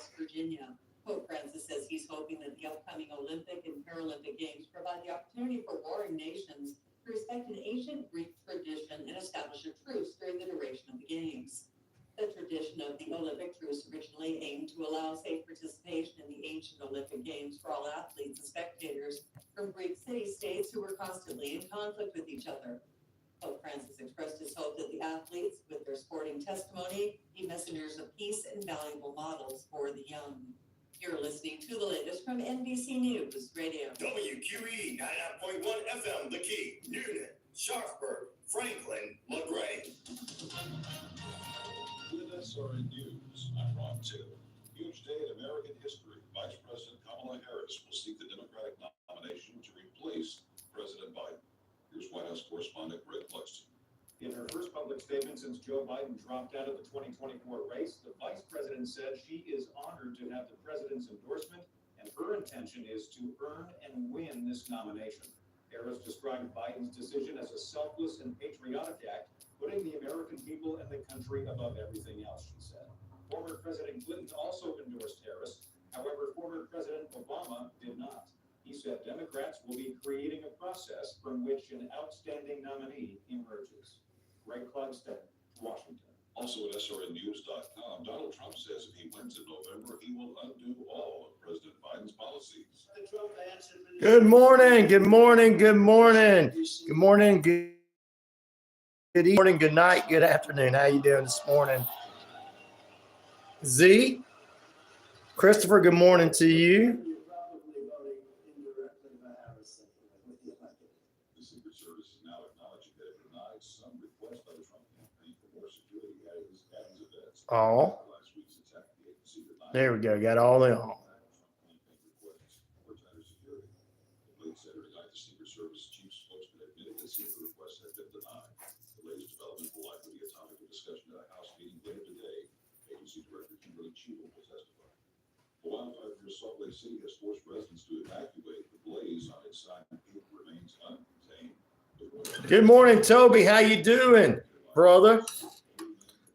West Virginia. Pope Francis says he's hoping that the upcoming Olympic and Paralympic Games provide the opportunity for warring nations to respect an ancient Greek tradition and establish a truce during the duration of the Games. The tradition of the Olympic truce originally aimed to allow safe participation in the ancient Olympic Games for all athletes and spectators from Greek city-states who were constantly in conflict with each other. Pope Francis expressed his hope that the athletes, with their sporting testimony, be messengers of peace and valuable models for the young. You're listening to the latest from NBC News Radio. WQEE 99.1 FM, The Key, Noonan, Sharpsburg, Franklin, LaGrange. With SRN News, I'm Ron Taylor. Huge day in American history. Vice President Kamala Harris will seek the Democratic nomination to replace President Biden. Here's White House correspondent Greg Cluxton. In her first public statement since Joe Biden dropped out of the 2024 race, the vice president said she is honored to have the president's endorsement, and her intention is to earn and win this nomination. Harris described Biden's decision as a selfless and patriotic act, putting the American people and the country above everything else, she said. Former President Clinton also endorsed Harris. However, former President Obama did not. He said Democrats will be creating a process from which an outstanding nominee emerges. Greg Cluxton, Washington. Also at SRNnews.com, Donald Trump says if he wins in November, he will undo all of President Biden's policies. Good morning, good morning, good morning. Good morning, good evening, good night, good afternoon. How you doing this morning? Z, Christopher, good morning to you. The Secret Service is now acknowledging that it denied some request by the Trump campaign for more security at his events. Oh, Last week's attack, the agency denied there we go. Got all in all. for tighter security. The blade said tonight the Secret Service chief spokesman admitted that secret requests had been denied. The latest development will likely be a topic of discussion at a House meeting later today. Agency Director Kimberly Cheatham will testify. The wildfire near Salt Lake City has forced residents to evacuate. The blaze on its side peak remains uncontained. Good morning, Toby. How you doing, brother?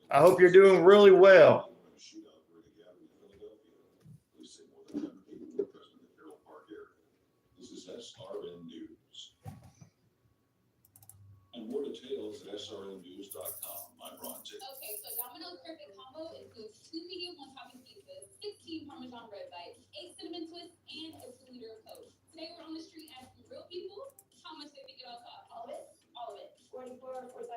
I hope you're doing really well. This is SRN News. And more details at SRNnews.com. I'm Ron Taylor. Okay, so Domino's Perfect Combo includes 2 medium one-topping pizzas, 16 Parmesan bread bites, 8 cinnamon twists, and a 2-liter of Coke. Today we're on the street asking real people how much they think it all costs. All of it? All of it. $44 or $45?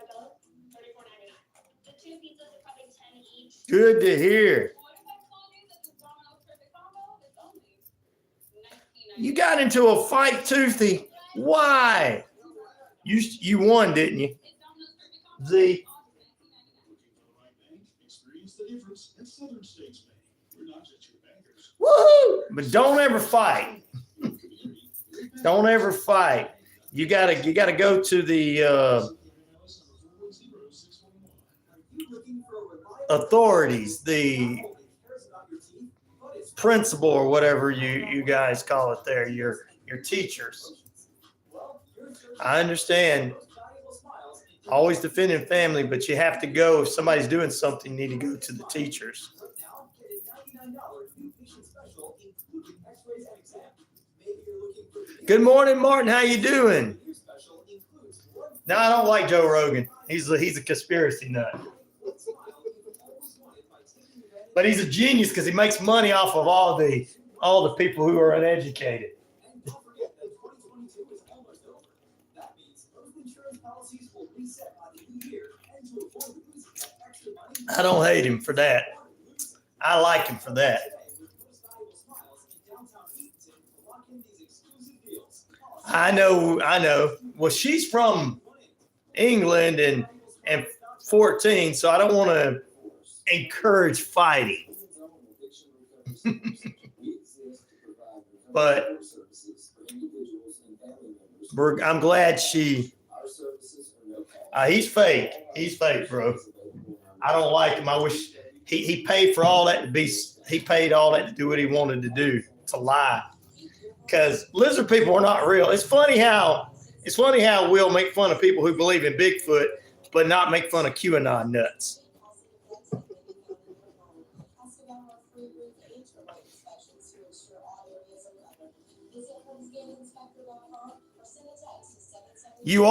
$34.99. The 2 pizzas are probably 10 each. Good to hear. What if I told you that the Domino's Perfect Combo is only $19.99? You got into a fight, Tuesday. Why? You won, didn't you? It's Domino's Perfect Combo. Z. Experience the difference at Southern States Bank. We're not just your bankers. Woohoo! But don't ever fight. Don't ever fight. You gotta go to the authorities, the principal or whatever you guys call it there, your teachers. I understand. Always defending family, but you have to go. If somebody's doing something, you need to go to the teachers. Good morning, Martin. How you doing? No, I don't like Joe Rogan. He's a conspiracy nut. But he's a genius because he makes money off of all the people who are uneducated. I don't hate him for that. I like him for that. I know. Well, she's from England and 14, so I don't want to encourage fighting. But I'm glad she. He's fake. He's fake, bro. I don't like him. I wish he paid for all that to be. He paid all that to do what he wanted to do. To lie, because lizard people are not real. It's funny how we'll make fun of people who believe in Bigfoot, but not make fun of QAnon nuts. remote inspections to ensure all areas are covered. Visit homescanninspector.com or send a text to 777. You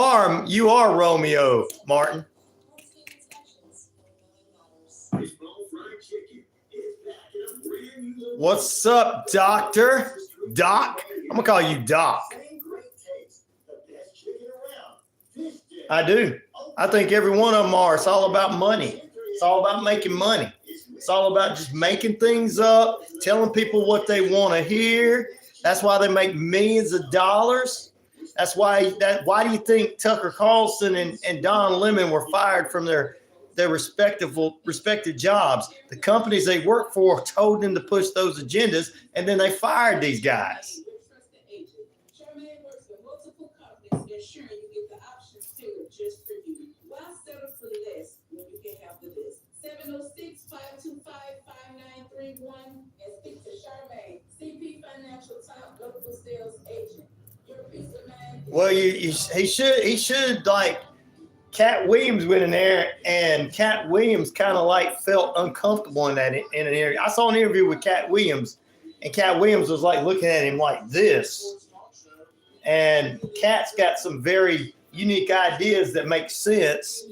are Romeo, Martin. Homescan inspections, knowing matters. Baseball fried chicken is back in a brand new location. What's up, Doctor? Doc? I'm gonna call you Doc. Same great taste, the best chicken around. Fish dish. I do. I think every one of them are. It's all about money. It's all about making money. It's all about just making things up, telling people what they want to hear. That's why they make millions of dollars. That's why do you think Tucker Carlson and Don Lemon were fired from their respective jobs? The companies they work for told them to push those agendas, and then they fired these guys. Charmaine works with multiple companies, ensuring you get the options tailored just for you. Why settle for less when you can have the best? 706-525-5931 and speak to Charmaine, CP Financial Top Global Sales Agent. Your peace of mind. Well, he should like Cat Williams went in there, and Cat Williams kind of like felt uncomfortable in an area. I saw an interview with Cat Williams, and Cat Williams was like looking at him like this. And Cat's got some very unique ideas that make sense.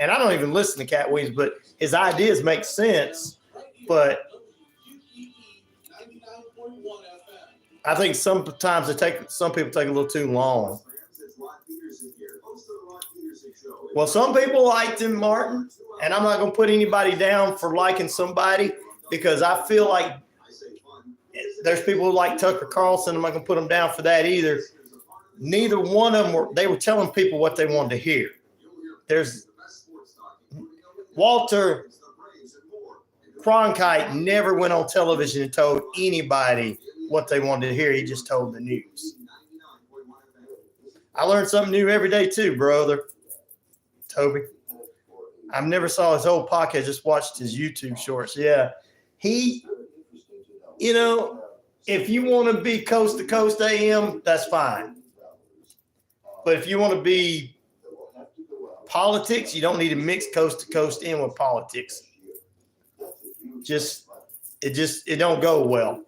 And I don't even listen to Cat Williams, but his ideas make sense. But I think sometimes some people take a little too long. Well, some people liked him, Martin, and I'm not going to put anybody down for liking somebody because I feel like there's people who like Tucker Carlson. I'm not going to put them down for that either. Neither one of them they were telling people what they wanted to hear. There's Walter Cronkite never went on television and told anybody what they wanted to hear. He just told the news. I learned something new every day too, brother. Toby. I've never saw his whole podcast, just watched his YouTube shorts. Yeah. If you want to be coast to coast AM, that's fine. But if you want to be politics, you don't need to mix coast to coast in with politics. It don't go well.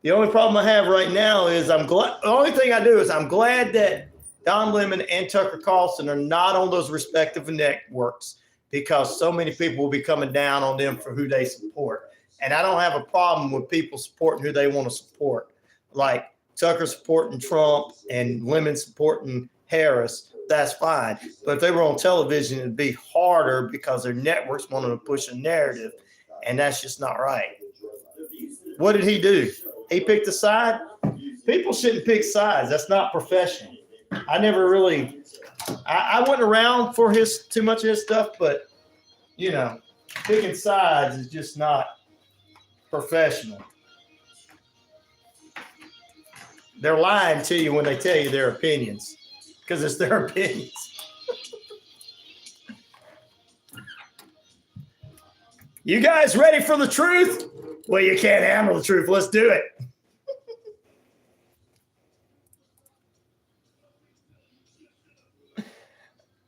The only problem I have right now is the only thing I do is I'm glad that Don Lemon and Tucker Carlson are not on those respective networks because so many people will be coming down on them for who they support. And I don't have a problem with people supporting who they want to support. Like Tucker supporting Trump and Lemon supporting Harris, that's fine. But if they were on television, it'd be harder because their networks wanted to push a narrative, and that's just not right. What did he do? He picked a side? People shouldn't pick sides. That's not professional. I never really I wasn't around for too much of his stuff, but picking sides is just not professional. They're lying to you when they tell you their opinions because it's their opinions. You guys ready for the truth? Well, you can't handle the truth. Let's do it.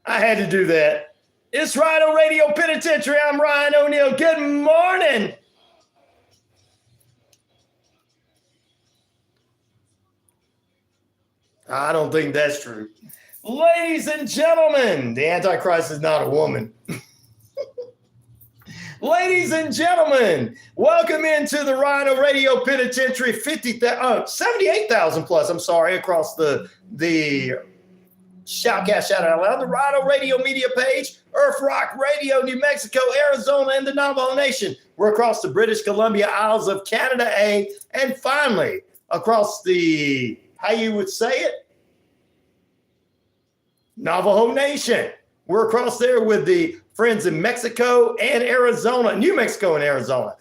I had to do that. It's Rhino Radio Penitentiary. I'm Ryan O'Neal. Good morning. I don't think that's true. Ladies and gentlemen, the Antichrist is not a woman. Ladies and gentlemen, welcome into the Rhino Radio Penitentiary 78,000 plus, across the Shoutcast Shout Out Loud, the Rhino Radio media page, Earth Rock Radio, New Mexico, Arizona, and the Navajo Nation. We're across the British Columbia Isles of Canada, and finally, across the, how you would say it? Navajo Nation. We're across there with the friends in Mexico and Arizona, New Mexico and Arizona.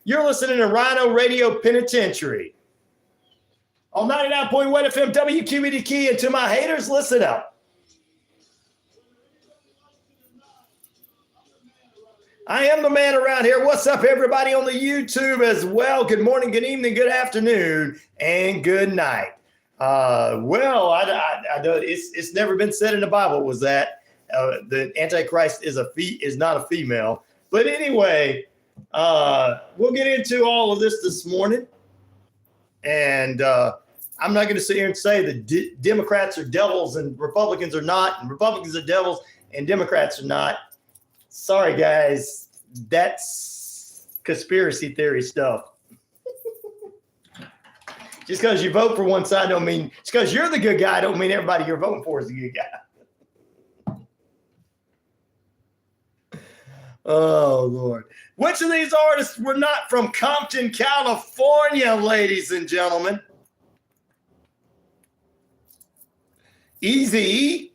You're listening to Rhino Radio Penitentiary on 99.1 FM WQEE. And to my haters, listen up. I am the man around here. What's up, everybody on the YouTube as well? Good morning, good evening, good afternoon, and good night. It's never been said in the Bible was that the Antichrist is not a female. But anyway, we'll get into all of this morning. And I'm not going to sit here and say that Democrats are devils and Republicans are not, and Republicans are devils and Democrats are not. Sorry, guys. That's conspiracy theory stuff. Just because you vote for one side don't mean, just because you're the good guy don't mean everybody you're voting for is the good guy. Oh, Lord. Which of these artists were not from Compton, California, ladies and gentlemen? Eazy-E,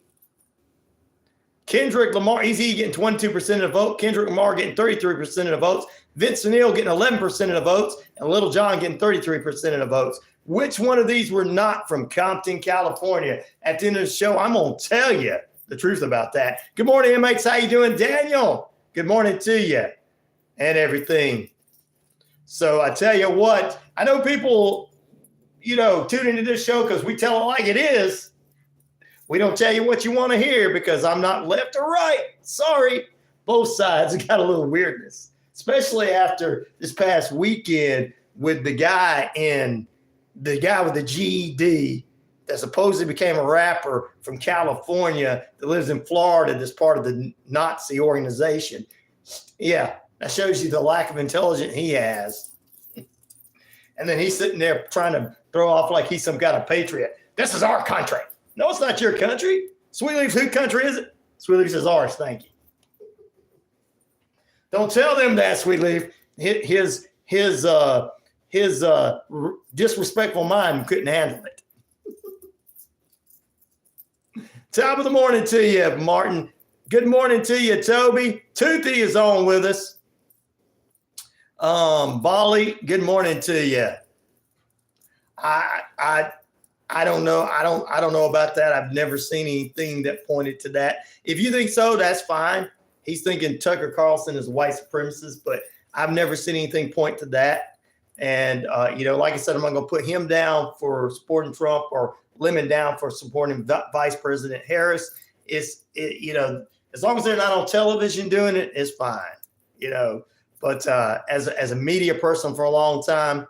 Kendrick Lamar, Eazy-E getting 22% of the vote, Kendrick Lamar getting 33% of the votes, Vince Neal getting 11% of the votes, and Little John getting 33% of the votes. Which one of these were not from Compton, California? At the end of the show, I'm going to tell you the truth about that. Good morning, inmates. How you doing, Daniel? Good morning to you and everything. So I tell you what, I know people, tune into this show because we tell it like it is. We don't tell you what you want to hear because I'm not left or right. Sorry. Both sides got a little weirdness, especially after this past weekend with the guy with the GED that supposedly became a rapper from California that lives in Florida that's part of the Nazi organization. Yeah, that shows you the lack of intelligence he has. And then he's sitting there trying to throw off like he's some kind of patriot. This is our country. No, it's not your country. Sweet Leaf's whose country is it? Sweet Leaf says ours, thank you. Don't tell them that, Sweet Leaf. His disrespectful mind couldn't handle it. Top of the morning to you, Martin. Good morning to you, Toby. Toothy is on with us. Bali, good morning to you. I don't know. I don't know about that. I've never seen anything that pointed to that. If you think so, that's fine. He's thinking Tucker Carlson is a white supremacist, but I've never seen anything point to that. And, like I said, I'm not going to put him down for supporting Trump or Lemon down for supporting Vice President Harris. As long as they're not on television doing it, it's fine, But as a media person for a long time,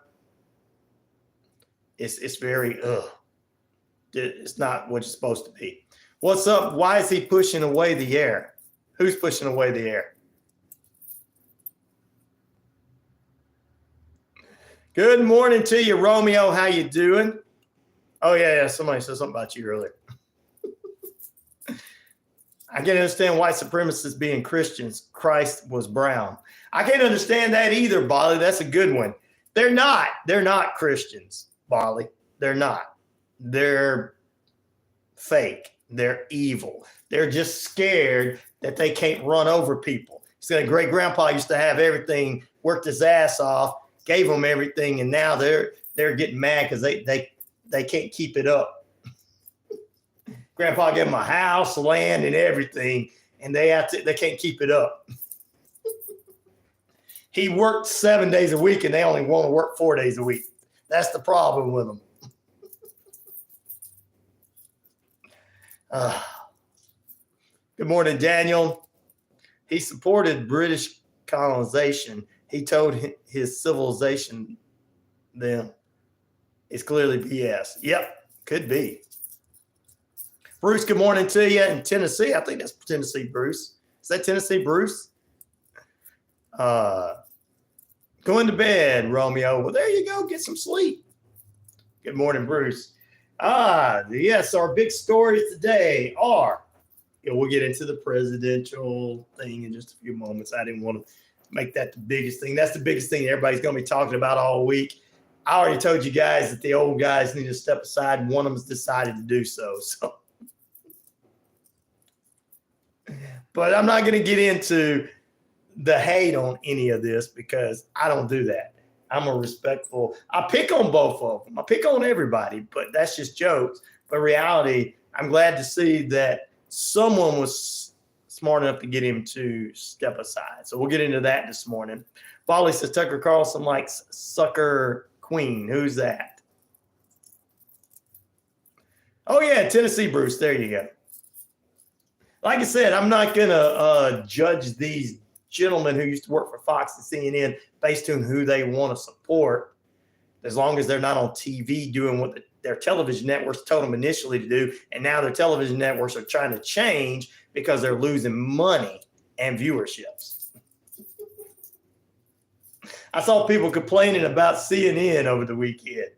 it's very, it's not what it's supposed to be. What's up? Why is he pushing away the air? Who's pushing away the air? Good morning to you, Romeo. How you doing? Oh, yeah. Somebody said something about you earlier. I can't understand white supremacists being Christians. Christ was brown. I can't understand that either, Bali. That's a good one. They're not Christians, Bali. They're not. They're fake. They're evil. They're just scared that they can't run over people. So great grandpa used to have everything, worked his ass off, gave them everything, and now they're getting mad because they can't keep it up. Grandpa gave them a house, land, and everything, and they can't keep it up. He worked 7 days a week, and they only want to work 4 days a week. That's the problem with them. Good morning, Daniel. He supported British colonization. He told his civilization then it's clearly BS. Yep, could be. Bruce, good morning to you in Tennessee. I think that's Tennessee, Bruce. Is that Tennessee, Bruce? Going to bed, Romeo. Well, there you go. Get some sleep. Good morning, Bruce. Yes, our big stories today are, we'll get into the presidential thing in just a few moments. I didn't want to make that the biggest thing. That's the biggest thing everybody's going to be talking about all week. I already told you guys that the old guys need to step aside, and one of them's decided to do so. But I'm not going to get into the hate on any of this because I don't do that. I'm a respectful. I pick on both of them. I pick on everybody, but that's just jokes. But reality, I'm glad to see that someone was smart enough to get him to step aside. So we'll get into that this morning. Bali says Tucker Carlson likes Sucker Queen. Who's that? Oh, yeah, Tennessee, Bruce. There you go. Like I said, I'm not going to judge these gentlemen who used to work for Fox and CNN based on who they want to support, as long as they're not on TV doing what their television networks told them initially to do. And now their television networks are trying to change because they're losing money and viewerships. I saw people complaining about CNN over the weekend,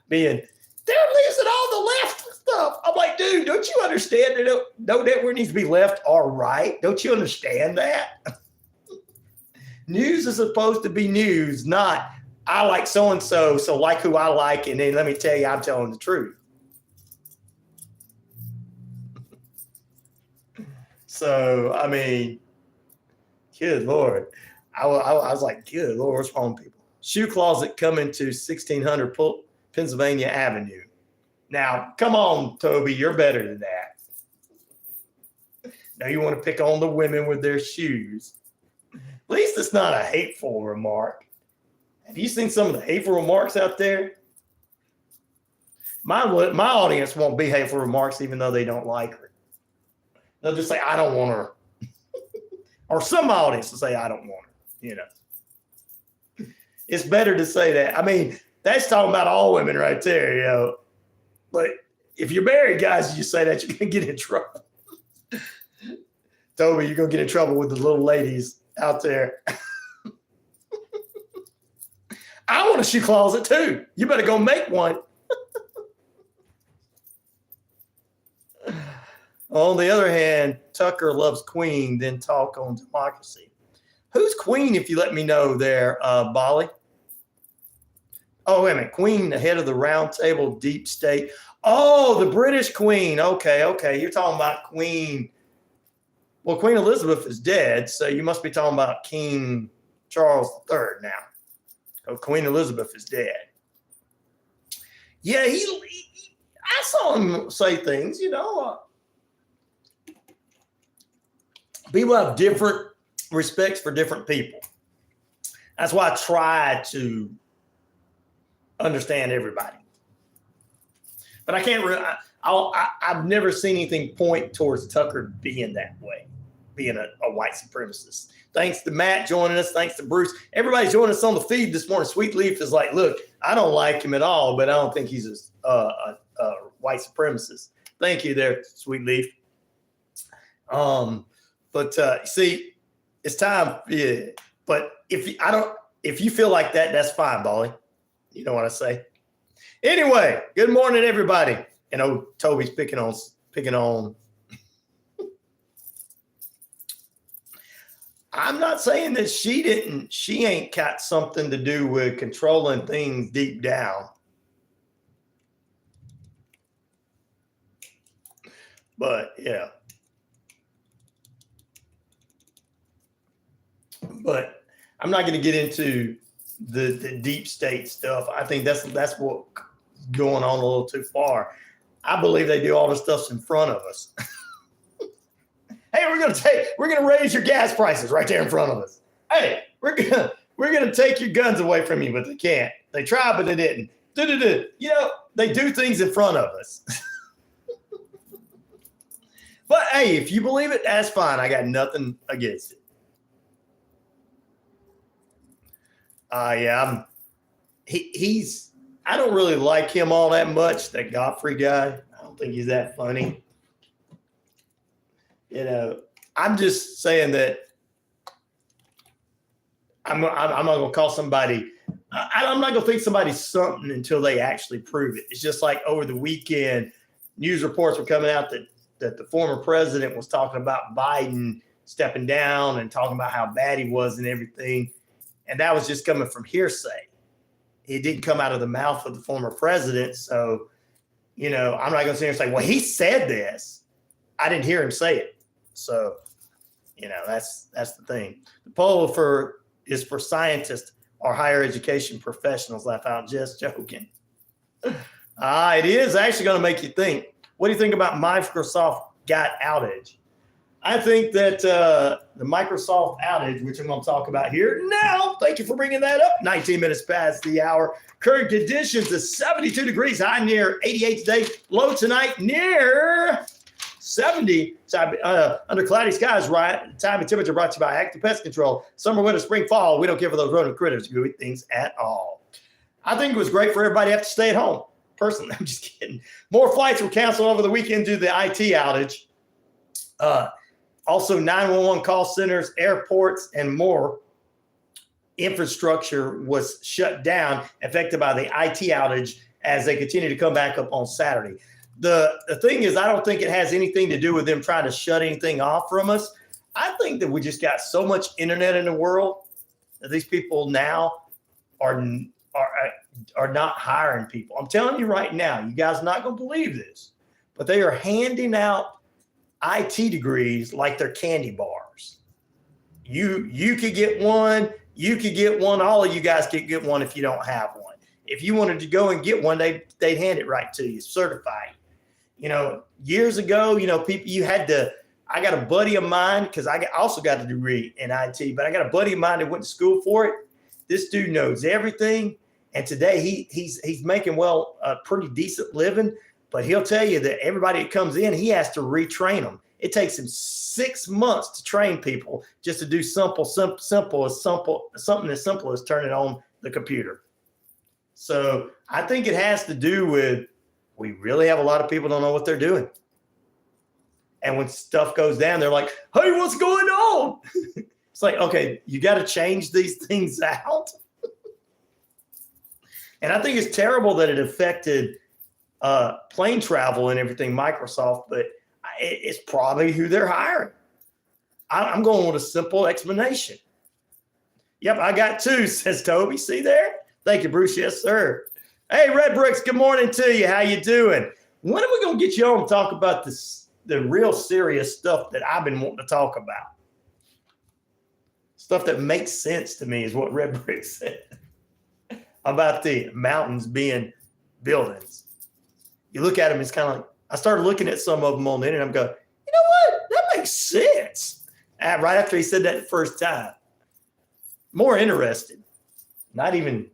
they're losing all the left stuff. I'm like, dude, don't you understand that no network needs to be left or right? Don't you understand that? News is supposed to be news, not I like so-and-so, so like who I like, and then let me tell you, I'm telling the truth. So, I mean, good Lord. I was like, good Lord, what's wrong with people? Shoe closet coming to 1600 Pennsylvania Avenue. Now, come on, Toby, you're better than that. Now you want to pick on the women with their shoes. At least it's not a hateful remark. Have you seen some of the hateful remarks out there? My audience won't be hateful remarks even though they don't like her. They'll just say, I don't want her. Or some audience will say, I don't want her. You know, it's better to say that. I mean, that's talking about all women right there, you know. But if you're married, guys, you say that, you're going to get in trouble. Toby, you're going to get in trouble with the little ladies out there. I want a shoe closet too. You better go make one. On the other hand, Tucker loves Queen, then talk on democracy. Who's Queen, if you let me know there, Bolly? Oh, wait a minute. Queen, the head of the round table, deep state. Oh, the British Queen. Okay. You're talking about Queen. Well, Queen Elizabeth is dead, so you must be talking about King Charles III now. Oh, Queen Elizabeth is dead. Yeah, I saw him say things, you know. People have different respects for different people. That's why I try to understand everybody. But I can't really, I've never seen anything point towards Tucker being that way, being a white supremacist. Thanks to Matt joining us. Thanks to Bruce. Everybody's joining us on the feed this morning. Sweet Leaf is like, look, I don't like him at all, but I don't think he's a white supremacist. Thank you there, Sweet Leaf. But see, it's time. Yeah. But if you feel like that, that's fine, Bolly. You know what I say? Anyway, good morning, everybody. You know, Toby's picking on. I'm not saying that she ain't got something to do with controlling things deep down. But yeah. But I'm not going to get into the deep state stuff. I think that's what's going on a little too far. I believe they do all the stuff in front of us. Hey, we're gonna raise your gas prices right there in front of us. Hey, we're gonna take your guns away from you, but they can't. They tried, but they didn't. You know, they do things in front of us. But hey, if you believe it, that's fine. I got nothing against it. Yeah, he's. I don't really like him all that much. That Godfrey guy. I don't think he's that funny. You know, I'm just saying that I'm not going to call somebody. I'm not going to think somebody's something until they actually prove it. It's just like over the weekend, news reports were coming out that the former president was talking about Biden stepping down and talking about how bad he was and everything. And that was just coming from hearsay. It didn't come out of the mouth of the former president. So, you know, I'm not going to sit here and say, well, he said this. I didn't hear him say it. So, you know, that's the thing. The poll is for scientists or higher education professionals. Laugh out, just joking. It is actually going to make you think. What do you think about Microsoft got outage? I think that the Microsoft outage, which I'm going to talk about here now, thank you for bringing that up. 19 minutes past the hour. Current conditions is 72 degrees, high near 88 today. Low tonight near 70 under cloudy skies, right? Time and temperature brought to you by Active Pest Control. Summer, winter, spring, fall. We don't care for those rodent critters who eat things at all. I think it was great for everybody to have to stay at home. Personally, I'm just kidding. More flights were canceled over the weekend due to the IT outage. Also, 911 call centers, airports, and more infrastructure was shut down, affected by the IT outage as they continue to come back up on Saturday. The thing is, I don't think it has anything to do with them trying to shut anything off from us. I think that we just got so much internet in the world that these people now are not hiring people. I'm telling you right now, you guys are not going to believe this, but they are handing out IT degrees like they're candy bars. You could get one. You could get one. All of you guys could get one if you don't have one. If you wanted to go and get one, they'd hand it right to you, certified. Years ago, people, I got a buddy of mine, because I also got a degree in IT, but I got a buddy of mine that went to school for it. This dude knows everything. And today he's making, a pretty decent living, but he'll tell you that everybody that comes in, he has to retrain them. It takes him 6 months to train people just to do something as simple as turning on the computer. So I think it has to do with, we really have a lot of people don't know what they're doing. And when stuff goes down, they're like, hey, what's going on? It's like, okay, you got to change these things out. And I think it's terrible that it affected plane travel and everything, Microsoft, but it's probably who they're hiring. I'm going with a simple explanation. Yep, I got 2, says Toby. See there? Thank you, Bruce. Yes, sir. Hey, Red Bricks, good morning to you. How you doing? When are we going to get you on and talk about the real serious stuff that I've been wanting to talk about? Stuff that makes sense to me is what Red Bricks said about the mountains being buildings. You look at them, it's kind of like, I started looking at some of them on the internet. I'm going, you know what? That makes sense. Right after he said that the first time. More interested. Not even,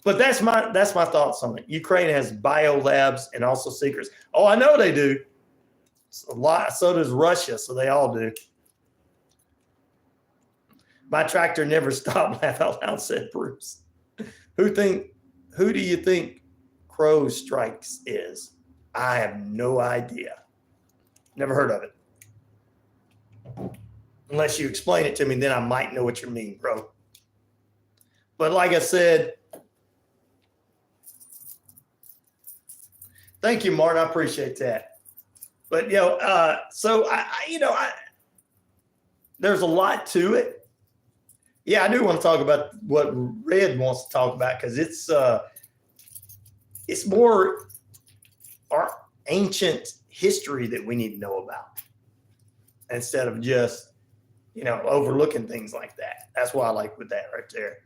But that's my thoughts on it. Ukraine has biolabs and also secrets. Oh, I know they do. A lot. So does Russia. So they all do. My tractor never stopped. Laugh out loud, said Bruce. Who do you think Crow Strikes is? I have no idea. Never heard of it. Unless you explain it to me, then I might know what you mean, bro. But like I said, thank you, Martin. I appreciate that. But, so there's a lot to it. Yeah, I do want to talk about what Red wants to talk about, because it's more our ancient history that we need to know about instead of just, overlooking things like that. That's what I like with that right there.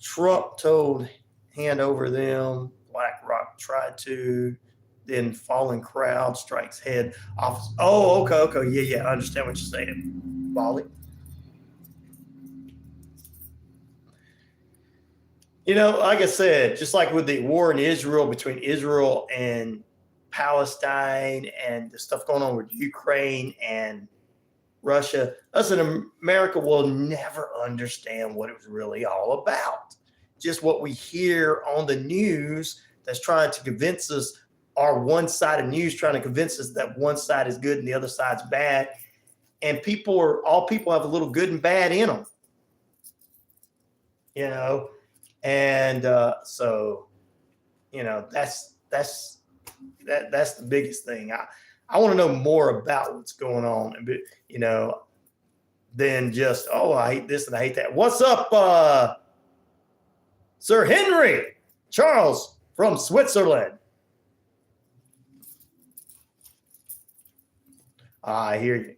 Trump told hand over them. BlackRock tried to. Then falling crowd strikes head off. Oh, okay. Yeah. I understand what you're saying, Bali. Like I said, just like with the war in Israel, between Israel and Palestine and the stuff going on with Ukraine and Russia, us in America will never understand what it was really all about. Just what we hear on the news that's trying to convince us, our one side of news trying to convince us that one side is good and the other side's bad. And all people have a little good and bad in them. And so, that's the biggest thing. I want to know more about what's going on, than just, I hate this and I hate that. What's up, Sir Henry Charles from Switzerland? I hear you.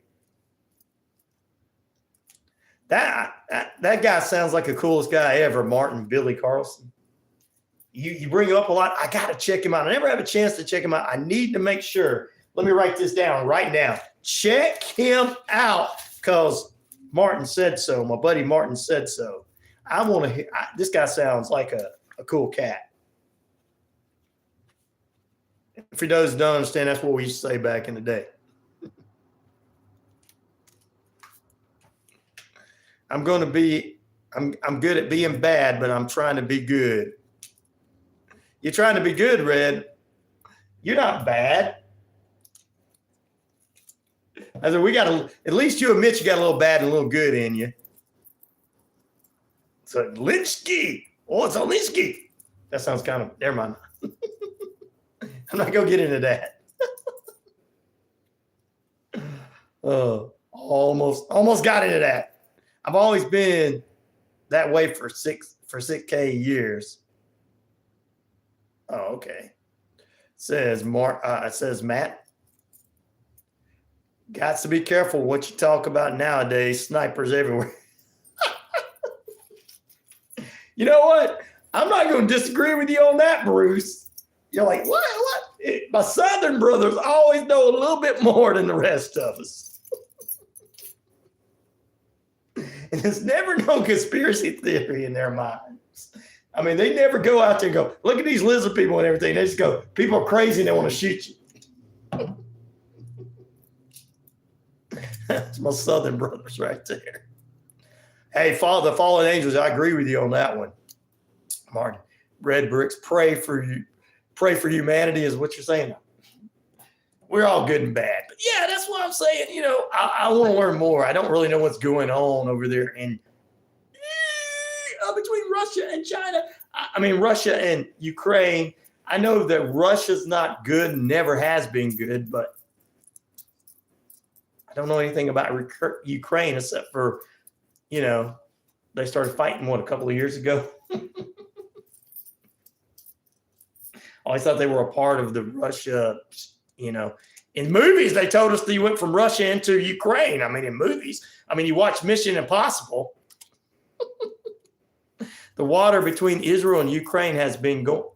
That guy sounds like the coolest guy ever, Martin Billy Carlson. You bring him up a lot. I got to check him out. I never have a chance to check him out. I need to make sure. Let me write this down right now. Check him out because Martin said so. My buddy Martin said so. I want to hear. This guy sounds like a cool cat. For those who don't understand, that's what we used to say back in the day. I'm good at being bad, but I'm trying to be good. You're trying to be good, Red. You're not bad. I said, at least you admit you got a little bad and a little good in you. So Linsky. Oh, it's a Linsky. That sounds kind of, never mind. I'm not going to get into that. Almost got into that. I've always been that way for 6K years. Oh, okay. Says Matt. Got to be careful what you talk about nowadays. Snipers everywhere. You know what? I'm not going to disagree with you on that, Bruce. You're like, what? My Southern brothers always know a little bit more than the rest of us. And there's never no conspiracy theory in their minds. I mean, they never go out there and go, look at these lizard people and everything. They just go, people are crazy and they want to shoot you. That's my Southern brothers right there. Hey, the fallen angels, I agree with you on that one. Martin, Red Bricks, pray for humanity is what you're saying. We're all good and bad. But yeah, that's what I'm saying. You know, I want to learn more. I don't really know what's going on over there in between Russia and China. I mean, Russia and Ukraine. I know that Russia's not good and never has been good, but I don't know anything about Ukraine except for, you know, they started fighting, a couple of years ago? I always thought they were a part of the Russia, you know. In movies, they told us that you went from Russia into Ukraine. I mean, in movies. I mean, you watch Mission Impossible. The war between Israel and Ukraine has been going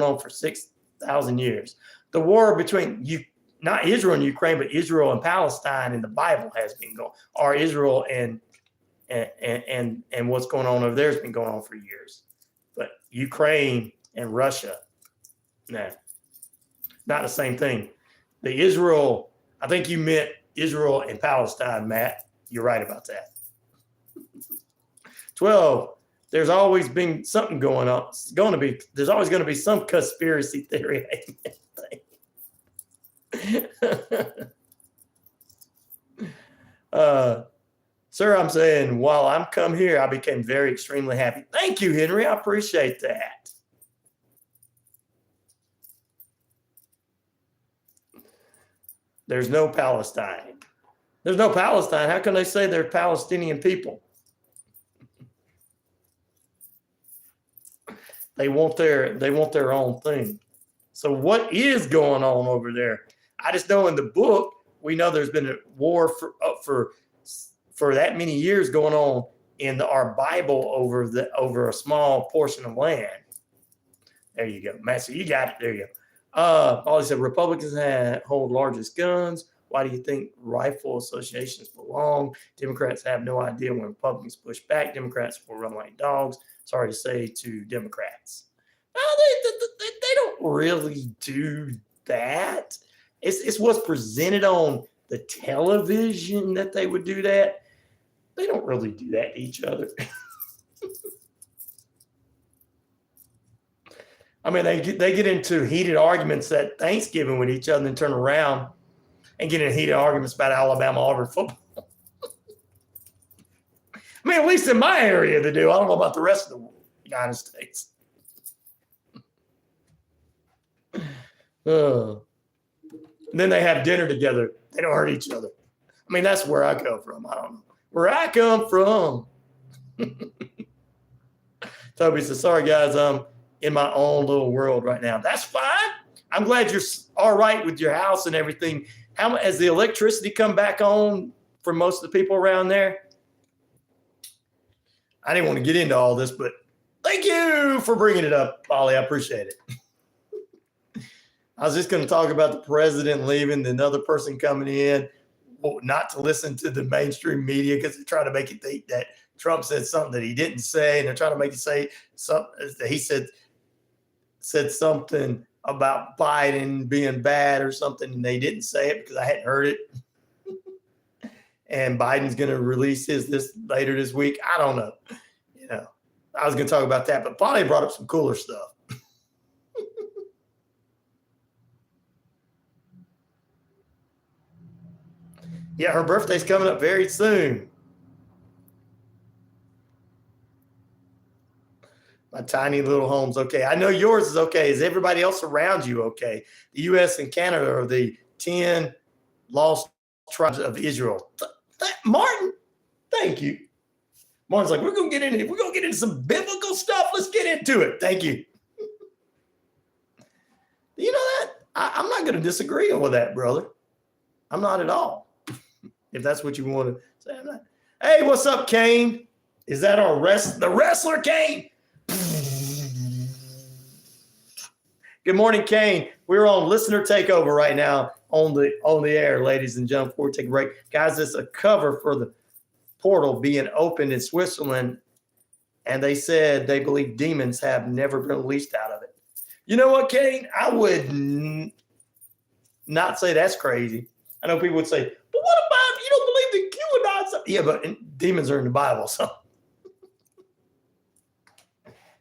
on for 6,000 years. The war between not Israel and Ukraine, but Israel and Palestine in the Bible has been going, or Israel and what's going on over there has been going on for years. But Ukraine and Russia, nah, not the same thing. I think you meant Israel and Palestine, Matt. You're right about that. 12, there's always been something going on. There's always going to be some conspiracy theory. Sir, I'm saying while I'm come here, I became very extremely happy. Thank you, Henry. I appreciate that. There's no Palestine. There's no Palestine. How can they say they're Palestinian people? They want their own thing. So what is going on over there? I just know in the book, we know there's been a war for that many years going on in our Bible over a small portion of land. There you go, Master. You got it. There you go. Ollie said Republicans hold largest guns. Why do you think rifle associations belong? Democrats have no idea when Republicans push back. Democrats will run like dogs. Sorry to say to Democrats. No, they don't really do that. It's what's presented on the television that they would do that. They don't really do that to each other. I mean, they get into heated arguments at Thanksgiving with each other and turn around and get in heated arguments about Alabama-Auburn football. I mean, at least in my area they do. I don't know about the rest of the United States. Then they have dinner together. They don't hurt each other. I mean, that's where I come from. I don't know. Where I come from. Toby says, sorry, guys. I'm in my own little world right now. That's fine. I'm glad you're all right with your house and everything. Has the electricity come back on for most of the people around there? I didn't want to get into all this, but thank you for bringing it up, Ollie. I appreciate it. I was just going to talk about the president leaving, another person coming in, not to listen to the mainstream media because they're trying to make it think that Trump said something that he didn't say, and they're trying to make it say something that he said something about Biden being bad or something, and they didn't say it because I hadn't heard it. and Biden's going to release this later this week. I don't know. I was going to talk about that, but Bonnie brought up some cooler stuff. Yeah, her birthday's coming up very soon. My tiny little home's okay. I know yours is okay. Is everybody else around you okay? The U.S. and Canada are the 10 lost tribes of Israel. Martin, thank you. Martin's like, we're gonna get into some biblical stuff. Let's get into it. Thank you. You know that? I'm not gonna disagree with that, brother. I'm not at all. If that's what you want to say, I'm not. Hey, what's up, Kane? Is that the wrestler Kane? Good morning, Kane. We're on listener takeover right now on the air, ladies and gentlemen. Before we take a break, guys, it's a cover for the portal being opened in Switzerland, and they said they believe demons have never been released out of it. You know what, Kane? I would not say that's crazy. I know people would say, but what about you don't believe the QAnon? Yeah, but demons are in the Bible, so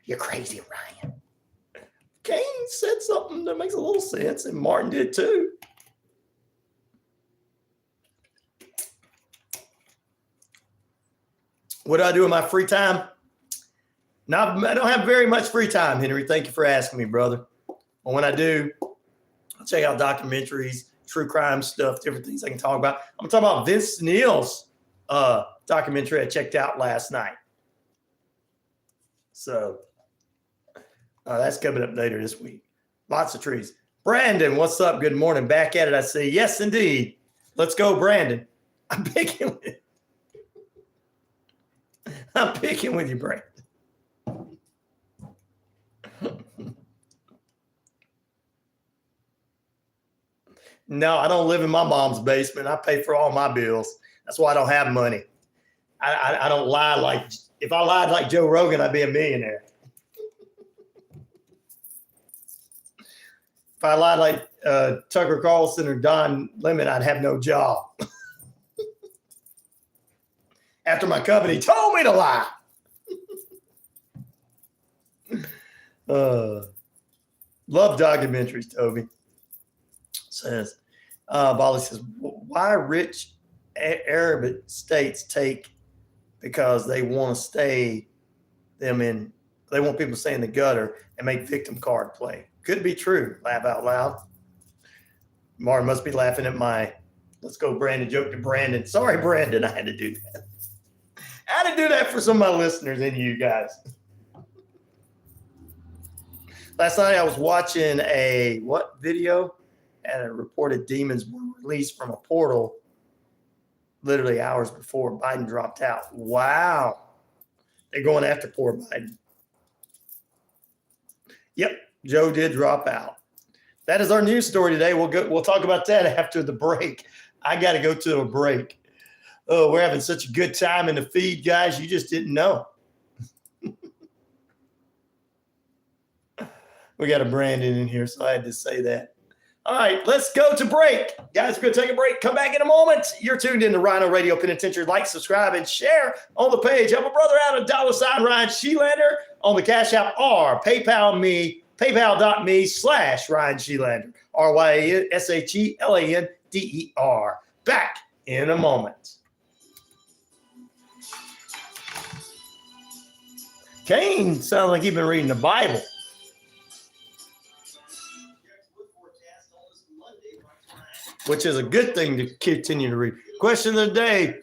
you're crazy, Ryan. Kane said something that makes a little sense, and Martin did too. What do I do in my free time? I don't have very much free time, Henry. Thank you for asking me, brother. But when I do, I'll check out documentaries, true crime stuff, different things I can talk about. I'm talking about Vince Neal's documentary I checked out last night. So that's coming up later this week. Lots of trees. Brandon, what's up? Good morning. Back at it, I say. Yes, indeed. Let's go, Brandon. I'm picking with you, Brandon. No, I don't live in my mom's basement. I pay for all my bills. That's why I don't have money. I don't lie if I lied like Joe Rogan, I'd be a millionaire. If I lied like Tucker Carlson or Don Lemon, I'd have no job. After my company told me to lie. Love documentaries, Toby. Says, Bali says, why rich Arab states take because they want to they want people to stay in the gutter and make victim card play. Could be true. Laugh out loud. Martin must be laughing at my let's go Brandon joke to Brandon. Sorry, Brandon, I had to do that. I had to do that for some of my listeners and you guys. Last night I was watching a video, and it reported demons were released from a portal literally hours before Biden dropped out. Wow. They're going after poor Biden. Yep, Joe did drop out. That is our news story today. We'll talk about that after the break. I got to go to a break. Oh, we're having such a good time in the feed, guys. You just didn't know. We got a Brandon in here, so I had to say that. All right, let's go to break. Guys, we're going to take a break. Come back in a moment. You're tuned in to Rhino Radio Penitentiary. Like, subscribe, and share on the page. Help a brother out at $ RyanShelander on the Cash App or paypal.me/RyanShelander. RyanShelander. Back in a moment. Kane sounds like he's been reading the Bible. Which is a good thing to continue to read. Question of the day.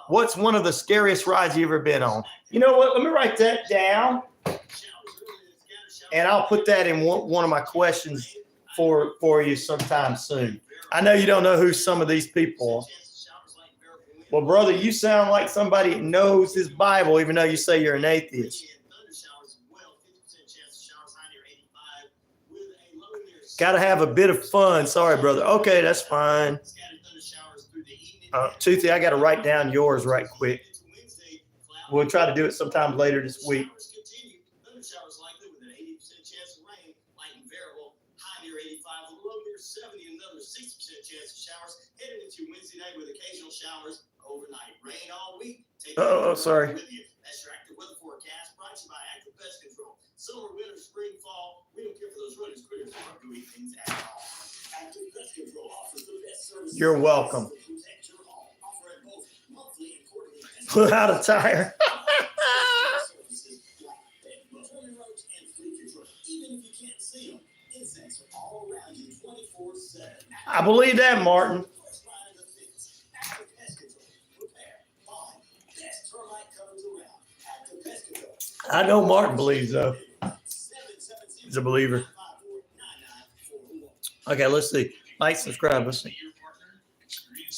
What's one of the scariest rides you've ever been on? You know what? Let me write that down. And I'll put that in one of my questions for you sometime soon. I know you don't know who some of these people are. Well, brother, you sound like somebody that knows his Bible, even though you say you're an atheist. Got to have a bit of fun. Sorry, brother. Okay, that's fine. Toothy, I got to write down yours right quick. We'll try to do it sometime later this week. overnight. Rain all week. Take sorry. with you. That's your active weather forecast brought to you by Active Pest Control. Summer, winter, spring, fall. We don't care for those rodents, critters, or gooey things at all. Active Pest Control offers the best services. You're welcome. To protect your home. Offering both monthly and quarterly pest Put out a tire. services like bed bugs, roach, and flea control. Even if you can't see them, insects are all around you 24/7. I believe that, Martin. First line of defense. Active Pest Control. Repair, find, best termite coverage around. Active Pest Control. I know Martin believes, though. He's a believer. Okay, let's see. Like, subscribe. Let's see.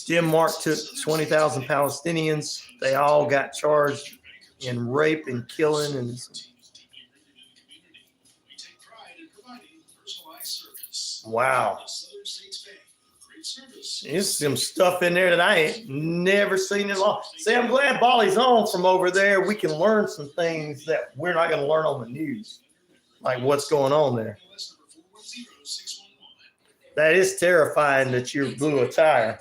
Jim Mark took 20,000 Palestinians. They all got charged in rape and killing. And wow. There's some stuff in there that I ain't never seen in law. See, I'm glad Bolly's on from over there. We can learn some things that we're not going to learn on the news, like what's going on there. That is terrifying that you blew a tire.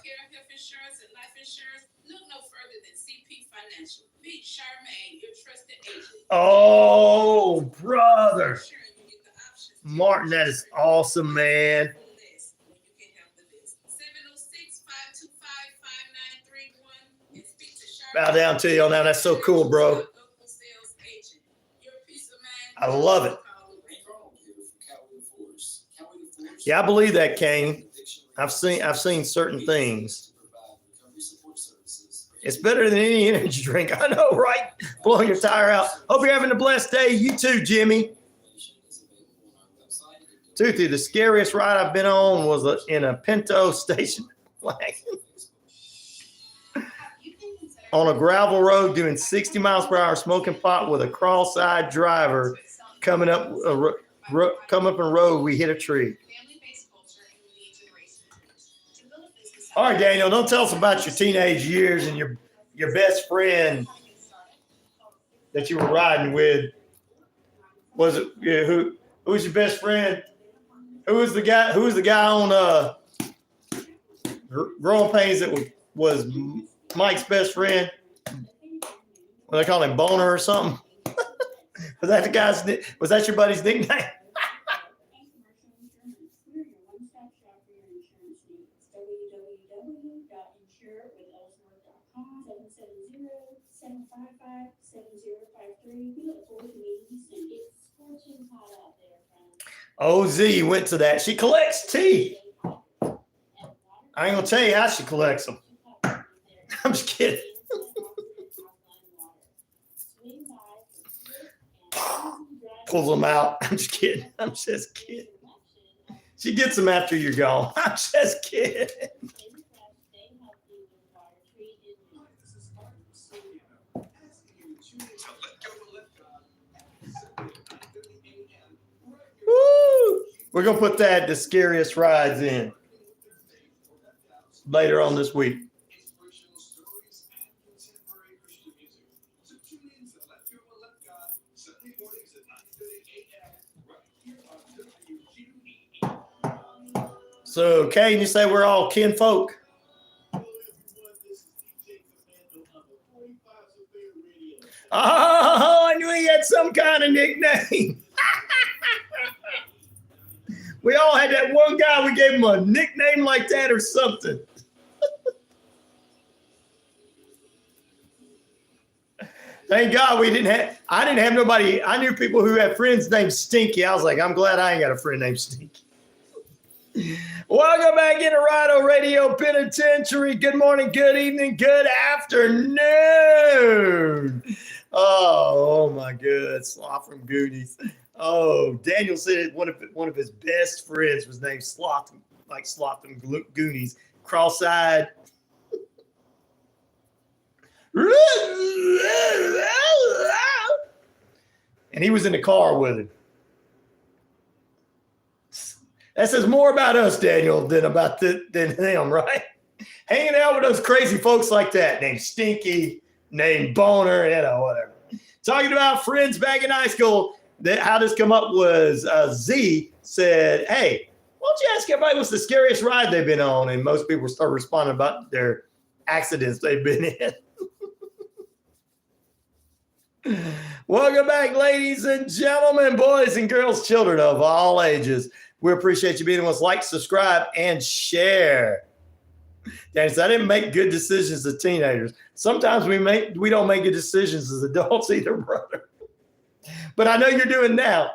Insurance and life insurance. Look no further than CP Financial. Meet Charmaine, your trusted agent. Oh, brother. Martin, that is awesome, man. Bow down to you on that. That's so cool, bro. I love it. Yeah, I believe that, Kane. I've seen certain things. It's better than any energy drink. I know, right? Blowing your tire out. Hope you're having a blessed day. You too, Jimmy. Toothy, the scariest ride I've been on was in a Pinto station wagon. On a gravel road doing 60 miles per hour, smoking pot with a cross-eyed driver coming up a road, we hit a tree. All right, Daniel, don't tell us about your teenage years and your best friend that you were riding with. Was it who was your best friend? Who was the guy on Growing Pains that was Mike's best friend? What they call him, Boner or something? Was that your buddy's nickname? OZ went to that. She collects tea. I ain't gonna tell you how she collects them. I'm just kidding. Pulls them out. I'm just kidding. I'm just kidding. She gets them after you're gone. I'm just kidding. Woo! We're gonna put the scariest rides in later on this week. So, Kane, you say we're all kinfolk? Oh, I knew he had some kind of nickname. We all had that one guy, we gave him a nickname like that or something. Thank God I didn't have nobody. I knew people who had friends named Stinky. I was like, I'm glad I ain't got a friend named Stinky. Welcome back into Rhino Radio Penitentiary. Good morning, good evening, good afternoon. Oh my God, Sloth from Goonies. Oh, Daniel said one of his best friends was named Sloth, like Sloth from Goonies, cross-eyed. And he was in the car with him. That says more about us, Daniel, than him, right? Hanging out with those crazy folks like that, named Stinky, named Boner, whatever. Talking about friends back in high school. How this come up was Z said, hey, why don't you ask everybody what's the scariest ride they've been on? And most people start responding about their accidents they've been in. Welcome back, ladies and gentlemen, boys and girls, children of all ages. We appreciate you being with us. Like, subscribe, and share. Danny said, I didn't make good decisions as teenagers. Sometimes we don't make good decisions as adults either, brother. But I know you're doing now.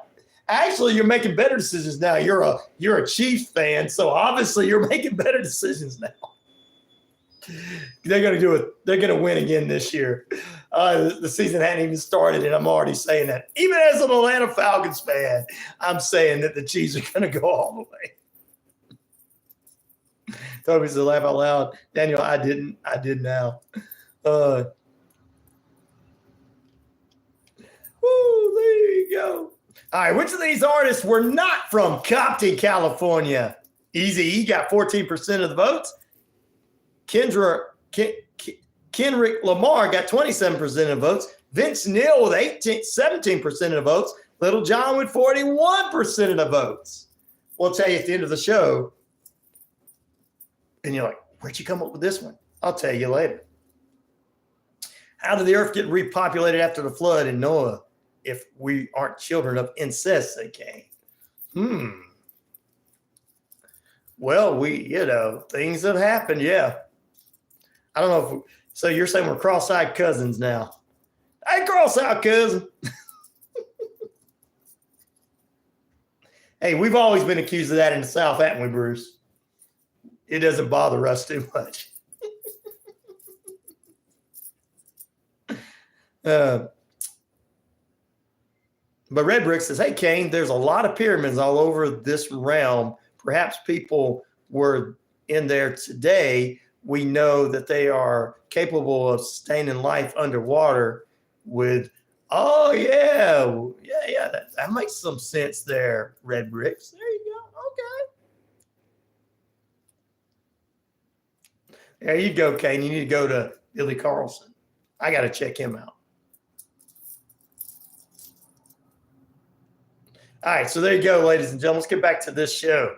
Actually, you're making better decisions now. You're a Chiefs fan, so obviously you're making better decisions now. They're going to do it. They're going to win again this year. The season hadn't even started, and I'm already saying that. Even as an Atlanta Falcons fan, I'm saying that the Chiefs are going to go all the way. Toby said, laugh out loud. Daniel, I didn't. I did now. Woo, there you go. All right, which of these artists were not from Compton, California? Eazy-E got 14% of the votes. Kendrick Lamar got 27% of the votes. Vince Neal with 17% of the votes. Little John with 41% of the votes. We'll tell you at the end of the show. And you're like, where'd you come up with this one? I'll tell you later. How did the earth get repopulated after the flood in Noah if we aren't children of incest, said Cain? Well, things have happened, yeah. I don't know so you're saying we're cross-eyed cousins now. Hey, cross-eyed cousin. Hey, we've always been accused of that in the South, haven't we, Bruce? It doesn't bother us too much. But Red Brick says, hey, Kane, there's a lot of pyramids all over this realm. Perhaps people were in there today. We know that they are capable of sustaining life underwater with, that makes some sense there, Red Bricks. There you go. Okay. There you go, Kane. You need to go to Billy Carlson. I got to check him out. All right, so there you go, ladies and gentlemen. Let's get back to this show.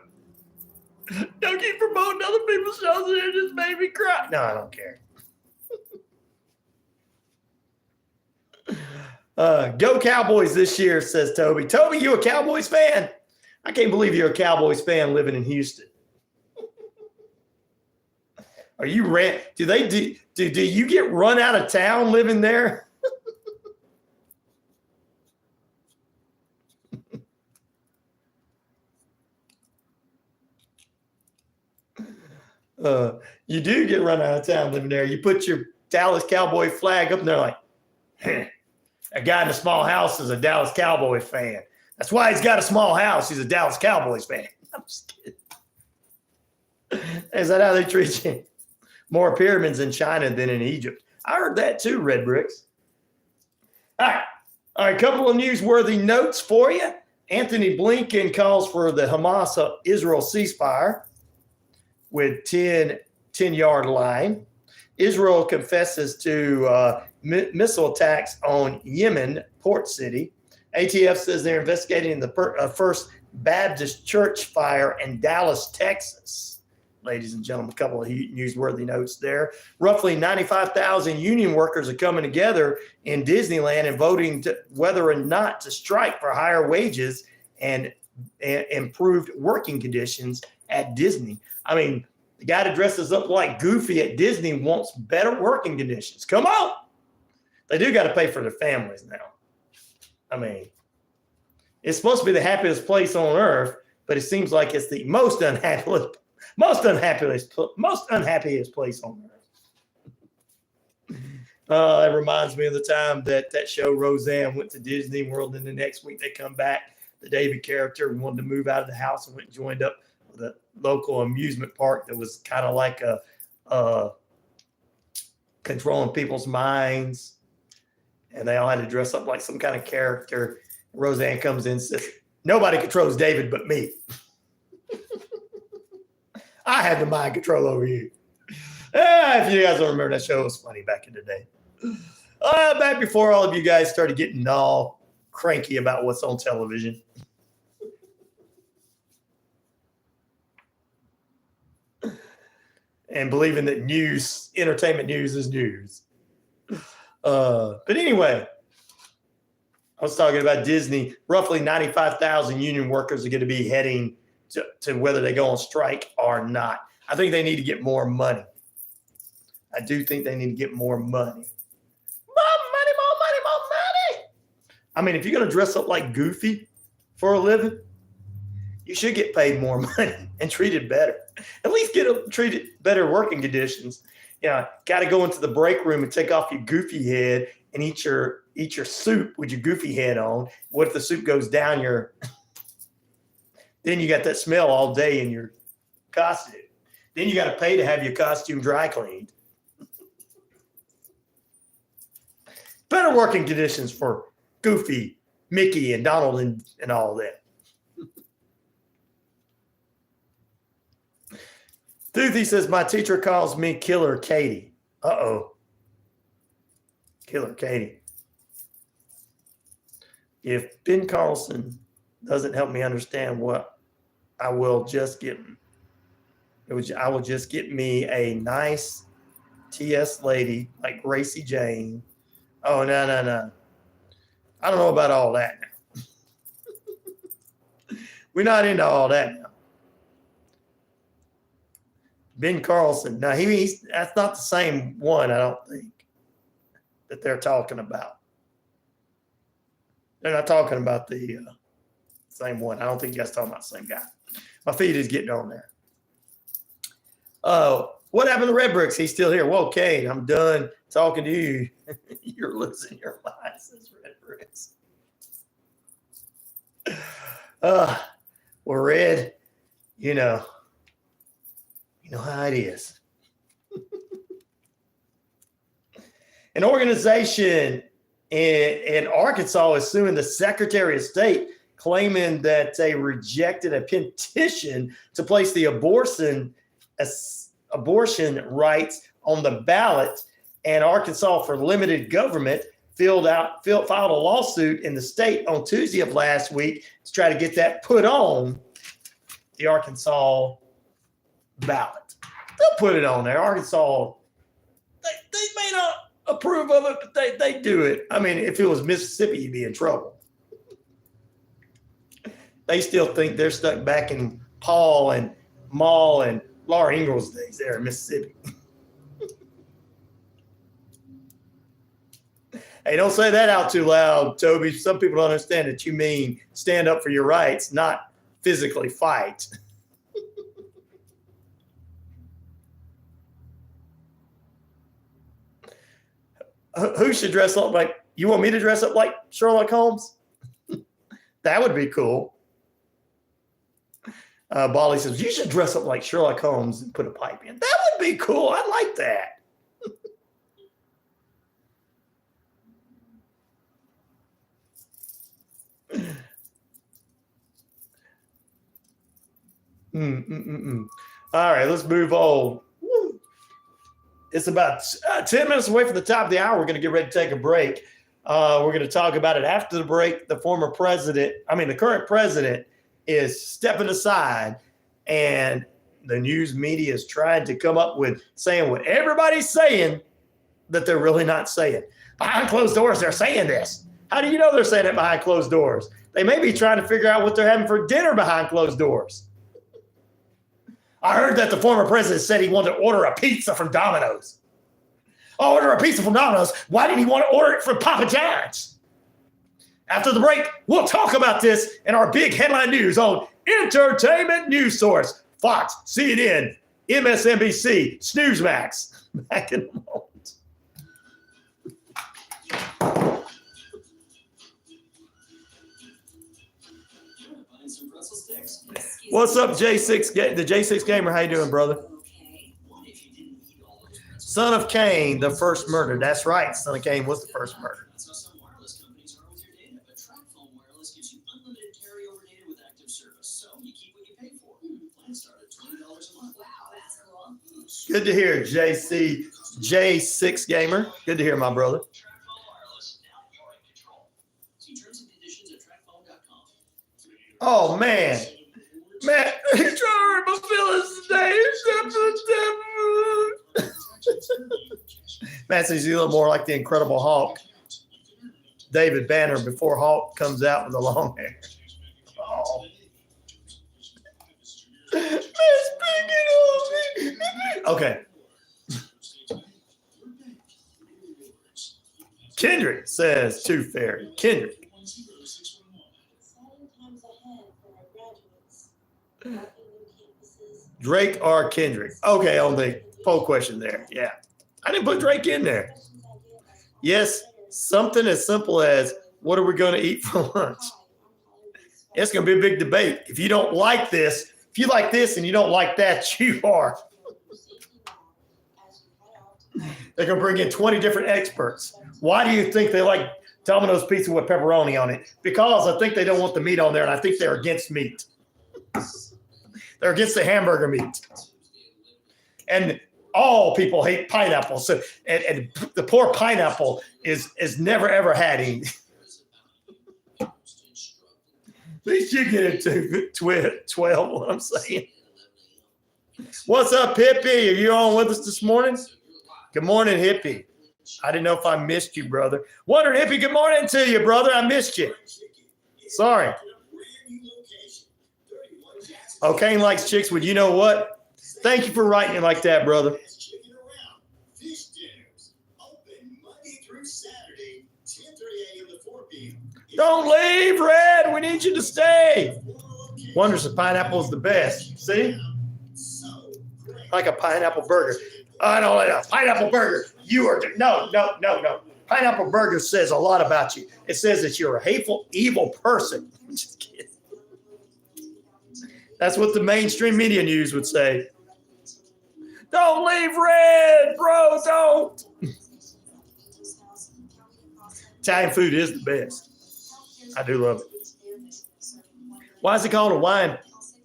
Don't keep promoting other people's shows and it just made me cry. No, I don't care. Go Cowboys this year, says Toby. Toby, you a Cowboys fan? I can't believe you're a Cowboys fan living in Houston. Are you do you get run out of town living there? You do get run out of town living there. You put your Dallas Cowboy flag up and they're like, a guy in a small house is a Dallas Cowboy fan. That's why he's got a small house. He's a Dallas Cowboys fan. I'm just kidding. Is that how they treat you? More pyramids in China than in Egypt. I heard that too, Red Bricks. All right. A couple of newsworthy notes for you. Anthony Blinken calls for the Hamas-Israel ceasefire with 10-yard line. Israel confesses to missile attacks on Yemen port city. ATF says they're investigating the First Baptist Church fire in Dallas, Texas. Ladies and gentlemen, a couple of newsworthy notes there. Roughly 95,000 union workers are coming together in Disneyland and voting whether or not to strike for higher wages and improved working conditions at Disney. I mean, the guy that dresses up like Goofy at Disney wants better working conditions. Come on. They do got to pay for their families now. I mean, it's supposed to be the happiest place on earth, but it seems like it's the most unhappiest place on earth. It reminds me of the time that show Roseanne went to Disney World, and the next week they come back. The David character wanted to move out of the house and went and joined up with a local amusement park that was kind of like a controlling people's minds, and they all had to dress up like some kind of character. Roseanne comes in and says, nobody controls David but me. I had the mind control over you. If you guys don't remember that show, it was funny back in the day. Back before all of you guys started getting all cranky about what's on television. and believing that entertainment news is news. But anyway, I was talking about Disney. Roughly 95,000 union workers are going to be heading to whether they go on strike or not. I think they need to get more money. I do think they need to get more money. More money. I mean, if you're going to dress up like Goofy for a living, you should get paid more money and treated better. At least get treated better working conditions. You know, got to go into the break room and take off your goofy head and eat your soup with your goofy head on. What if the soup goes down then you got that smell all day in your costume. Then you got to pay to have your costume dry cleaned. Better working conditions for Goofy, Mickey, and Donald and all that. Toothy says, my teacher calls me Killer Katie. Uh-oh. Killer Katie. If Ben Carlson doesn't help me understand what I will just get me a nice TS lady like Gracie Jane. Oh, no. I don't know about all that now. We're not into all that now. Ben Carlson. Now, that's not the same one, I don't think, that they're talking about. They're not talking about the same one. I don't think you guys are talking about the same guy. My feed is getting on there. What happened to Red Bricks? He's still here. Whoa, Kane, I'm done talking to you. You're losing your mind, says Red Bricks. Well, Red, you know how it is. An organization in Arkansas is suing the Secretary of State, claiming that they rejected a petition to place the abortion rights on the ballot, and Arkansas for Limited Government filed a lawsuit in the state on Tuesday of last week to try to get that put on the Arkansas ballot. They'll put it on there. Arkansas, they may not approve of it, but they do it. I mean, if it was Mississippi, you'd be in trouble. They still think they're stuck back in Paul and Maul and Laura Ingalls days there in Mississippi. Hey, don't say that out too loud, Toby. Some people don't understand that you mean stand up for your rights, not physically fight. Who should dress up like, you want me to dress up like Sherlock Holmes? That would be cool. Bolly says, you should dress up like Sherlock Holmes and put a pipe in. That would be cool. I like that. All right, let's move on. Woo. It's about 10 minutes away from the top of the hour. We're going to get ready to take a break. We're going to talk about it after the break. The current president is stepping aside, and the news media is trying to come up with saying what everybody's saying that they're really not saying. Behind closed doors, they're saying this. How do you know they're saying it behind closed doors? They may be trying to figure out what they're having for dinner behind closed doors. I heard that the former president said he wanted to order a pizza from Domino's. Order a pizza from Domino's. Why didn't he want to order it from Papa John's? After the break, we'll talk about this in our big headline news on Entertainment News Source, Fox, CNN, MSNBC, Snoozemax. Back in a moment. What's up, J6? The J6 Gamer, how you doing, brother? Son of Cain, the first murder. That's right. Son of Cain was the first murder. That's how some wireless companies are with your data. But TracFone Wireless gives you unlimited carryover data with active service, so you keep what you pay for. Plans start at $20 a month. Wow, that's cool. Good to hear, J6 Gamer. Good to hear, my brother. TracFone Wireless, now you're in control. See terms and conditions at TracFone.com. Oh, man. Man, he's trying to hurt my feelings today. Matt says you look more like the Incredible Hulk, David Banner, before Hulk comes out with the long hair. Oh. Okay. Kendrick says Tooth Fairy. Kendrick. Exciting times ahead for our graduates. Opening new campuses. Drake or Kendrick? Okay, on the poll question there. Yeah. I didn't put Drake in there. Questions I get as Yes, something as simple as what are we going to eat for lunch? It's going to be a big debate. If you don't like this, if you like this and you don't like that, you are. They're going to bring in 20 different experts. Why do you think they like Domino's pizza with pepperoni on it? Because I think they don't want the meat on there, and I think they're against meat. They're against the hamburger meat. And all people hate pineapple. So, and the poor pineapple is never, ever had any. At least you get it to 12, what I'm saying. What's up, Hippie? Are you on with us this morning? Good morning, Hippie. I didn't know if I missed you, brother. Wonder, Hippie, good morning to you, brother. I missed you. Sorry. Oh, Kane likes chicks. Well, you know what? Thank you for writing it like that, brother. Don't leave, Red. We need you to stay. Wonders if pineapple is the best. See? Like a pineapple burger. I don't know. Pineapple burger. You are no. Pineapple burger says a lot about you. It says that you're a hateful, evil person. I'm just kidding. That's what the mainstream media news would say. Don't leave, Red, bro. Don't. Italian food is the best. I do love it. Why is it called Hawaiian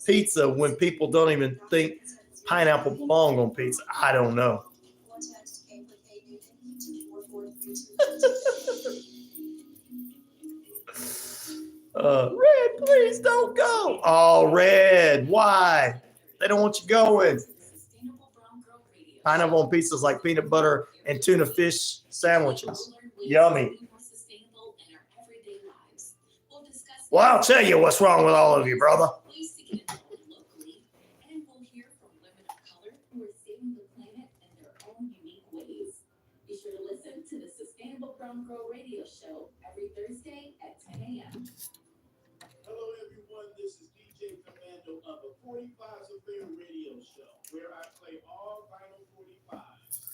pizza when people don't even think pineapple belongs on pizza? I don't know. Red, please don't go. Oh, Red, why? They don't want you going. Pineapple on pizza is like peanut butter and tuna fish sandwiches. Yummy. Well, I'll tell you what's wrong with all of you, brother. Radio show every Thursday at 10 a.m. Hello, everyone. This is DJ Commando of the 45's Affair radio show, where I play all vinyl 45s.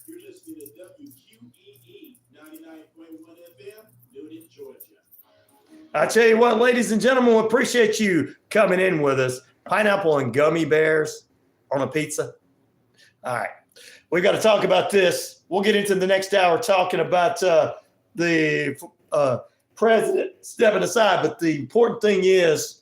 You're listening to WQEE 99.1 FM, Newton, Georgia. I tell you what, ladies and gentlemen, we appreciate you coming in with us. Pineapple and gummy bears on a pizza. All right. We got to talk about this. We'll get into the next hour talking about the president stepping aside. But the important thing is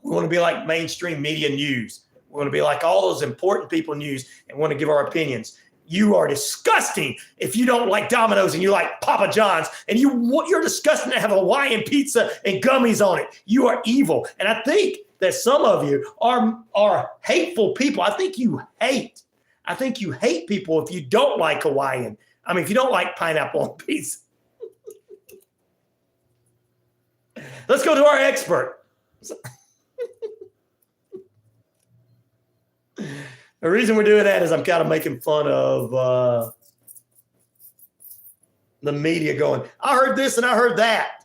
we want to be like mainstream media news. We want to be like all those important people news and want to give our opinions. You are disgusting if you don't like Domino's and you like Papa John's and you're disgusting to have Hawaiian pizza and gummies on it. You are evil. And I think that some of you are hateful people. I think you hate people if you don't like Hawaiian. I mean, if you don't like pineapple on pizza. Let's go to our expert. The reason we're doing that is I'm kind of making fun of the media going, I heard this and I heard that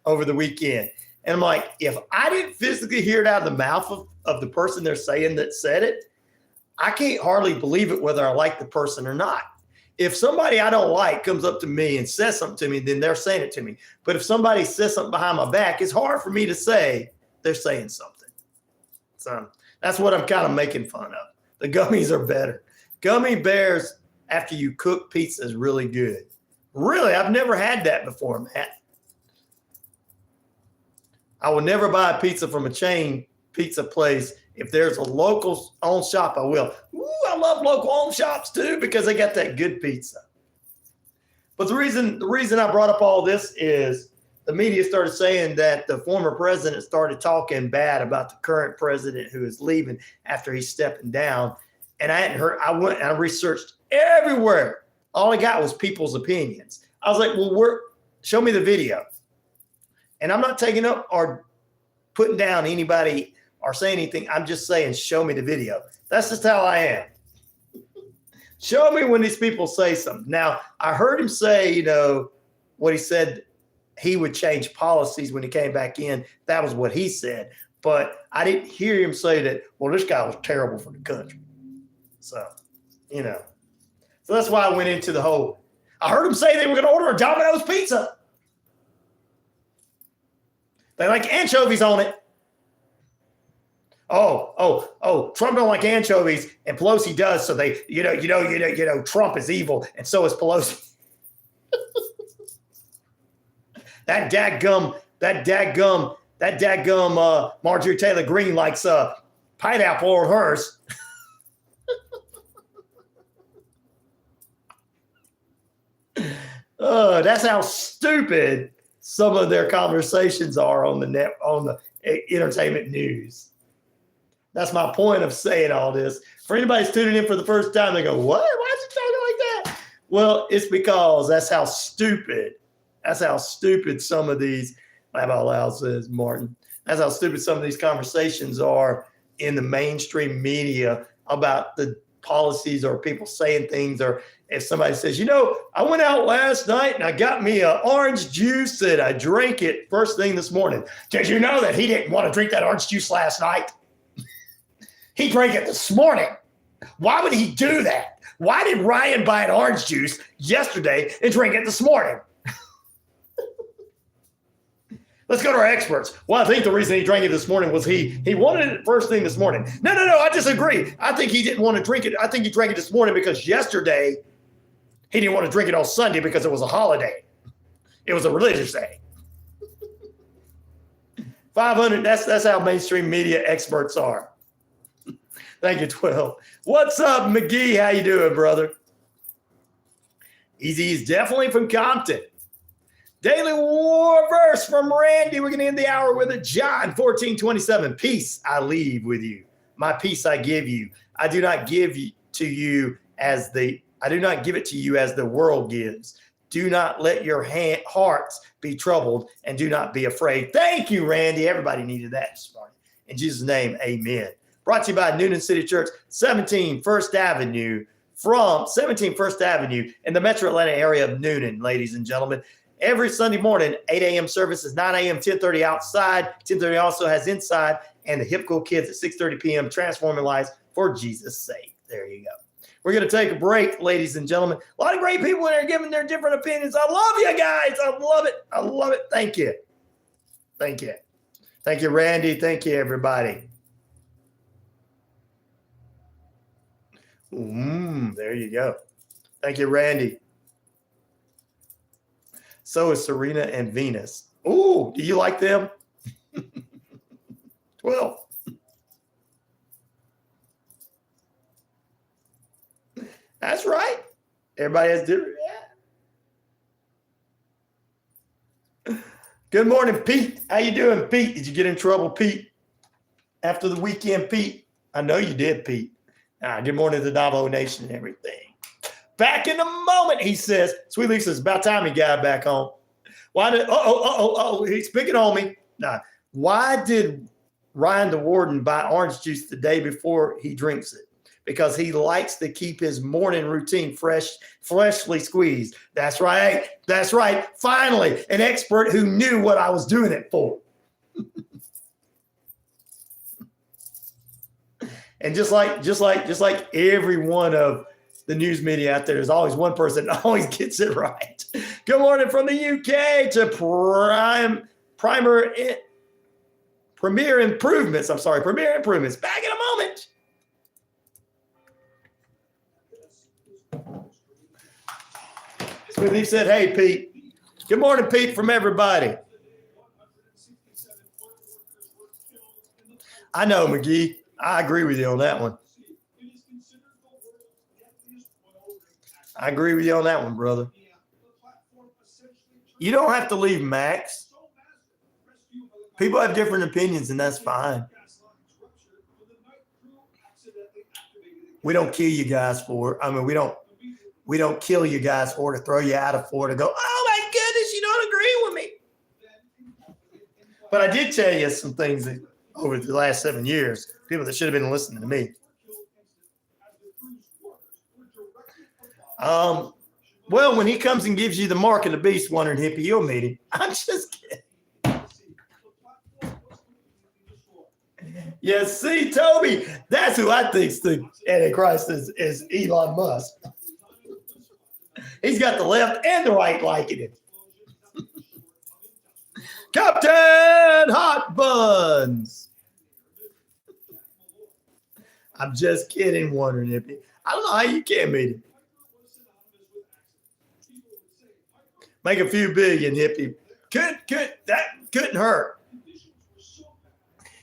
over the weekend. And I'm like, if I didn't physically hear it out of the mouth of the person they're saying that said it, I can't hardly believe it whether I like the person or not. If somebody I don't like comes up to me and says something to me, then they're saying it to me. But if somebody says something behind my back, it's hard for me to say they're saying something. So that's what I'm kind of making fun of. The gummies are better. Gummy bears after you cook pizza is really good. Really, I've never had that before, Matt. I will never buy a pizza from a chain pizza place. If there's a local owned shop, I will. Ooh, I love local owned shops too because they got that good pizza. But the reason I brought up all this is the media started saying that the former president started talking bad about the current president who is leaving after he's stepping down. And I hadn't heard. I went and I researched everywhere All I got was people's opinions. I was like, well, show me the video. And I'm not taking up or putting down anybody or saying anything. I'm just saying, show me the video. That's just how I am. Show me when these people say something. Now, I heard him say, what he said, he would change policies when he came back in. That was what he said. But I didn't hear him say that, well, this guy was terrible for the country. So, So that's why I went into the whole, I heard him say they were going to order a Domino's pizza. They like anchovies on it. Oh, Trump don't like anchovies and Pelosi does. So they, Trump is evil and so is Pelosi. That dadgum Marjorie Taylor Greene likes pineapple on hers. That's how stupid some of their conversations are on the entertainment news. That's my point of saying all this. For anybody who's tuning in for the first time, they go, what? Why is he talking like that? Well, it's because that's how stupid some of these, laugh out loud, says Martin. That's how stupid some of these conversations are in the mainstream media about the policies or people saying things, or if somebody says, I went out last night and I got me an orange juice and I drank it first thing this morning. Did you know that he didn't want to drink that orange juice last night? He drank it this morning. Why would he do that? Why did Ryan buy an orange juice yesterday and drink it this morning? Let's go to our experts. Well, I think the reason he drank it this morning was he wanted it first thing this morning. No, I disagree. I think he didn't want to drink it. I think he drank it this morning because yesterday he didn't want to drink it on Sunday because it was a holiday. It was a religious day. 500, that's how mainstream media experts are. Thank you, 12. What's up, McGee? How you doing, brother? Easy's definitely from Compton. Daily War verse from Randy. We're going to end the hour with a John 14:27. Peace I leave with you. My peace I give you. I do not give it to you as the world gives. Do not let your hearts be troubled and do not be afraid. Thank you, Randy. Everybody needed that this morning. In Jesus' name, amen. Brought to you by Noonan City Church, 17 First Avenue, from 17 First Avenue in the metro Atlanta area of Noonan, ladies and gentlemen. Every Sunday morning, 8 a.m. services, 9 a.m., 10:30 outside. 10:30 also has inside, and the Hip Cool Kids at 6:30 p.m. transforming lives for Jesus' sake. There you go. We're going to take a break, ladies and gentlemen. A lot of great people in there giving their different opinions. I love you guys. I love it. I love it. Thank you. Thank you. Thank you, Randy. Thank you, everybody. There you go. Thank you, Randy. So is Serena and Venus. Ooh, do you like them? 12. That's right. Everybody has different. Yeah. Good morning, Pete. How you doing, Pete? Did you get in trouble, Pete? After the weekend, Pete? I know you did, Pete. Good morning to the Navajo Nation and everything. Back in a moment, he says. Sweet Lisa, it's about time he got back home. Why did? He's picking on me. Nah. Why did Ryan the Warden buy orange juice the day before he drinks it? Because he likes to keep his morning routine freshly squeezed. That's right. That's right. Finally, an expert who knew what I was doing it for. And just like every one of the news media out there, there's always one person that always gets it right. Good morning from the UK to Premier Improvements. Premier Improvements. Back in a moment. He said, hey, Pete. Good morning, Pete, from everybody. I know, McGee. I agree with you on that one. I agree with you on that one, brother. You don't have to leave, Max. People have different opinions, and that's fine. We don't kill you guys for it. I mean, we don't. we don't kill you guys for it, to throw you out of Florida, go, oh my goodness, you don't agree with me. But I did tell you some things that, over the last 7 years, people that should have been listening to me. Well, when he comes and gives you the mark of the beast, Wondering Hippie, you'll meet him. I'm just kidding. Yeah, see, Toby, that's who I think's the Antichrist is Elon Musk. He's got the left and the right liking it. Captain Hot Buns. I'm just kidding, Wondering Hippie. I don't know how you can't meet him. Make a few billion, Hippie. That couldn't hurt.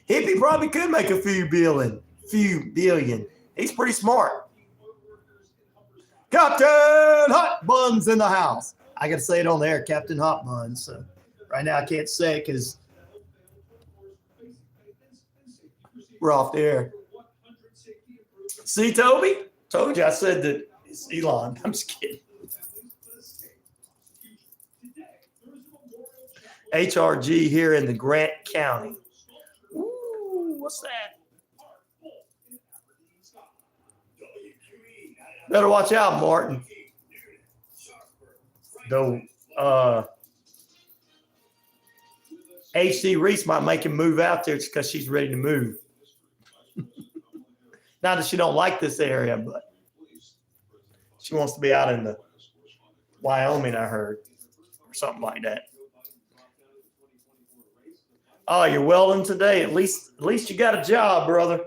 Hippie probably could make a few billion. He's pretty smart. Captain Hot Buns in the house. I got to say it on the air, Captain Hot Buns. So right now I can't say it because we're off the air. See, Toby? Told you I said that it's Elon. I'm just kidding. HRG here in the Grant County. Ooh, what's that? Better watch out, Martin. Though H.C. Reese might make him move out there because she's ready to move. Not that she don't like this area, but she wants to be out in the Wyoming, I heard, or something like that. Oh, you're welding today? At least you got a job, brother.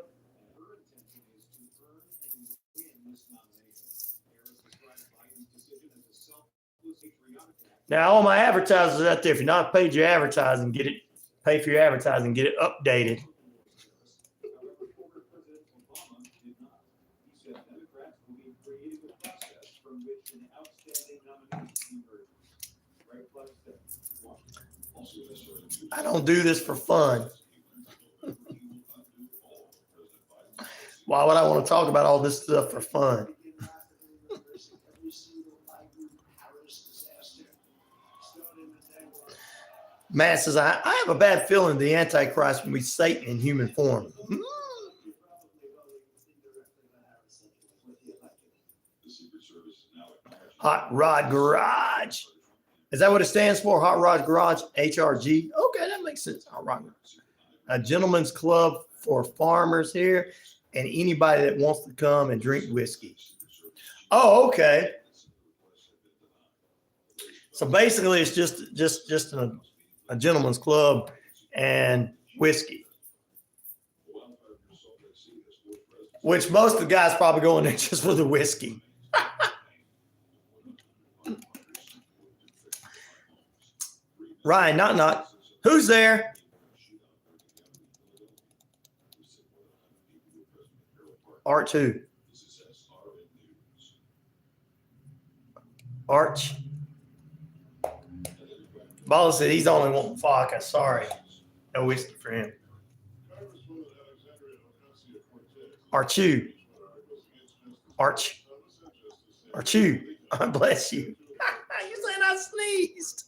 Now, all my advertisers out there, if you're not paid your advertising, pay for your advertising, get it updated. I don't do this for fun. Why would I want to talk about all this stuff for fun? Matt says, I have a bad feeling the Antichrist will be Satan in human form. Hot Rod Garage. Is that what it stands for? Hot Rod Garage, HRG? Okay, that makes sense. Hot Rod Garage. A gentleman's club for farmers here and anybody that wants to come and drink whiskey. Oh, okay. So basically it's just a gentleman's club and whiskey. Which most of the guys probably go in there just for the whiskey. Ryan, not. Who's there? R2. Arch. Ball said he's only wanting vodka. Sorry. No whiskey for him. Archu. Archu. Bless you. You saying I sneezed.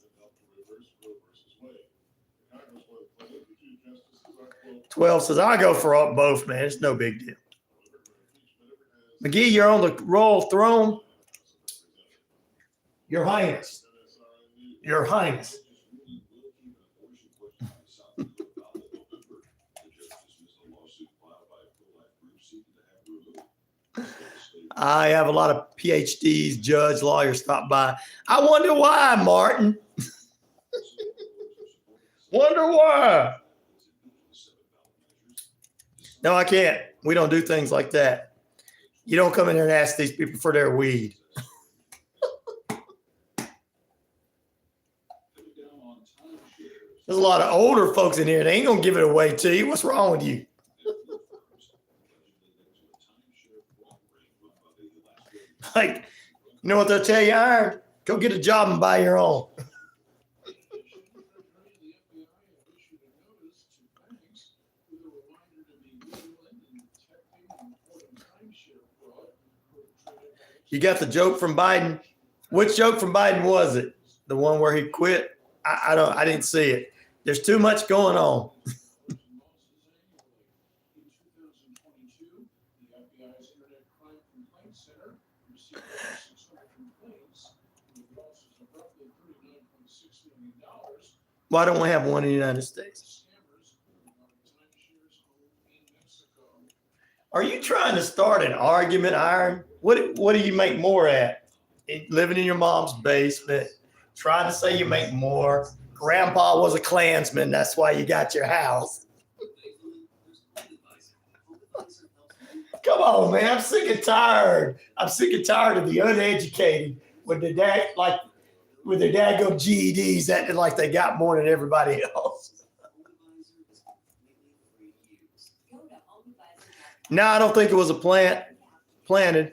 12 says, I go for both, man. It's no big deal. McGee, you're on the royal throne. Your Highness. Your Highness. I have a lot of PhDs, judge, lawyers stop by. I wonder why, Martin. Wonder why. No, I can't. We don't do things like that. You don't come in here and ask these people for their weed. There's a lot of older folks in here. They ain't going to give it away to you. What's wrong with you? Like, you know what they'll tell you, Iron? Go get a job and buy your own. You got the joke from Biden. Which joke from Biden was it? The one where he quit? I didn't see it. There's too much going on. Why don't we have one in the United States? Are you trying to start an argument, Iron? What do you make more at? Living in your mom's basement, trying to say you make more. Grandpa was a Klansman. That's why you got your house. Come on, man. I'm sick and tired. I'm sick and tired of the uneducated with their dad, like with their daggum GEDs acting like they got more than everybody else. No, I don't think it was a planted.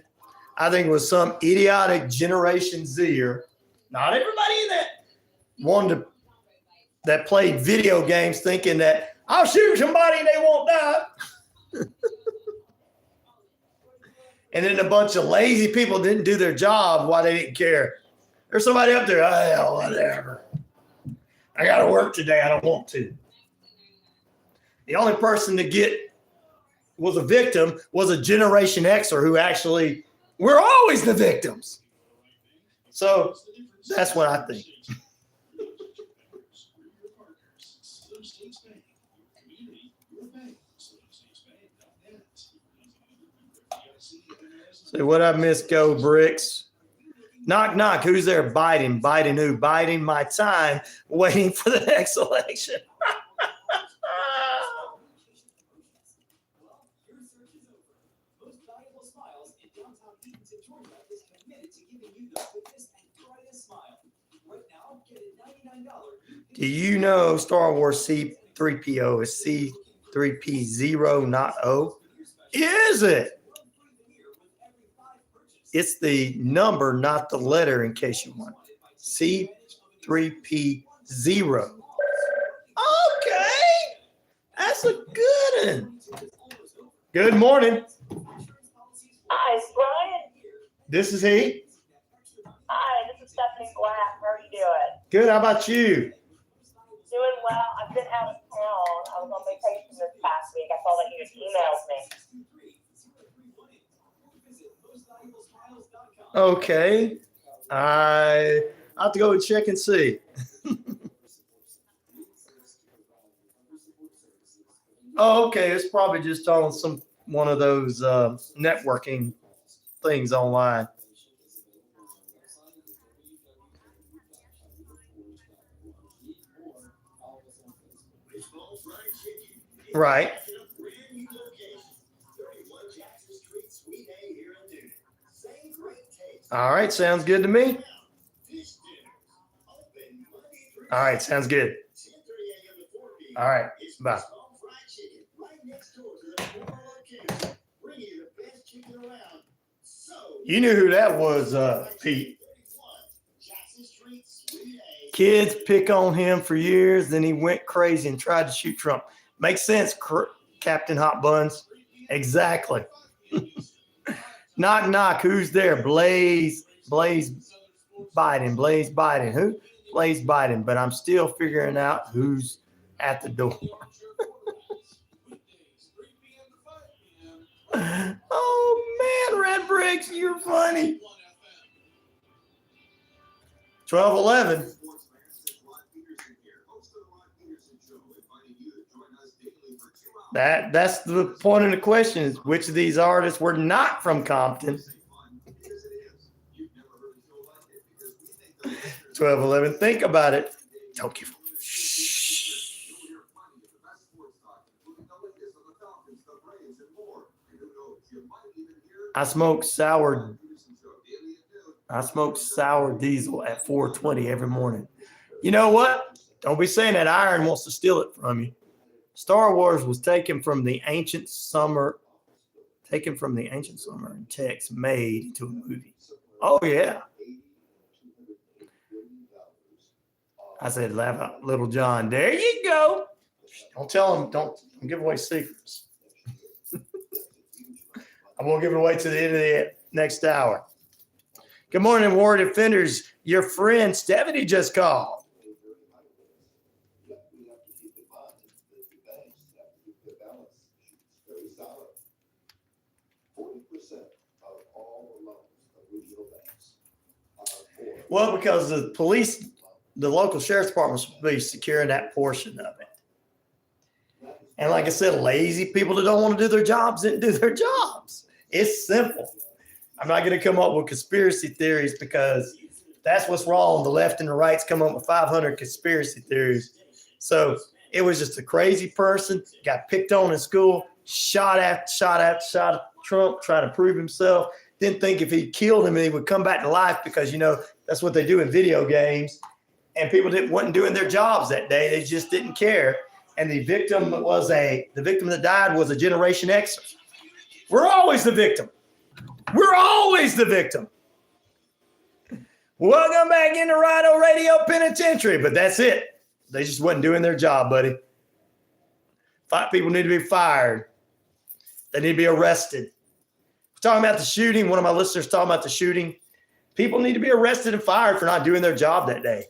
I think it was some idiotic Generation Zer. Not everybody in that that played video games thinking that I'll shoot somebody and they won't die. And then a bunch of lazy people didn't do their job while they didn't care. There's somebody up there, oh, hell, whatever. I got to work today. I don't want to. The only person to was a victim was a Generation Xer who actually, we're always the victims. So that's what I think. So what I missed, go Bricks. Knock, knock. Who's there? Biden. Biden who? Biding my time waiting for the next election. Do you know Star Wars C-3PO is C-3P0, not O? Is it? It's the number, not the letter, in case you want. C-3P0. Okay. That's a good one. Good morning. Hi, it's Brian. This is he. Hi, this is Stephanie Black. How are you doing? Good. How about you? Doing well. I've been out of town. I was on vacation this past week. I saw that you just emailed me. Okay. I have to go and check and see. Oh, okay. It's probably just on one of those networking things online. Right. All right. Sounds good to me. All right. Sounds good. All right. Bye. You knew who that was, Pete. Kids pick on him for years, then he went crazy and tried to shoot Trump. Makes sense, Captain Hot Buns. Exactly. Knock, knock. Who's there? Blaze Biden. Blaze Biden. Who? Blaze Biden. But I'm still figuring out who's at the door. Oh, man, Red Bricks, you're funny. 12:11. That's the point of the question is which of these artists were not from Compton. 12:11. Think about it. Don't give. Shh. I smoke sour diesel at 4:20 every morning. You know what? Don't be saying that Iron wants to steal it from you. Star Wars was taken from the ancient summer and text made into a movie. Oh yeah. I said, laugh out, Little John. There you go. Don't tell him. Don't give away secrets. I won't give it away to the end of the next hour. Good morning, Ward Defenders. Your friend Stephanie just called. We have to keep in mind that the banks have to keep their balance sheets very solid. 40% of all the loans of regional banks are for. Well, because the police, the local sheriff's department will be securing that portion of it. And like I said, lazy people that don't want to do their jobs didn't do their jobs. It's simple. I'm not going to come up with conspiracy theories because that's what's wrong. The left and the right's come up with 500 conspiracy theories. So it was just a crazy person, got picked on in school, shot at Trump, trying to prove himself. Didn't think if he killed him, he would come back to life because, you know, that's what they do in video games. And people wasn't doing their jobs that day. They just didn't care. And the victim that died was a Generation Xer. We're always the victim. We're always the victim. Welcome back into Rhino Radio Penitentiary, but that's it. They just wasn't doing their job, buddy. 5 people need to be fired. They need to be arrested. We're talking about the shooting. One of my listeners talking about the shooting. People need to be arrested and fired for not doing their job that day.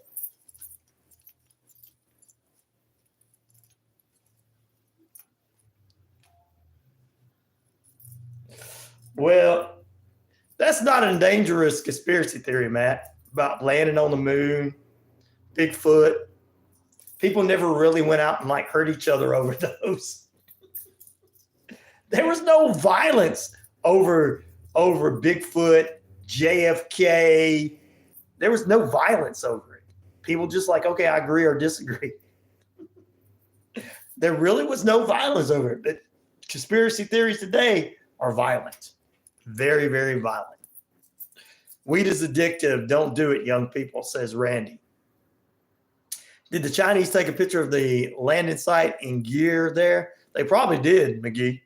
Well, that's not a dangerous conspiracy theory, Matt, about landing on the moon, Bigfoot. People never really went out and like hurt each other over those. There was no violence over Bigfoot, JFK. There was no violence over it. People just like, okay, I agree or disagree. There really was no violence over it. But conspiracy theories today are violent. Very, very violent. Weed is addictive. Don't do it, young people, says Randy. Did the Chinese take a picture of the landing site in gear there? They probably did, McGee.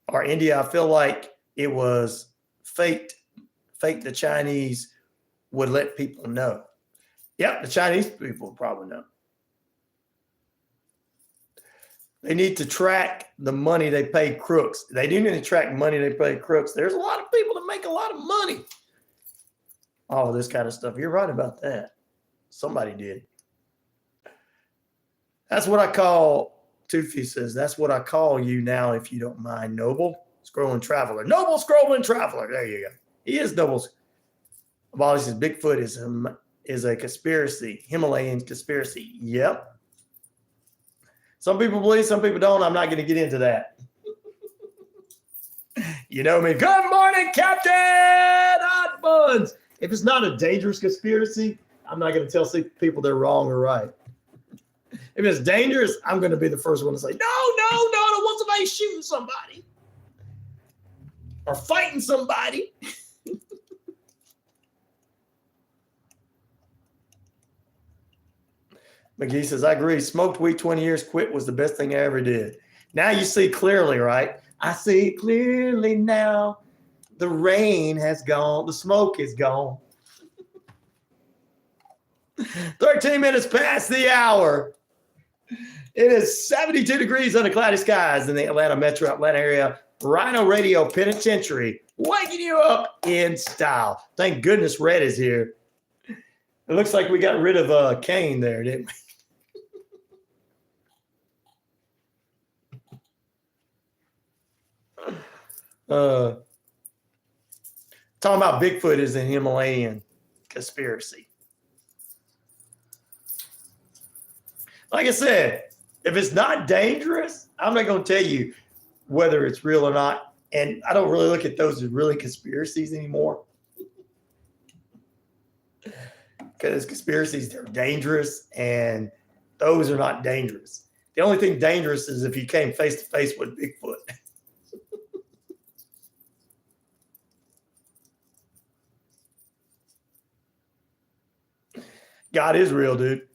Or India, I feel like it was faked. Fake the Chinese would let people know. Yep, the Chinese people would probably know. They need to track the money they pay crooks. They do need to track money they pay crooks. There's a lot of people that make a lot of money. All of this kind of stuff. You're right about that. Somebody did. That's what I call, Toothy says, that's what I call you now, if you don't mind. Noble Scrolling Traveler. Noble Scrolling Traveler. There you go. He is Noble. Bali says Bigfoot is a conspiracy. Himalayan conspiracy. Yep. Some people believe, some people don't. I'm not going to get into that. You know me. Good morning, Captain Hot Buns. If it's not a dangerous conspiracy, I'm not going to tell people they're wrong or right. If it's dangerous, I'm going to be the first one to say, no, I don't want somebody shooting somebody or fighting somebody. McGee says, I agree. Smoked weed 20 years, quit was the best thing I ever did. Now you see clearly, right? I see clearly now. The rain has gone. The smoke is gone. 13 minutes past the hour. It is 72 degrees under cloudy skies in the Atlanta metro Atlanta area. Rhino Radio Penitentiary, waking you up in style. Thank goodness Red is here. It looks like we got rid of Kane there, didn't we? Talking about Bigfoot is a Himalayan conspiracy. Like I said, if it's not dangerous, I'm not going to tell you whether it's real or not. And I don't really look at those as really conspiracies anymore. Because conspiracies, they're dangerous, and those are not dangerous. The only thing dangerous is if you came face to face with Bigfoot. God is real, dude.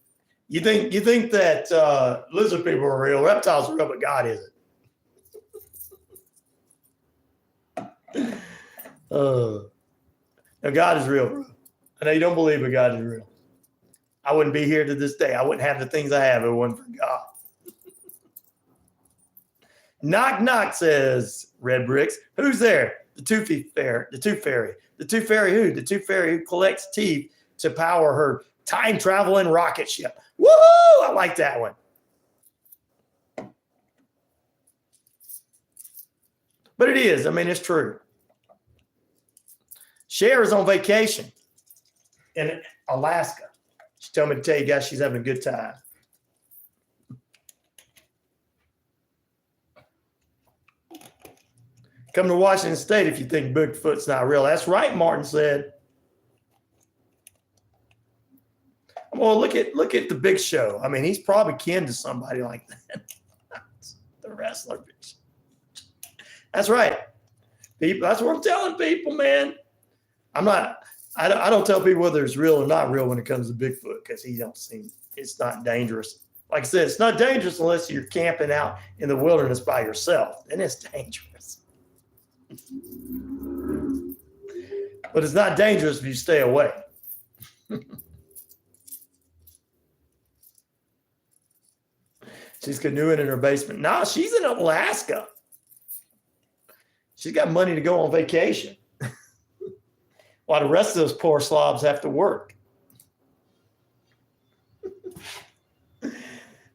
You think that lizard people are real, reptiles are real, but God isn't. Now God is real, bro. I know you don't believe, but God is real. I wouldn't be here to this day. I wouldn't have the things I have if it wasn't for God. Knock, knock, says Red Bricks. Who's there? The tooth fairy. The tooth fairy who? The tooth fairy who collects teeth to power her time traveling rocket ship. Woohoo! I like that one. But it is. I mean, it's true. Cher is on vacation in Alaska. She told me to tell you guys she's having a good time. Come to Washington State if you think Bigfoot's not real. That's right, Martin said. Well, look at the Big Show. I mean, he's probably kin to somebody like that. The wrestler. That's right. People, that's what I'm telling people, man. I don't tell people whether it's real or not real when it comes to Bigfoot because it's not dangerous. Like I said, it's not dangerous unless you're camping out in the wilderness by yourself. Then it's dangerous. But it's not dangerous if you stay away. She's canoeing in her basement. No, she's in Alaska. She's got money to go on vacation. While the rest of those poor slobs have to work.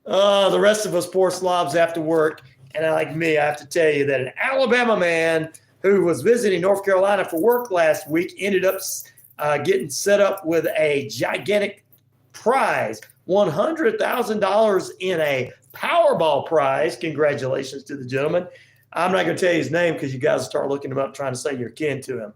The rest of us poor slobs have to work. And like me, I have to tell you that an Alabama man who was visiting North Carolina for work last week ended up getting set up with a gigantic prize, $100,000 in a Powerball prize. Congratulations to the gentleman. I'm not going to tell you his name because you guys start looking him up trying to say you're kin to him.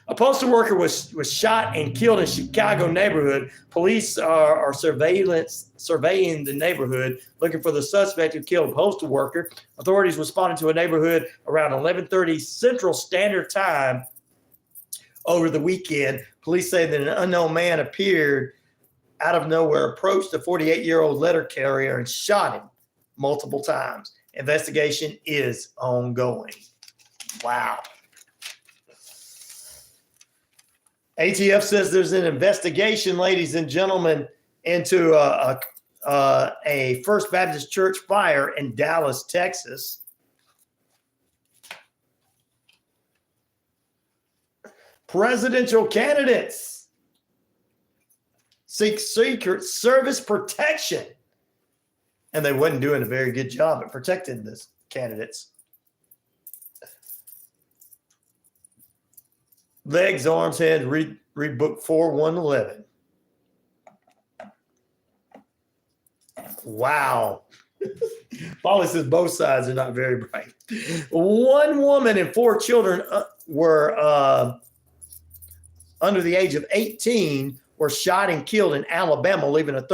A postal worker was shot and killed in Chicago neighborhood. Police are surveying the neighborhood, looking for the suspect who killed a postal worker. Authorities responded to a neighborhood around 11:30 Central Standard Time over the weekend. Police say that an unknown man appeared out of nowhere, approached a 48-year-old letter carrier and shot him multiple times. Investigation is ongoing. Wow. ATF says there's an investigation, ladies and gentlemen, into a First Baptist Church fire in Dallas, Texas. Presidential candidates seek Secret Service protection. And they wasn't doing a very good job at protecting these candidates. Legs, arms, head, read book 4:111. Wow. Polly says both sides are not very bright. One woman and 4 children were under the age of 18 were shot and killed in Alabama, leaving left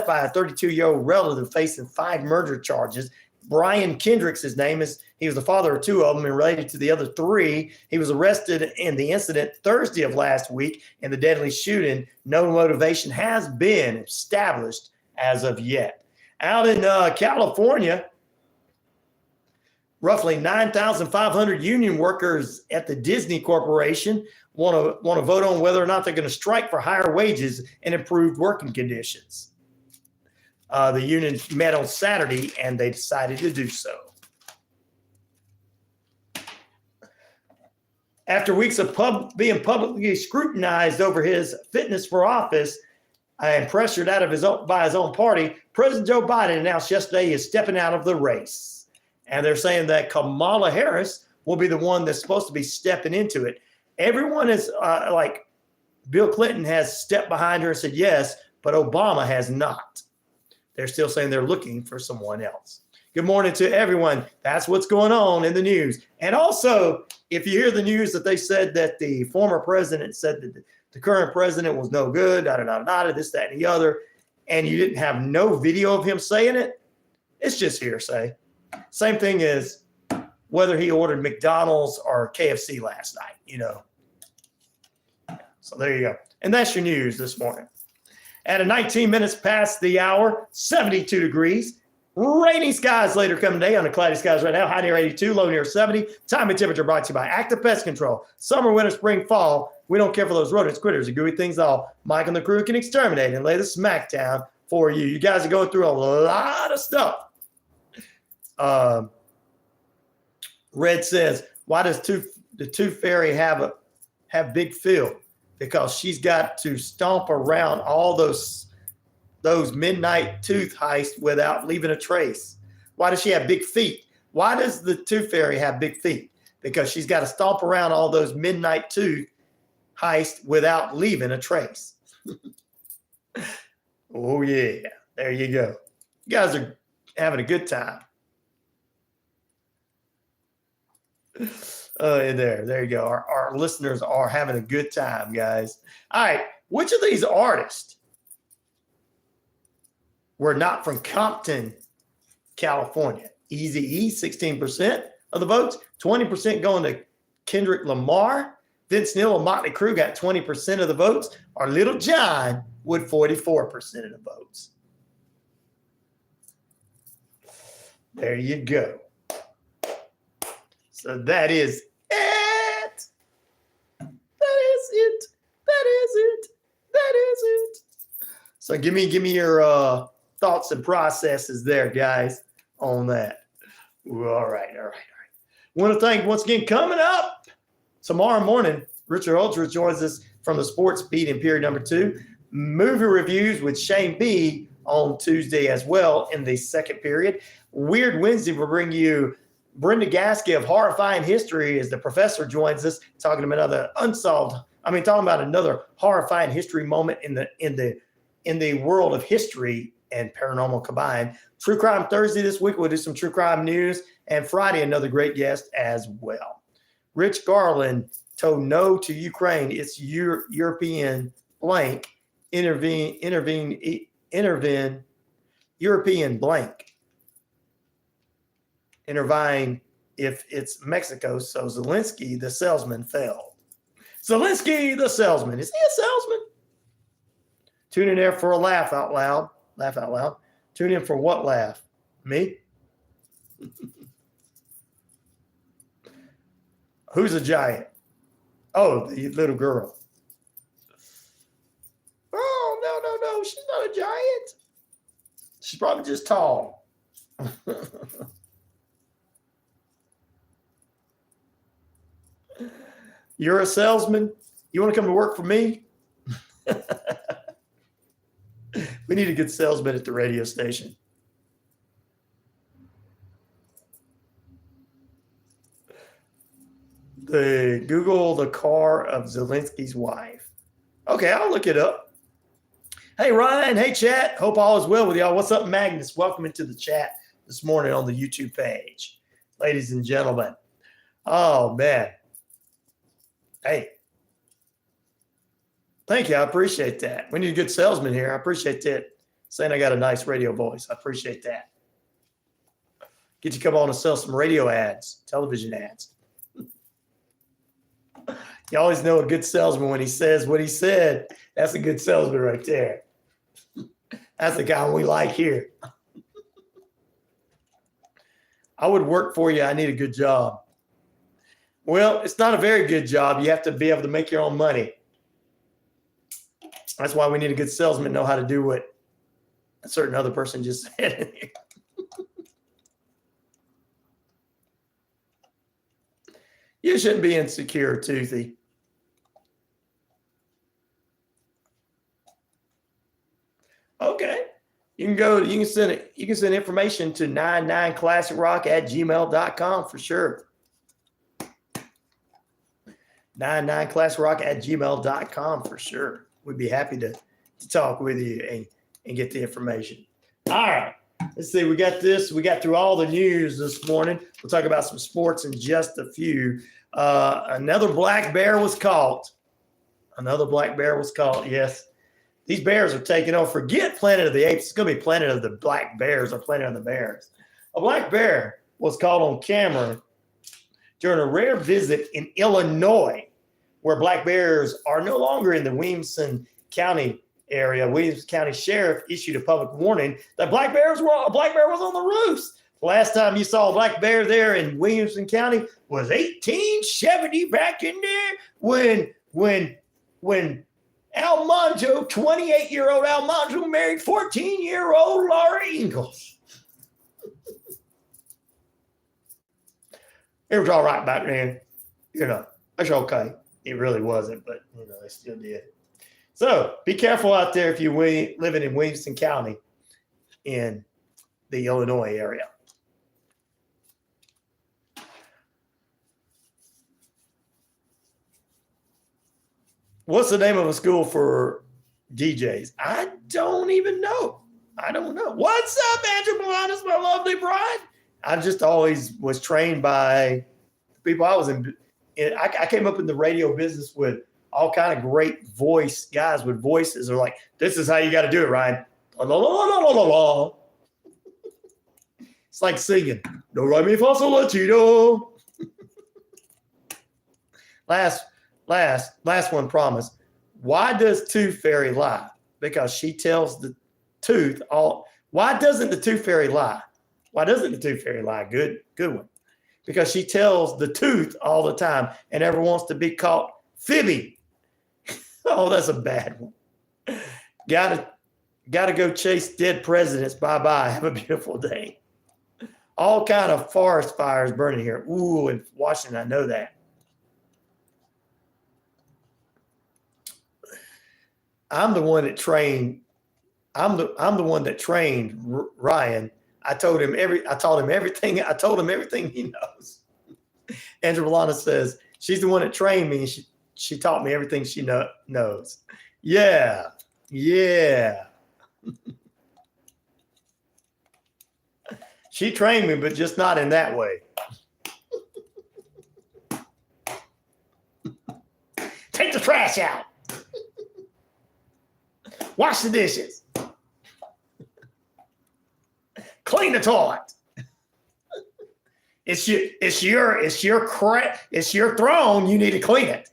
by a 32-year-old relative facing 5 murder charges. Brian Kendricks, his name is. He was the father of 2 of them and related to the other 3. He was arrested in the incident Thursday of last week in the deadly shooting. No motivation has been established as of yet. Out in California, roughly 9,500 union workers at the Disney Corporation want to vote on whether or not they're going to strike for higher wages and improved working conditions. The union met on Saturday and they decided to do so. After weeks of being publicly scrutinized over his fitness for office and pressured out of by his own party, President Joe Biden announced yesterday he is stepping out of the race. And they're saying that Kamala Harris will be the one that's supposed to be stepping into it. Everyone is like Bill Clinton has stepped behind her and said yes, but Obama has not. They're still saying they're looking for someone else. Good morning to everyone. That's what's going on in the news. And also, if you hear the news that they said that the former president said that the current president was no good, this, that, and the other, and you didn't have no video of him saying it, it's just hearsay. Same thing as whether he ordered McDonald's or KFC last night, you know. So there you go. And that's your news this morning. At 19 minutes past the hour, 72 degrees. Rainy skies later coming today on the cloudy skies right now. High near 82, low near 70. Time and temperature brought to you by Active Pest Control. Summer, winter, spring, fall. We don't care for those rodents, critters, and gooey things all. Mike and the crew can exterminate and lay the smackdown for you. You guys are going through a lot of stuff. Red says, why does the Tooth Fairy have Big Phil? Because she's got to stomp around all those midnight tooth heists without leaving a trace. Why does she have big feet? Why does the Tooth Fairy have big feet? Because she's got to stomp around all those midnight tooth heists without leaving a trace. Oh, yeah. There you go. You guys are having a good time. There you go. Our listeners are having a good time, guys. All right. Which of these artists were not from Compton, California? Eazy-E, 16% of the votes. 20% going to Kendrick Lamar. Vince Neal and Motley Crue got 20% of the votes. Or Little John with 44% of the votes. There you go. So that is it. That is it. That is it. That is it. So give me your thoughts and processes there, guys, on that. All right. Want to thank once again, coming up tomorrow morning, Richard Ultra joins us from the Sports Beat in period number 2. Movie reviews with Shane B on Tuesday as well in the second period. Weird Wednesday will bring you Brenda Gasky of Horrifying History as the professor joins us, talking about another horrifying history moment in the world of history and paranormal combined. True Crime Thursday this week, we'll do some true crime news, and Friday another great guest as well. Rich Garland told no to Ukraine. It's European blank intervene European blank. Intervene if it's Mexico. So Zelensky, the salesman, failed. Zelensky, the salesman. Is he a salesman? Tune in there for a laugh out loud. Laugh out loud. Tune in for what laugh? Me? Who's a giant? Oh, the little girl. Oh, no. She's not a giant. She's probably just tall. You're a salesman? You want to come to work for me? We need a good salesman at the radio station. Google the car of Zelensky's wife. Okay, I'll look it up. Hey, Ryan. Hey, chat. Hope all is well with y'all. What's up, Magnus? Welcome into the chat this morning on the YouTube page. Ladies and gentlemen. Oh, man. Hey. Thank you. I appreciate that. We need a good salesman here. I appreciate that. Saying I got a nice radio voice. I appreciate that. Get you come on and sell some radio ads, television ads. You always know a good salesman when he says what he said. That's a good salesman right there. That's the guy we like here. I would work for you. I need a good job. Well, it's not a very good job. You have to be able to make your own money. That's why we need a good salesman know how to do what a certain other person just said in here. You shouldn't be insecure, Toothy. Okay. You can send information to 99classicrock@gmail.com for sure. 99classicrock@gmail.com for sure. We'd be happy to talk with you and get the information. All right. Let's see. We got this. We got through all the news this morning. We'll talk about some sports in just a few. Another black bear was caught. Yes. These bears are taking over. Forget Planet of the Apes. It's going to be Planet of the Black Bears or Planet of the Bears. A black bear was caught on camera during a rare visit in Illinois, where black bears are no longer in the Williamson County area. Williamson County Sheriff issued a public warning that a black bear was on the roofs. The last time you saw a black bear there in Williamson County was 1870, back in there when Almanzo, 28-year-old Almanzo, married 14-year-old Laura Ingalls. It was all right back then. You know, it's okay. It really wasn't, but you know, they still did. So be careful out there if you're living in Williamson County in the Illinois area. What's the name of a school for DJs? I don't even know. I don't know. What's up, Andrew Milanis, my lovely bride? I just always was trained by people I was in. I came up in the radio business with all kind of great voice guys with voices. They're like, this is how you got to do it, Ryan. La, la, la, la, la, la, la. It's like singing. Do, re, mi, fa, sol, la, ti, do. Last one, promise. Why does Tooth Fairy lie? Because she tells the tooth all. Why doesn't the Tooth Fairy lie? Why doesn't the Tooth Fairy lie? Good one. Because she tells the tooth all the time and never wants to be caught fibbing. Oh, that's a bad one. Gotta go chase dead presidents. Bye-bye. Have a beautiful day. All kind of forest fires burning here. Ooh, in Washington, I know that. I'm the one that trained. I'm the one that trained Ryan. I told him everything. I told him everything he knows. Andrew Milana says she's the one that trained me. She taught me everything she knows. Yeah. She trained me, but just not in that way. Take the trash out. Wash the dishes. Clean the toilet. It's your throne. You need to clean it.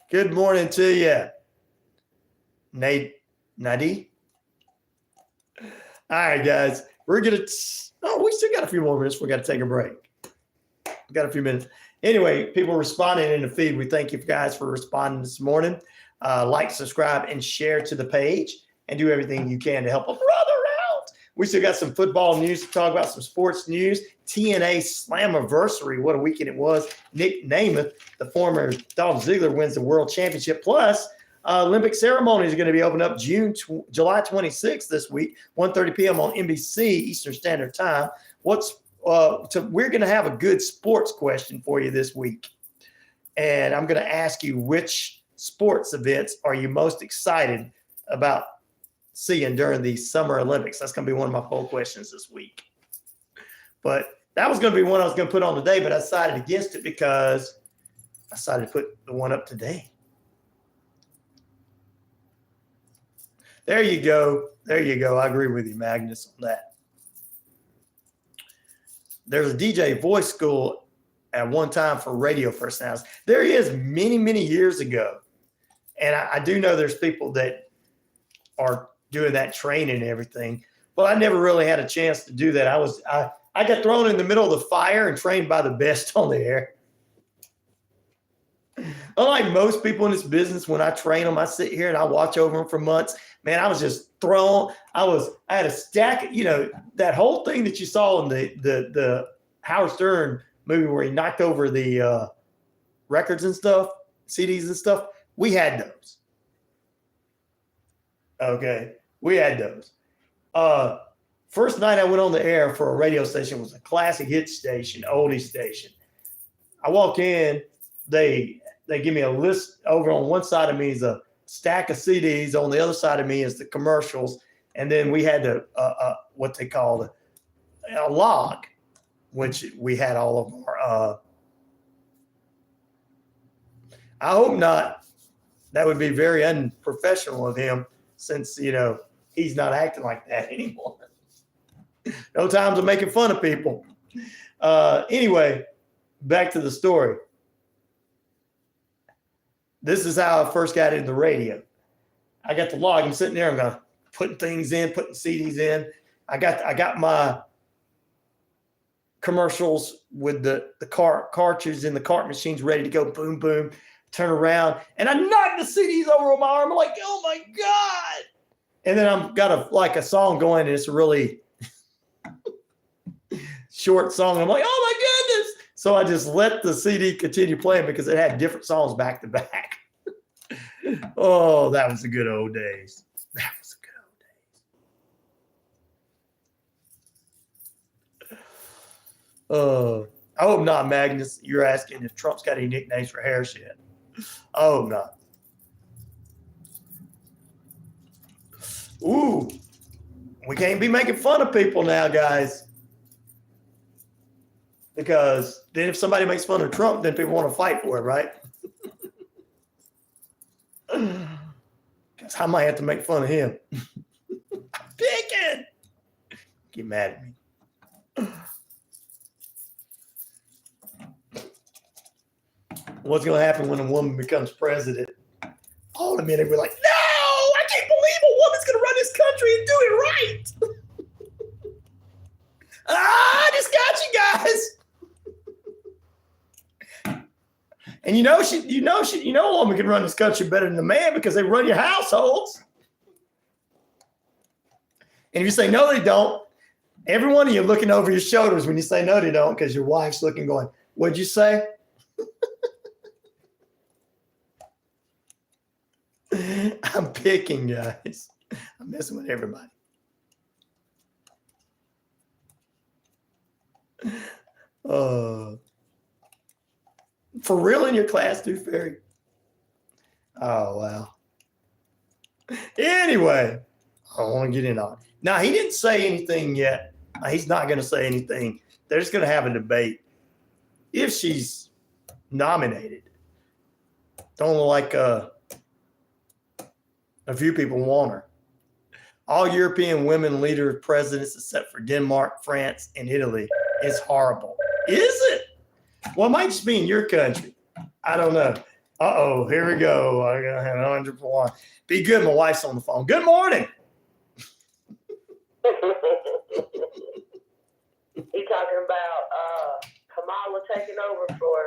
Good morning to you, Nadi. All right, guys, we still got a few more minutes. We got to take a break. We got a few minutes. Anyway, people responding in the feed. We thank you guys for responding this morning. Like, subscribe, and share to the page, and do everything you can to help a brother out. We still got some football news to talk about, some sports news. TNA Slammiversary, what a weekend it was. Nick Namath, the former Dolph Ziggler, wins the world championship. Plus, Olympic ceremony is going to be opened up July 26th this week, 1:30 p.m. on NBC Eastern Standard Time. We're going to have a good sports question for you this week. And I'm going to ask you, which sports events are you most excited about seeing during the Summer Olympics? That's going to be one of my poll questions this week. But that was going to be one I was going to put on today, but I decided against it because I decided to put the one up today. There you go. I agree with you, Magnus, on that. There's a DJ voice school at one time for radio personalities. There is many, many years ago. And I do know there's people that are doing that training and everything, but I never really had a chance to do that. I got thrown in the middle of the fire and trained by the best on the air. Unlike most people in this business, when I train them, I sit here and I watch over them for months. Man, I was just thrown. I had a stack, that whole thing that you saw in the Howard Stern movie where he knocked over the records and stuff, CDs and stuff. We had those. Okay. We had those. First night I went on the air for a radio station was a classic hit station, oldie station. I walk in, they give me a list. Over on one side of me is a stack of CDs. On the other side of me is the commercials. And then we had what they called a log, which we had all of our, I hope not. That would be very unprofessional of him since, he's not acting like that anymore. No times of making fun of people. Anyway, back to the story. This is how I first got into radio. I got the log. I'm sitting there. I'm putting things in, putting CDs in. I got my commercials with the cartridges in the cart machines ready to go. Boom, boom. Turn around, and I knocked the CDs over on my arm. I'm like, oh my God. And then I've got a song going, and it's really, short song. I'm like, oh my goodness. So I just let the CD continue playing because it had different songs back to back. Oh, that was the good old days. That was the good old days. I hope not, Magnus. You're asking if Trump's got any nicknames for hair shit. I hope not. Ooh, we can't be making fun of people now, guys. Because then if somebody makes fun of Trump, then people want to fight for it, right? Because I might have to make fun of him. I'm picking. Get mad at me. What's going to happen when a woman becomes president? All the men will be like, no, I can't believe a woman's going to run this country and do it right. I just got you guys. And you know a woman can run this country better than a man because they run your households. And if you say no, they don't, every one of you looking over your shoulders when you say no, they don't, because your wife's looking going, what'd you say? I'm picking, guys. I'm messing with everybody. For real in your class, too, Ferry? Oh, wow. Anyway, I don't want to get in on it. Now, he didn't say anything yet. He's not going to say anything. They're just going to have a debate. If she's nominated, don't look like a few people want her. All European women leader presidents except for Denmark, France, and Italy. It's horrible. Is it? Well, it might just be in your country. I don't know. Uh-oh, here we go. I got to have 100 for one. Be good. My wife's on the phone. Good morning. He talking about Kamala taking over for